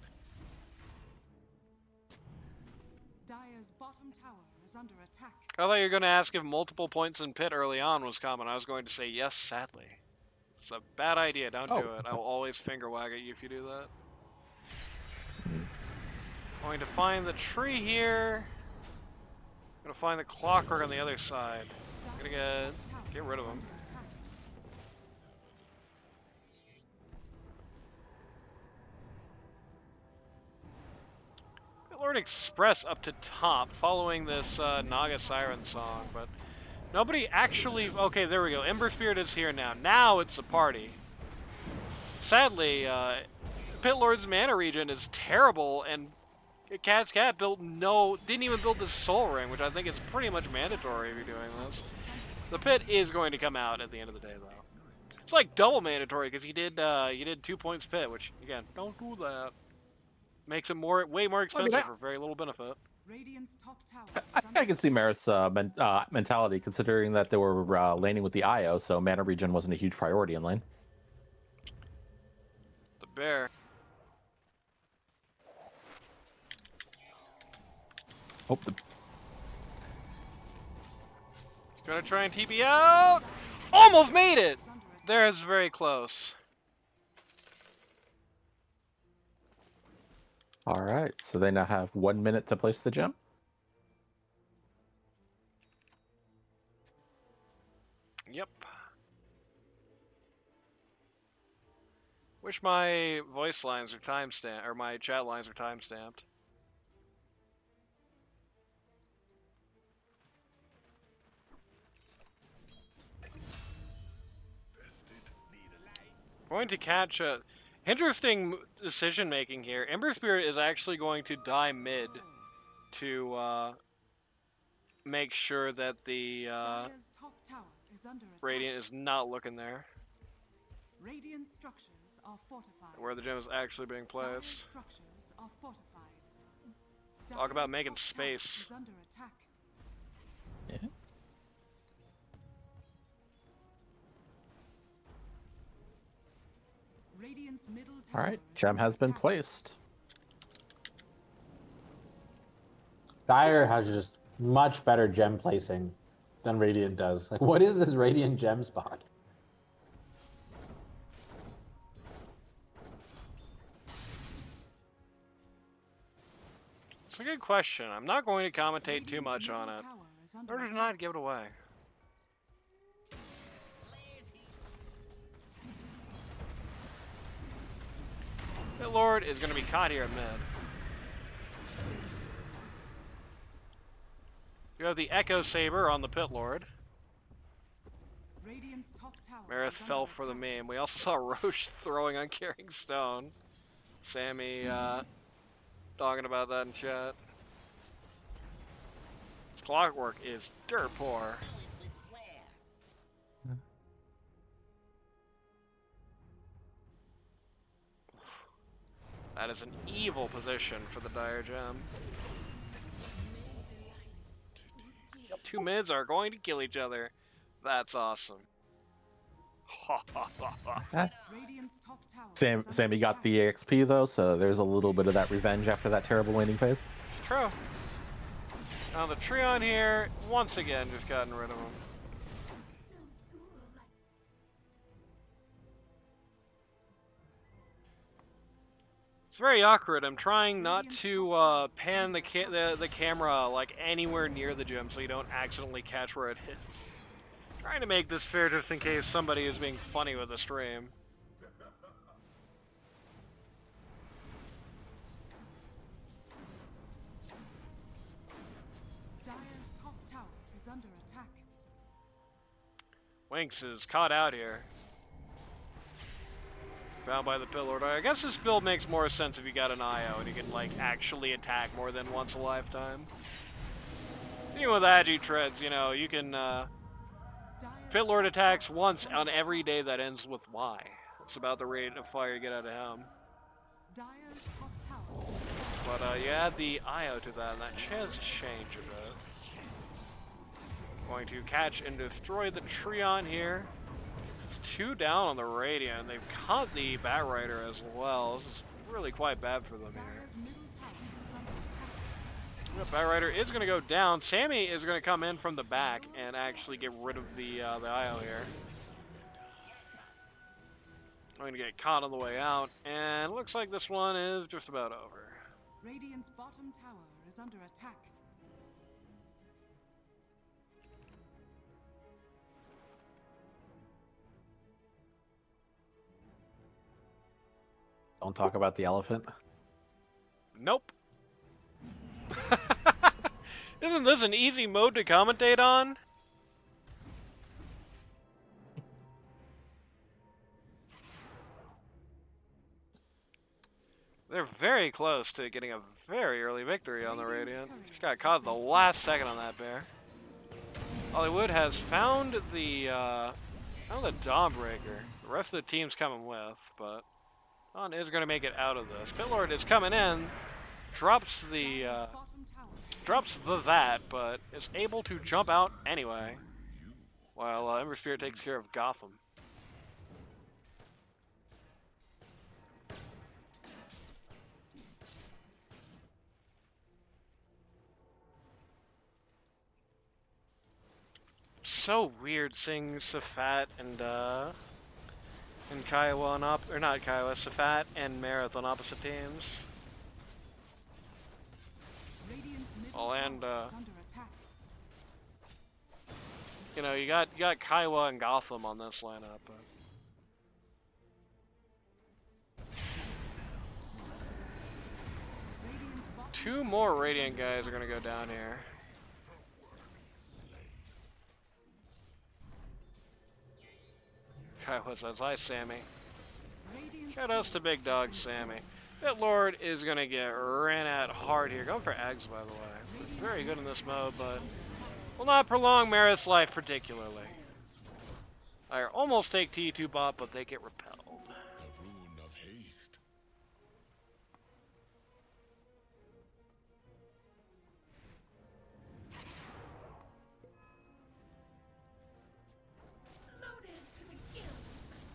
Dire's bottom tower is under attack. I thought you were going to ask if multiple points in pit early on was common. I was going to say yes, sadly. It's a bad idea. Don't do it. I will always finger wag at you if you do that. Going to find the tree here. Gonna find the clockwork on the other side. Gonna get rid of him. Lord Express up to top, following this Naga Siren song, but nobody actually. Okay, there we go. Ember Spirit is here now. Now it's a party. Sadly, Pit Lord's mana regen is terrible, and Cat's Cat didn't even build the Soul Ring, which I think is pretty much mandatory if you're doing this. The pit is going to come out at the end of the day, though. It's like double mandatory because you did 2 points pit, which again, don't do that. Makes it way more expensive for very little benefit. Radiant's top tower I can see Meredith's mentality, considering that they were laning with the IO, so mana regen wasn't a huge priority in lane. The bear. Oh, Gonna try and TP out. Almost made it. There's very close. All right, so they now have 1 minute to place the gem. Yep. Wish my voice lines are timestamped, or my chat lines are timestamped. Going to catch a interesting decision making here. Ember Spirit is actually going to die mid to make sure that the Radiant is not looking there. Radiant structures are fortified. Where the gem is actually being placed. Structures are fortified. Talk about making space. Is under attack. Yeah. Radiant's middle All tower right, gem has been placed. Dire has just much better gem placing than Radiant does. Like, what is this Radiant gem spot? It's a good question. I'm not going to commentate too much on it. Better to not give it away. Pit Lord is going to be caught here at mid. You have the Echo Saber on the Pit Lord. Marith fell for the meme. We also saw Roche throwing on Carrying Stone. Sammy talking about that in chat. His clockwork is dirt poor. That is an evil position for the Dire Gem. Two mids are going to kill each other. That's awesome. Sammy got the EXP though, so there's a little bit of that revenge after that terrible laning phase. It's true. Now the Treon here, once again, just gotten rid of him. It's very awkward. I'm trying not to pan the camera like anywhere near the gym so you don't accidentally catch where it is. Trying to make this fair just in case somebody is being funny with the stream. Dire's top tower is under attack. Winx is caught out here. Found by the Pit Lord. I guess this build makes more sense if you got an IO and you can like actually attack more than once a lifetime. So even with Agi Treads, you know, you can Pit Lord attacks once on every day that ends with Y. That's about the rate of fire you get out of him. Dire's top tower. But you add the IO to that, and that chance change a bit. Going to catch and destroy the Treon here. It's 2 down on the Radiant. They've caught the Bat Rider as well. This is really quite bad for them here. The Bat Rider is going to go down. Sammy is going to come in from the back and actually get rid of the IO here. I'm going to get caught on the way out, and it looks like this one is just about over. Radiant's bottom tower is under attack. Don't talk about the elephant. Nope. Isn't this an easy mode to commentate on? They're very close to getting a very early victory on the Radiant. Just got caught at the last second on that bear. Hollywood has found the Dawnbreaker. The rest of the team's coming with, but Dawn is going to make it out of this. Pit Lord is coming in, drops the that, but is able to jump out anyway. While Ember Spirit takes care of Gotham. So weird seeing Safat and Kiowa on or not Kiowa, Safat and Marith on opposite teams. Oh, and you know, you got Kiowa and Gotham on this lineup. But... Two more Radiant guys are gonna go down here. Kiowa says, hi, Sammy. Shoutouts to Big Dog Sammy. Pit Lord is going to get ran at hard here. Going for eggs, by the way. Very good in this mode, but will not prolong Marith's life particularly. I almost take T2 bot, but they get repelled. A rune of haste.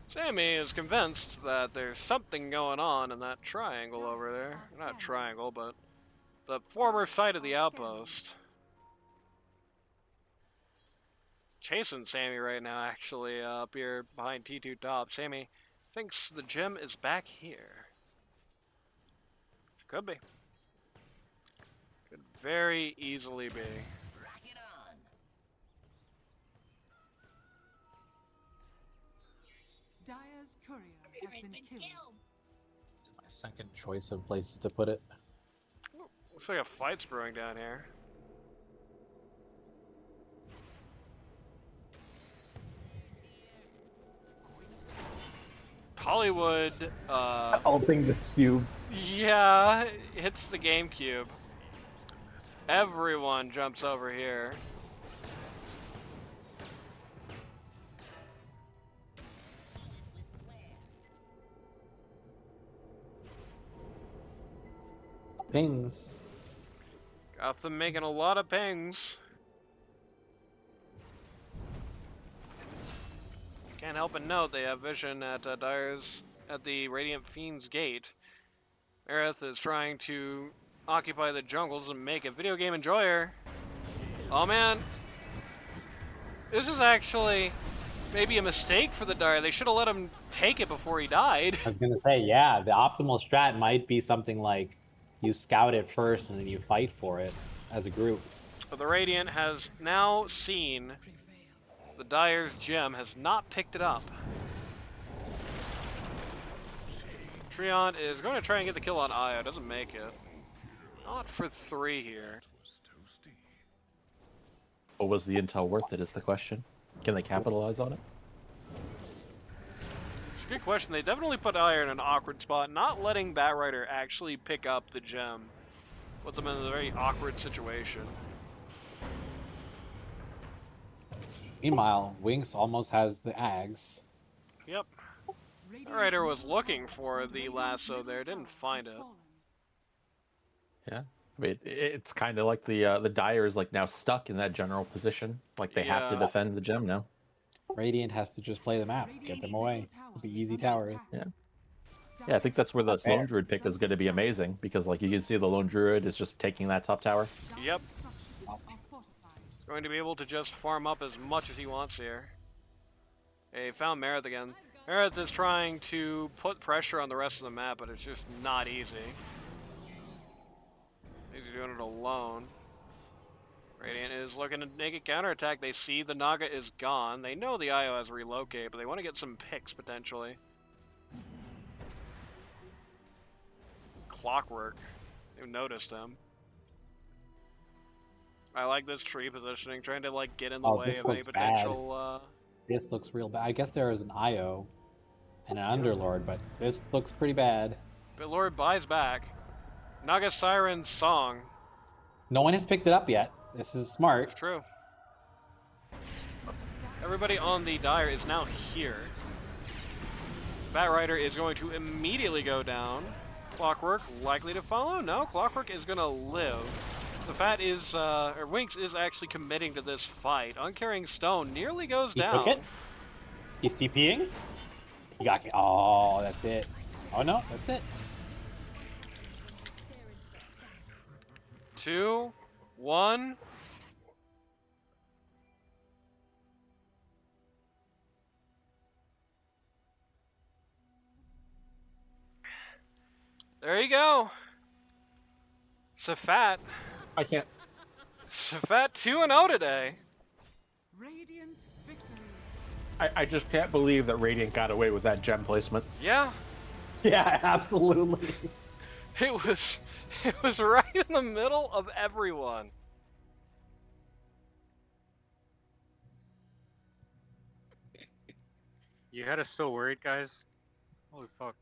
Sammy is convinced that there's something going on in that triangle over there. Not triangle, but the former site of the outpost. chasing Sammy right now, actually, up here behind T2 top. Sammy thinks the gem is back here. Could be. Could very easily be. Dyer's courier has been killed. It's my second choice of places to put it. Looks like a fight's brewing down here. Hollywood, Ulting the cube. yeah, hits the GameCube. Everyone jumps over here. Pings. Got them making a lot of pings. Can't help but note they have vision at Dyer's at the Radiant Fiend's gate. Aerith is trying to occupy the jungles and make a video game enjoyer. Oh man, this is actually maybe a mistake for the Dyer. They should have let him take it before he died. I was gonna say, yeah, the optimal strat might be something like you scout it first and then you fight for it as a group. But the Radiant has now seen the Dyer's gem, has not picked it up. Treant is going to try and get the kill on Io, doesn't make it. Not for 3 here. But was the intel worth it is the question. Can they capitalize on it? It's a good question. They definitely put Io in an awkward spot, not letting Batrider actually pick up the gem. Put them in a very awkward situation. Meanwhile, Winx almost has the Ags. Yep. Batrider was looking for the lasso there, didn't find it. Yeah. I mean, it's kind of like the Dyer is like now stuck in that general position. Like they have to Yeah. defend the gem now. Radiant has to just play the map, get them away. It'll be easy tower. Yeah. Yeah, I think that's where the Lone Druid pick is going to be amazing because, like, you can see the Lone Druid is just taking that top tower. Yep. Going to be able to just farm up as much as he wants here. Hey, found Marith again. Marith is trying to put pressure on the rest of the map, but it's just not easy. He's doing it alone. Radiant is looking to make a counterattack. They see the Naga is gone. They know the Io has relocate, but they want to get some picks potentially. Clockwork. They've noticed him. I like this tree positioning, trying to like get in the way this of any looks potential. This looks real bad. I guess there is an IO and an Underlord, but this looks pretty bad. But Lord buys back. Naga Siren's song. No one has picked it up yet. This is smart. It's true. Everybody on the Dyer is now here. Batrider is going to immediately go down. Clockwork likely to follow? No, Clockwork is going to live. The Fat is, or Winx is actually committing to this fight. Uncarrying Stone nearly goes He down. took it. He's TPing. He got. Oh, that's it. Oh no, that's it. 2, 1. There you go. Safat. I can't. Safat 2-0 today. Radiant victory. I just can't believe that Radiant got away with that gem placement. Yeah. Yeah, absolutely. It was right in the middle of everyone. You had us so worried, guys. Holy fuck.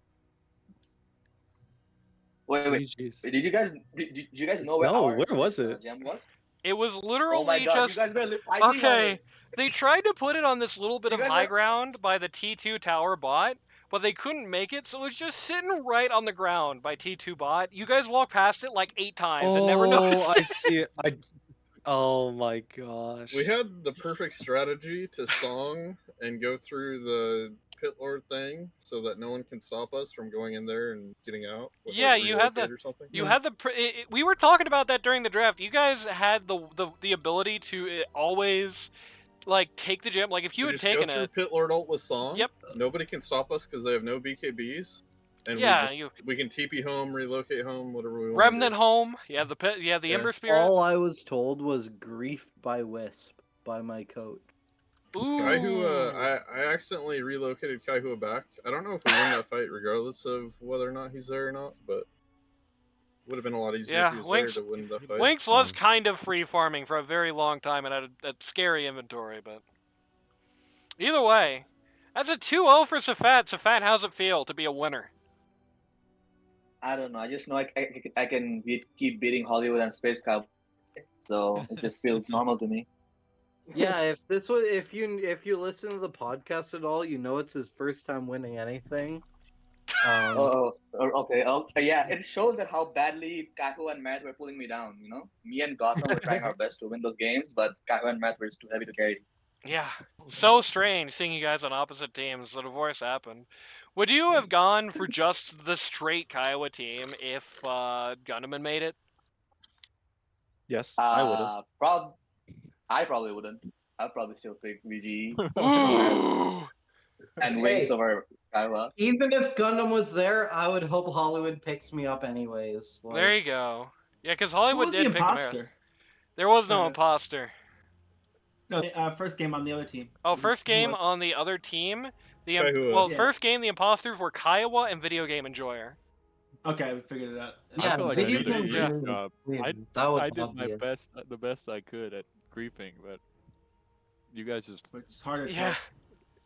Wait. Did you guys know where No, our where was it? gem was? It was literally Oh my God, just you guys better I need okay. it. They tried to put it on this little bit of guys high were- ground by the T2 tower bot, but they couldn't make it, so it was just sitting right on the ground by T2 bot. You guys walked past it like 8 times and never noticed. I see it. Oh my gosh. We had the perfect strategy to song and go through the pit lord thing so that no one can stop us from going in there and getting out. with, Yeah, like, you had the relocate or something. you had the we were talking about that during the draft. You guys had the ability to always like take the gym. Like if you We had just go taken through it, Pit Lord ult with Song. Yep. Nobody can stop us because they have no BKBs. And Yeah, we can TP home, relocate home, whatever we want. Remnant home. Yeah, the pit. Yeah, the Ember Spirit. All I was told was griefed by Wisp by my coach. Kaihua, I accidentally relocated Kaihua back. I don't know if we win that fight regardless of whether or not he's there or not, but would have been a lot easier if he Yeah, was Winx, there to win that fight. Winx was kind of free farming for a very long time and had a scary inventory, but either way, that's a 2-0 for Safat. Safat, how's it feel to be a winner? I don't know. I just know I can keep beating Hollywood and Space Cowboy, so it just feels normal to me. Yeah, if you listen to the podcast at all, you know it's his first time winning anything. Okay. Yeah, it shows that how badly Kaho and Matt were pulling me down. You know, me and Gotham were trying our best to win those games, but Kaho and Matt were just too heavy to carry. Yeah, so strange seeing you guys on opposite teams. The divorce happened. Would you have gone for just the straight Kiowa team if Gunnerman made it? Yes, I would have. I probably wouldn't. I'd probably still pick VGE Ooh. and Wings over Kiowa. Even if Gundam was there, I would hope Hollywood picks me up anyways. Like, There you go. Yeah, because Hollywood was did the pick the Marathon. imposter? There was no imposter. No, first game on the other team. Oh, first game on the other team. Kaihua. Well, Yeah. first game the imposters were Kiowa and Video Game Enjoyer. Okay, we figured it out. I feel like I did a Yeah. great job. I did my best, the best I could at griefing, but you guys just it's harder. Yeah.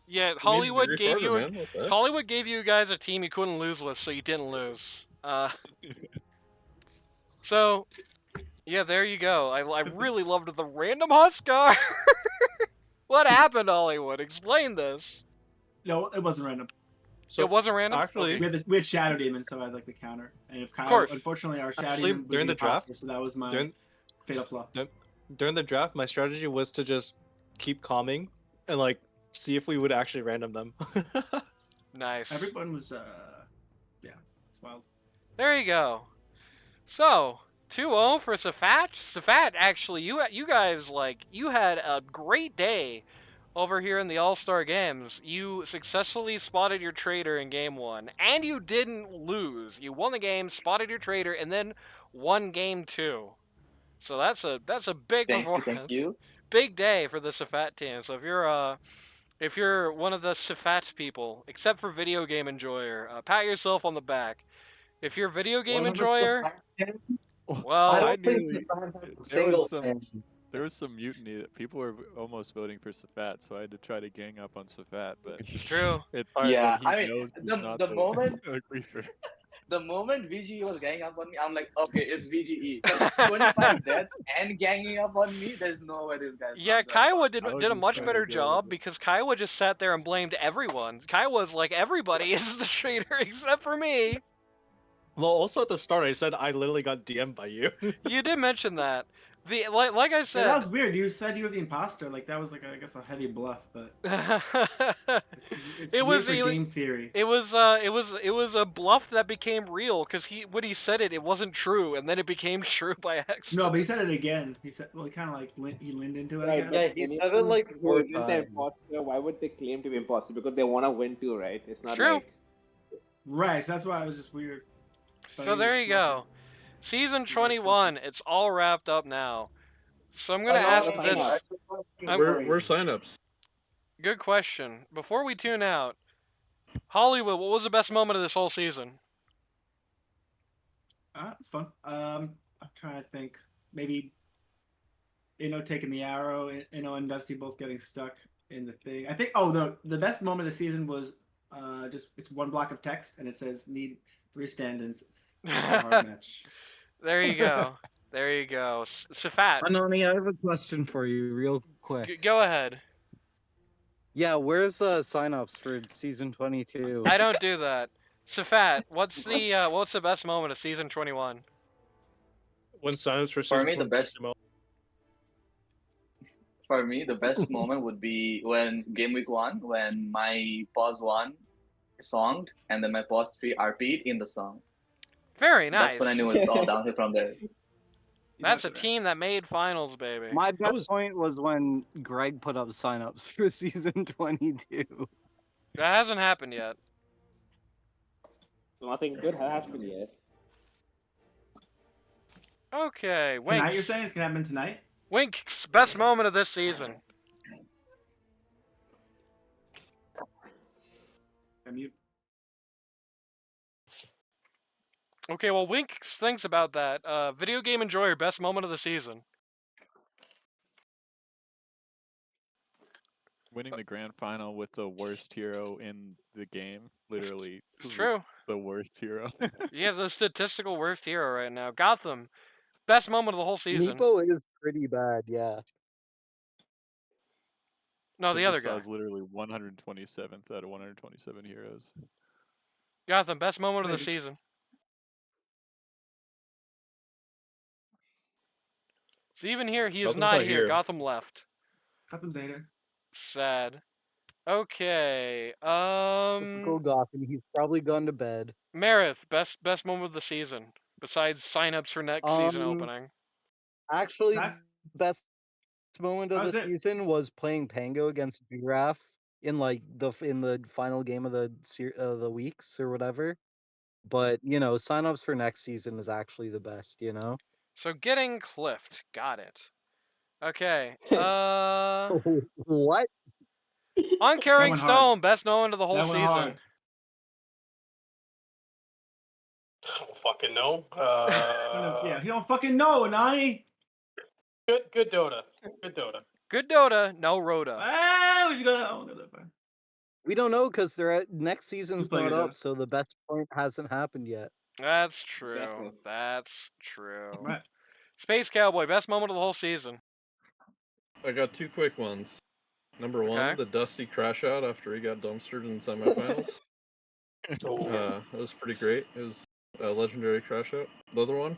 Yeah, You made Hollywood it gave harder, you man. What the heck? Hollywood gave you guys a team you couldn't lose with, so you didn't lose. So yeah, there you go. I really loved the random Huskar. What happened, Hollywood? Explain this. No, it wasn't random. It wasn't random? Actually, Okay. we had Shadow Demon, so I had like the counter. And if Kyle, course. unfortunately, our Shadow Actually, Demon was during the draft, imposter, so that was my during- fatal flaw. During the draft, my strategy was to just keep calming and like see if we would actually random them. Nice. Everyone was, yeah, it's wild. There you go. So 2-0 for Safat. Safat, actually, you guys you had a great day over here in the All-Star Games. You successfully spotted your traitor in game 1, and you didn't lose. You won the game, spotted your traitor, and then won game 2. So that's a big performance. Thank you. Big day for the Safat team. So if you're one of the Safat people, except for Video Game Enjoyer, pat yourself on the back. If you're Video Game Enjoyer, well, I nearly, there was some mutiny that people were almost voting for Safat, so I had to try to gang up on Safat, but it's true. It's hard Yeah, when he I mean, knows he's the- not the moment- a griefer. The moment VGE was ganging up on me, I'm like, okay, it's VGE. 25 deaths and ganging up on me, there's no way this guy's yeah, not that Kiowa fast. did a much better job because Kiowa just sat there and blamed everyone. Kiowa's like, everybody is the traitor except for me. Well, also at the start, I said I literally got DM'd by you. You did mention that. Like I said, Yeah, that was weird. You said you were the imposter. Like that was like I guess a heavy bluff, but it's it was weird for game theory. It was a bluff that became real because when he said it, it wasn't true, and then it became true by accident. No, but he said it again. He said, well, he kind of like he leaned into it. I Right, guess. yeah, he said it like who isn't the imposter? Why would they claim to be imposter? Because they want to win too, right? It's not True. like Right, so that's why it was just weird. But So he there was you go. Season 21. It's all wrapped up now. So I'm gonna ask this. We're signups. Good question. Before we tune out, Hollywood, what was the best moment of this whole season? Fun. I'm trying to think. Maybe taking the arrow, and Dusty both getting stuck in the thing. I think. Oh, the best moment of the season was it's one block of text and it says need 3 stand-ins. Hard match. There you go. There you go. Safat. Anoni, I have a question for you, real quick. Go ahead. Yeah, where's the signups for season 22? I don't do that. Safat, what's the best moment of season 21? When signups for For me, the 22 best. came out. For me, the best moment would be when game week 1, when my pause 1 songed and then my pause 3 RP'd in the song. Very nice. That's when I knew it's all downhill from there. That's a team that made finals, baby. My best point was when Greg put up signups for season 22. That hasn't happened yet. So nothing good has happened yet. Okay, Tonight, you're Winks. saying it's gonna happen tonight? Winks, best moment of this season. Mute. Okay, well, Winks thinks about that. Video game enjoyer, best moment of the season. Winning the grand final with the worst hero in the game. Literally. It's true. The worst hero. Yeah, the statistical worst hero right now. Gotham, best moment of the whole season. Nepo is pretty bad, yeah. No, the other guy. is literally 127th out of 127 heroes. Gotham, best moment of the season. So even here, he is Gotham's not not here. here. Gotham left. Gotham's later. Sad. Okay. Typical Gotham. He's probably gone to bed. Marith, best moment of the season. Besides signups for next season opening. Actually, best moment of How's the it? season was playing Pango against Giraffe in like in the final game of the weeks or whatever. But signups for next season is actually the best. So getting cliffed. Got it. Okay. What? Uncaring went hard. Stone, best moment of the whole That went season. hard. I don't fucking know. Yeah, he don't fucking know, Nani. Good Dota. Good Dota. Good Dota, no Rhoda. Ah, what you gonna? Oh, go that far. We don't know because next season's playing not it, up, so the best point hasn't happened yet. That's true. Exactly. That's true. Right. Space Cowboy, best moment of the whole season. I got two quick ones. Number one, Okay. the Dusty crash out after he got dumpstered in semifinals. That was pretty great. It was a legendary crash out. The other one,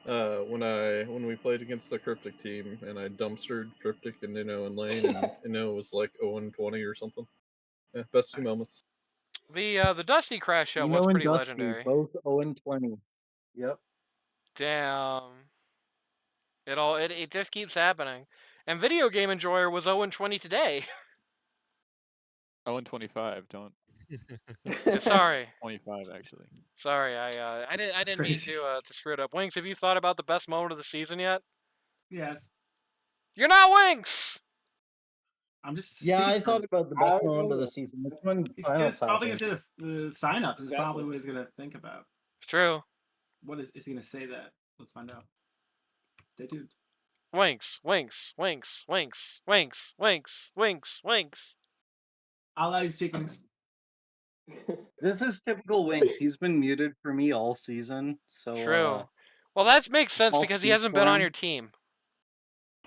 when we played against the Cryptic team and I dumpstered Cryptic and Inno in lane and Inno was like 0-20 or something. Yeah, best two moments. The Dusty crash out was and pretty Dusty, legendary. both 0-20. Yep. Damn. It just keeps happening. And Video Game Enjoyer was 0-20 today. 0-25, don't. Sorry. 25 actually. Sorry, I didn't mean to screw it up. Winks, have you thought about the best moment of the season yet? Yes. You're not Winks. I'm just. Yeah, I speaking thought for- about the best moment of the season. Which one? He's Final probably topic? gonna say the sign-ups is probably what he's gonna think about. It's true. What is he gonna say that? Let's find out. Stay tuned. Winks, Winks, Winks, Winks, Winks, Winks, Winks, Winks. I'll allow you to speak, Winks. This is typical Winks. He's been muted for me all season. So True. Well, that makes sense I'll because he speak hasn't for been on him. your team.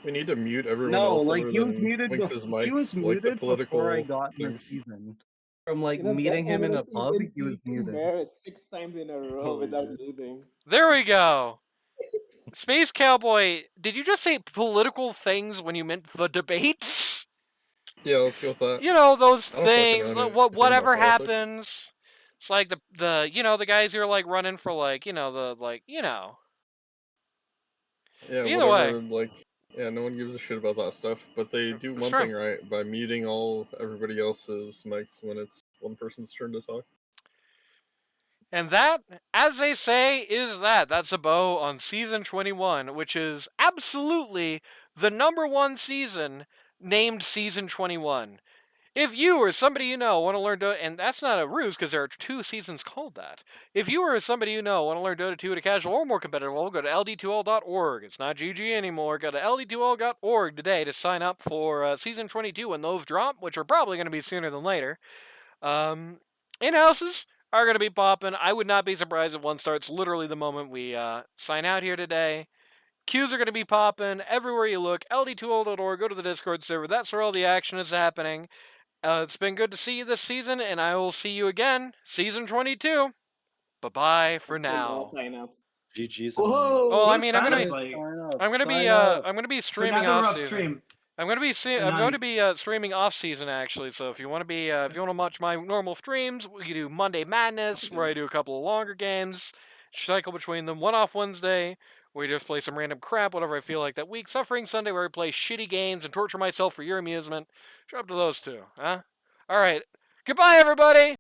We need to mute everyone no, else like other he was than muted. Winx's He was mics, like the muted political before I got in the things. season. From like The meeting best him in a moment of pub, season, he was beating muted. Barrett 6 times in a row Holy without shit. losing. There we go. Space Cowboy, did you just say political things when you meant the debates? Yeah, let's go with that. You know, those I don't fucking things, know anything whatever about politics. happens. It's like the guys who are like running for Yeah, Either whatever. way. Like, yeah, no one gives a shit about that stuff, but they do It's one true. thing right by muting everybody else's mics when it's one person's turn to talk. And that, as they say, is that. That's a bow on season 21, which is absolutely the #1 season named season 21. If you or somebody you know want to learn Dota, and that's not a ruse because there are 2 seasons called that. If you or somebody you know want to learn Dota 2 at a casual or more competitive level, go to ld2l.org. It's not GG anymore. Go to ld2l.org today to sign up for season 22 when those drop, which are probably going to be sooner than later. In-houses are going to be popping. I would not be surprised if one starts literally the moment we sign out here today. Queues are going to be popping everywhere you look. ld2l.org, go to the Discord server. That's where all the action is happening. It's been good to see you this season, and I will see you again, season 22. Bye-bye for now. Sign-ups. GG's. Whoa! Well, what I is mean, I'm gonna be, sign-ups like? I'm gonna be, Sign up. I'm gonna be So streaming now that we're off off season. stream. I'm going to be streaming off season actually. So if you want to watch my normal streams, we do Monday Madness where I do a couple of longer games, cycle between them. One-off Wednesday, where we just play some random crap, whatever I feel like that week. Suffering Sunday, where I play shitty games and torture myself for your amusement. Show up to those two, huh? All right. Goodbye, everybody!